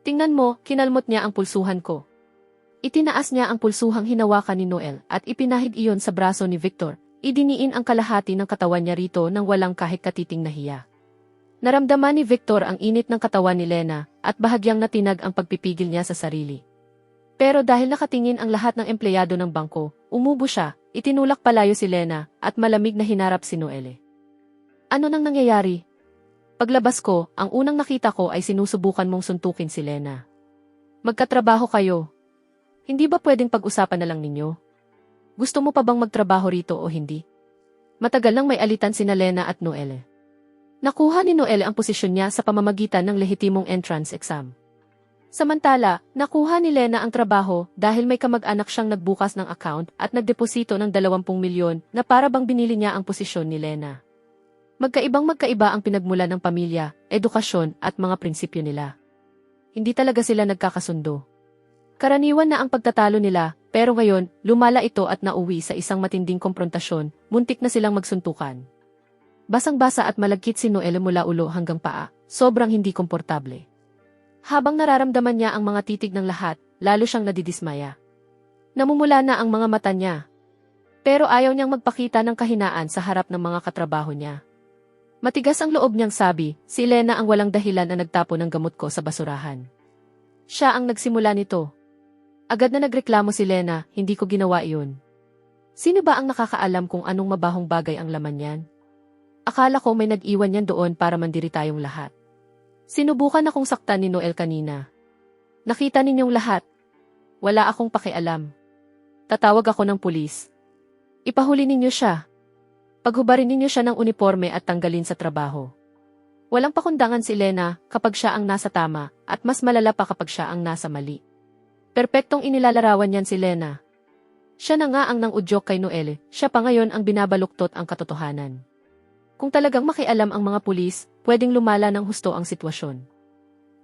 Tingnan mo, kinalmot niya ang pulsuhan ko. Itinaas niya ang pulsuhang hinawakan ni Noelle at ipinahid iyon sa braso ni Victor. Idiniin ang kalahati ng katawan niya rito nang walang kahit katiting na hiya. Naramdaman ni Victor ang init ng katawan ni Lena at bahagyang natinag ang pagpipigil niya sa sarili. Pero dahil nakatingin ang lahat ng empleyado ng bangko, umubo siya, itinulak palayo si Lena at malamig na hinarap si Noelle. Ano nang nangyayari? Paglabas ko, ang unang nakita ko ay sinusubukan mong suntukin si Lena. Magkatrabaho kayo. Hindi ba pwedeng pag-usapan na lang ninyo? Gusto mo pa bang magtrabaho rito o hindi? Matagal nang may alitan sina Lena at Noelle. Nakuha ni Noelle ang posisyon niya sa pamamagitan ng lehitimong entrance exam. Samantala, nakuha ni Lena ang trabaho dahil may kamag-anak siyang nagbukas ng account at nagdeposito ng 20 milyon na para bang binili niya ang posisyon ni Lena. Magkaiba ang pinagmula ng pamilya, edukasyon at mga prinsipyo nila. Hindi talaga sila nagkakasundo. Karaniwan na ang pagtatalo nila, pero ngayon, lumala ito at nauwi sa isang matinding komprontasyon, muntik na silang magsuntukan. Basang-basa at malagkit si Noelle mula ulo hanggang paa, sobrang hindi komportable. Habang nararamdaman niya ang mga titig ng lahat, lalo siyang nadidismaya. Namumula na ang mga mata niya. Pero ayaw niyang magpakita ng kahinaan sa harap ng mga katrabaho niya. Matigas ang loob niyang sabi, si Lena ang walang dahilan na nagtapo ng gamot ko sa basurahan. Siya ang nagsimula nito. Agad na nagreklamo si Lena, hindi ko ginawa iyon. Sino ba ang nakakaalam kung anong mabahong bagay ang laman niyan? Akala ko may nag-iwan niyan doon para mandiri tayong lahat. Sinubukan akong saktan ni Noelle kanina. Nakita ninyong lahat. Wala akong pakialam. Tatawag ako ng pulis. Ipahuli ninyo siya. Paghubarin ninyo siya ng uniforme at tanggalin sa trabaho. Walang pakundangan si Lena kapag siya ang nasa tama at mas malala pa kapag siya ang nasa mali. Perpektong inilalarawan niyan si Lena. Siya na nga ang nang-udyok kay Noelle, siya pa ngayon ang binabaluktot ang katotohanan. Kung talagang makialam ang mga pulis, pwedeng lumala ng husto ang sitwasyon.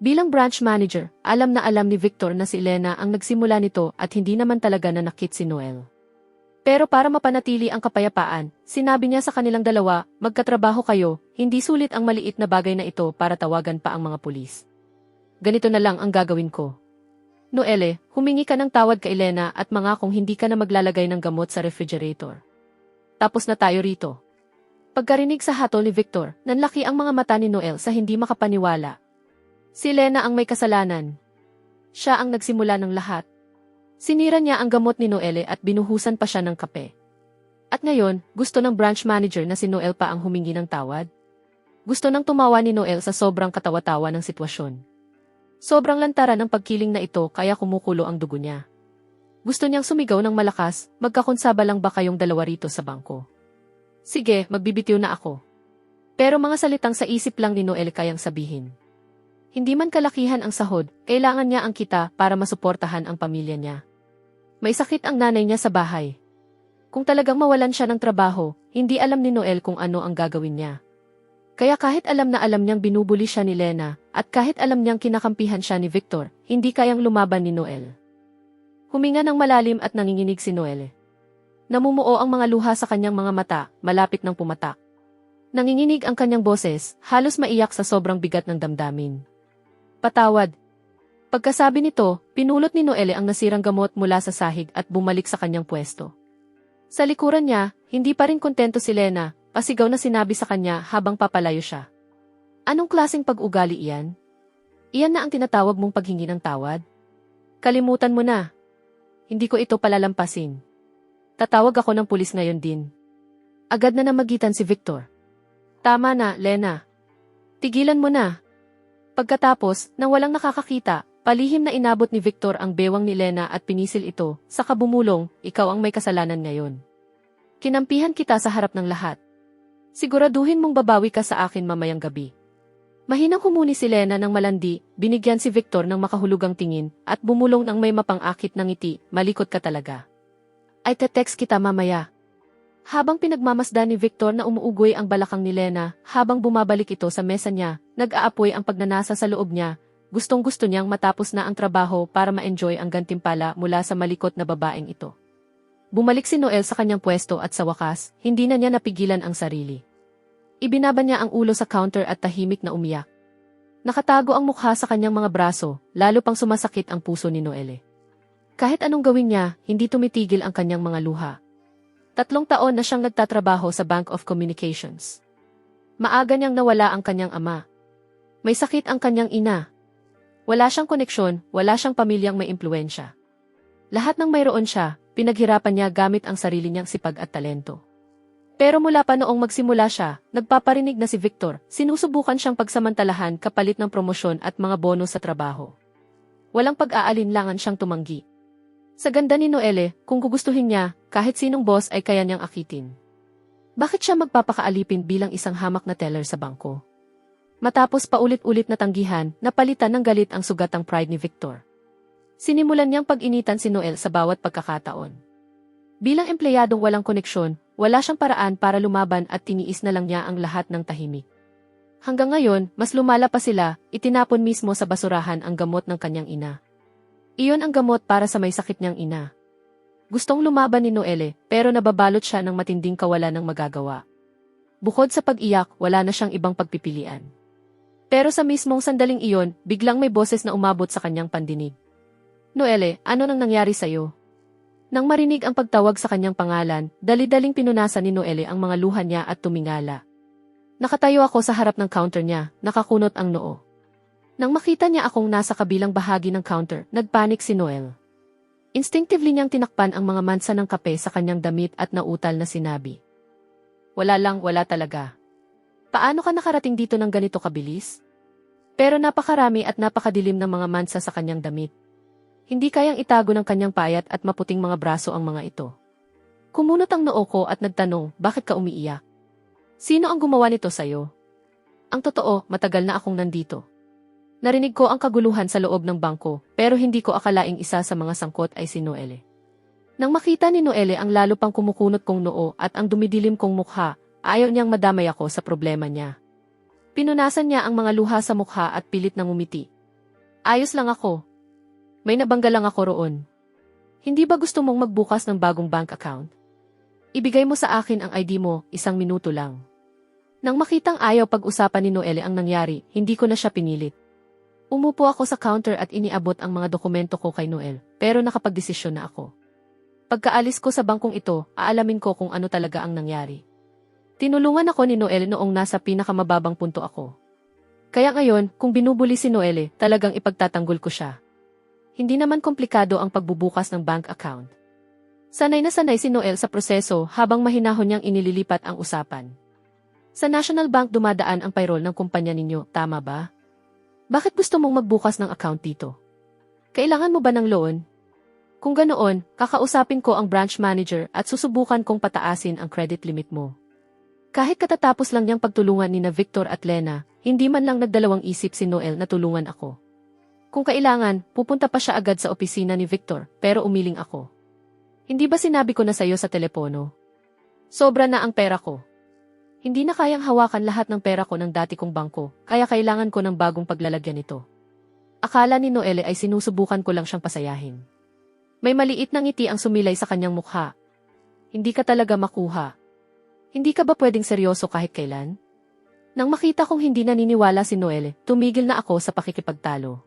Bilang branch manager, alam na alam ni Victor na si Lena ang nagsimula nito at hindi naman talaga nanakit si Noelle. Pero para mapanatili ang kapayapaan, sinabi niya sa kanilang dalawa, magkatrabaho kayo, hindi sulit ang maliit na bagay na ito para tawagan pa ang mga pulis. Ganito na lang ang gagawin ko. Noelle, humingi ka ng tawad kay Lena at mangakong hindi ka na maglalagay ng gamot sa refrigerator. Tapos na tayo rito. Pagkarinig sa hatol ni Victor, nanlaki ang mga mata ni Noelle sa hindi makapaniwala. Si Lena ang may kasalanan. Siya ang nagsimula ng lahat. Sinira niya ang gamot ni Noelle at binuhusan pa siya ng kape. At ngayon, gusto ng branch manager na si Noel pa ang humingi ng tawad? Gusto nang tumawa ni Noel sa sobrang katawa-tawa ng sitwasyon. Sobrang lantaran ng pagkiling na ito kaya kumukulo ang dugo niya. Gusto niyang sumigaw ng malakas, magkakonsaba lang ba kayong dalawa rito sa bangko? Sige, magbibitiw na ako. Pero mga salitang sa isip lang ni Noel kayang sabihin. Hindi man kalakihan ang sahod, kailangan niya ang kita para masuportahan ang pamilya niya. May sakit ang nanay niya sa bahay. Kung talagang mawalan siya ng trabaho, hindi alam ni Noel kung ano ang gagawin niya. Kaya kahit alam na alam niyang binubuli siya ni Lena, at kahit alam niyang kinakampihan siya ni Victor, hindi kayang lumaban ni Noel. Huminga ng malalim at nanginginig si Noel. Namumuo ang mga luha sa kanyang mga mata, malapit ng pumatak. Nanginginig ang kanyang boses, halos maiyak sa sobrang bigat ng damdamin. Patawad. Pagkasabi nito, pinulot ni Noelle ang nasirang gamot mula sa sahig at bumalik sa kanyang pwesto. Sa likuran niya, hindi pa rin kontento si Lena, pasigaw na sinabi sa kanya habang papalayo siya. Anong klaseng pag-ugali iyan? Iyan na ang tinatawag mong paghingi ng tawad? Kalimutan mo na. Hindi ko ito palalampasin. Tatawag ako ng pulis ngayon din. Agad na namagitan si Victor. Tama na, Lena. Tigilan mo na. Pagkatapos, nang walang nakakakita, palihim na inabot ni Victor ang bewang ni Lena at pinisil ito, saka bumulong, ikaw ang may kasalanan ngayon. Kinampihan kita sa harap ng lahat. Siguraduhin mong babawi ka sa akin mamayang gabi. Mahinang humuni si Lena ng malandi, binigyan si Victor ng makahulugang tingin, at bumulong ng may mapang-akit ng ngiti, malikot ka talaga. Ay te-text kita mamaya. Habang pinagmamasdan ni Victor na umuugoy ang balakang ni Lena, habang bumabalik ito sa mesa niya, nag-aapoy ang pagnanasa sa loob niya, gustong-gusto niyang matapos na ang trabaho para ma-enjoy ang gantimpala mula sa malikot na babaeng ito. Bumalik si Noel sa kanyang pwesto at sa wakas, hindi na niya napigilan ang sarili. Ibinaba niya ang ulo sa counter at tahimik na umiyak. Nakatago ang mukha sa kanyang mga braso, lalo pang sumasakit ang puso ni Noelle. Kahit anong gawin niya, hindi tumitigil ang kanyang mga luha. 3 taon na siyang nagtatrabaho sa Bank of Communications. Maaga niyang nawala ang kanyang ama. May sakit ang kanyang ina. Wala siyang koneksyon, wala siyang pamilyang may impluwensya. Lahat ng mayroon siya, pinaghirapan niya gamit ang sarili niyang sipag at talento. Pero mula pa noong magsimula siya, nagpaparinig na si Victor, sinusubukan siyang pagsamantalahan kapalit ng promosyon at mga bonus sa trabaho. Walang pag-aalinlangan siyang tumanggi. Sa ganda ni Noelle, kung gugustuhin niya, kahit sinong boss ay kaya niyang akitin. Bakit siya magpapakaalipin bilang isang hamak na teller sa bangko? Matapos paulit-ulit na tanggihan, napalitan ng galit ang sugatang pride ni Victor. Sinimulan niyang pag-initan si Noel sa bawat pagkakataon. Bilang empleyadong walang koneksyon, wala siyang paraan para lumaban at tiniis na lang niya ang lahat ng tahimik. Hanggang ngayon, mas lumala pa sila, itinapon mismo sa basurahan ang gamot ng kanyang ina. Iyon ang gamot para sa may sakit niyang ina. Gustong lumaban ni Noelle, pero nababalot siya ng matinding kawalan ng magagawa. Bukod sa pag-iyak, wala na siyang ibang pagpipilian. Pero sa mismong sandaling iyon, biglang may boses na umabot sa kanyang pandinig. Noelle, ano nang nangyari sa'yo? Nang marinig ang pagtawag sa kanyang pangalan, dali-daling pinunasan ni Noelle ang mga luha niya at tumingala. Nakatayo ako sa harap ng counter niya, nakakunot ang noo. Nang makita niya akong nasa kabilang bahagi ng counter, nagpanik si Noel. Instinctively niyang tinakpan ang mga mansa ng kape sa kanyang damit at nautal na sinabi. Wala talaga. Paano ka nakarating dito ng ganito kabilis? Pero napakarami at napakadilim ng mga mansa sa kanyang damit. Hindi kayang itago ng kanyang payat at maputing mga braso ang mga ito. Kumunot ang noo ko at nagtanong, bakit ka umiiyak? Sino ang gumawa nito sa'yo? Ang totoo, matagal na akong nandito. Narinig ko ang kaguluhan sa loob ng bangko, pero hindi ko akalaing isa sa mga sangkot ay si Noelle. Nang makita ni Noelle ang lalo pang kumukunot kong noo at ang dumidilim kong mukha, ayaw niyang madamay ako sa problema niya. Pinunasan niya ang mga luha sa mukha at pilit nang umiti. Ayos lang ako. May nabangga lang ako roon. Hindi ba gusto mong magbukas ng bagong bank account? Ibigay mo sa akin ang ID mo, 1 minuto lang. Nang makitang ayaw pag-usapan ni Noelle ang nangyari, hindi ko na siya pinilit. Umupo ako sa counter at iniabot ang mga dokumento ko kay Noel, pero nakapagdesisyon na ako. Pagkaalis ko sa bangkong ito, aalamin ko kung ano talaga ang nangyari. Tinulungan ako ni Noel noong nasa pinakamababang punto ako. Kaya ngayon, kung binubuli si Noelle, talagang ipagtatanggol ko siya. Hindi naman komplikado ang pagbubukas ng bank account. Sanay na sanay si Noelle sa proseso habang mahinahon niyang inililipat ang usapan. Sa National Bank dumadaan ang payroll ng kumpanya ninyo, tama ba? Bakit gusto mong magbukas ng account dito? Kailangan mo ba ng loan? Kung ganoon, kakausapin ko ang branch manager at susubukan kong pataasin ang credit limit mo. Kahit katatapos lang niyang pagtulungan ni na Victor at Lena, hindi man lang nagdalawang isip si Noelle na tulungan ako. Kung kailangan, pupunta pa siya agad sa opisina ni Victor, pero umiling ako. Hindi ba sinabi ko na sa'yo sa telepono? Sobra na ang pera ko. Hindi na kayang hawakan lahat ng pera ko ng dati kong bangko, kaya kailangan ko ng bagong paglalagyan nito. Akala ni Noelle ay sinusubukan ko lang siyang pasayahin. May maliit na ngiti ang sumilay sa kanyang mukha. Hindi ka talaga makuha. Hindi ka ba pwedeng seryoso kahit kailan? Nang makita kong hindi naniniwala si Noelle, tumigil na ako sa pakikipagtalo.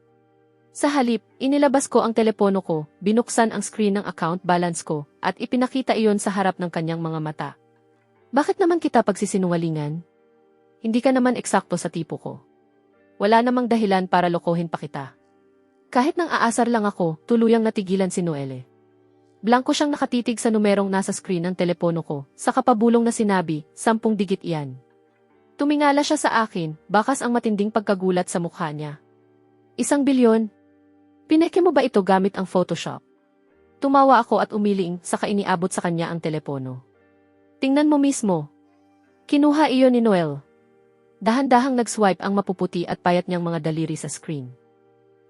Sa halip, inilabas ko ang telepono ko, binuksan ang screen ng account balance ko, at ipinakita iyon sa harap ng kanyang mga mata. Bakit naman kita pagsisinungalingan? Hindi ka naman eksakto sa tipo ko. Wala namang dahilan para lokohin pa kita. Kahit nang aasar lang ako, tuluyang natigilan si Noelle. Blanko siyang nakatitig sa numerong nasa screen ng telepono ko, sa kapabulong na sinabi, 10 digit iyan. Tumingala siya sa akin, bakas ang matinding pagkagulat sa mukha niya. 1 bilyon? Pineke mo ba ito gamit ang Photoshop? Tumawa ako at umiling, saka iniabot sa kanya ang telepono. Tingnan mo mismo. Kinuha iyon ni Noelle. Dahan-dahang nag-swipe ang mapuputi at payat niyang mga daliri sa screen.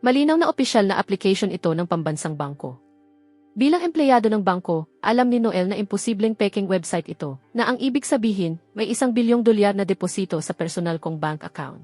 Malinaw na opisyal na application ito ng pambansang bangko. Bilang empleyado ng bangko, alam ni Noelle na imposibleng peking website ito, na ang ibig sabihin, may $1 bilyong na deposito sa personal kong bank account.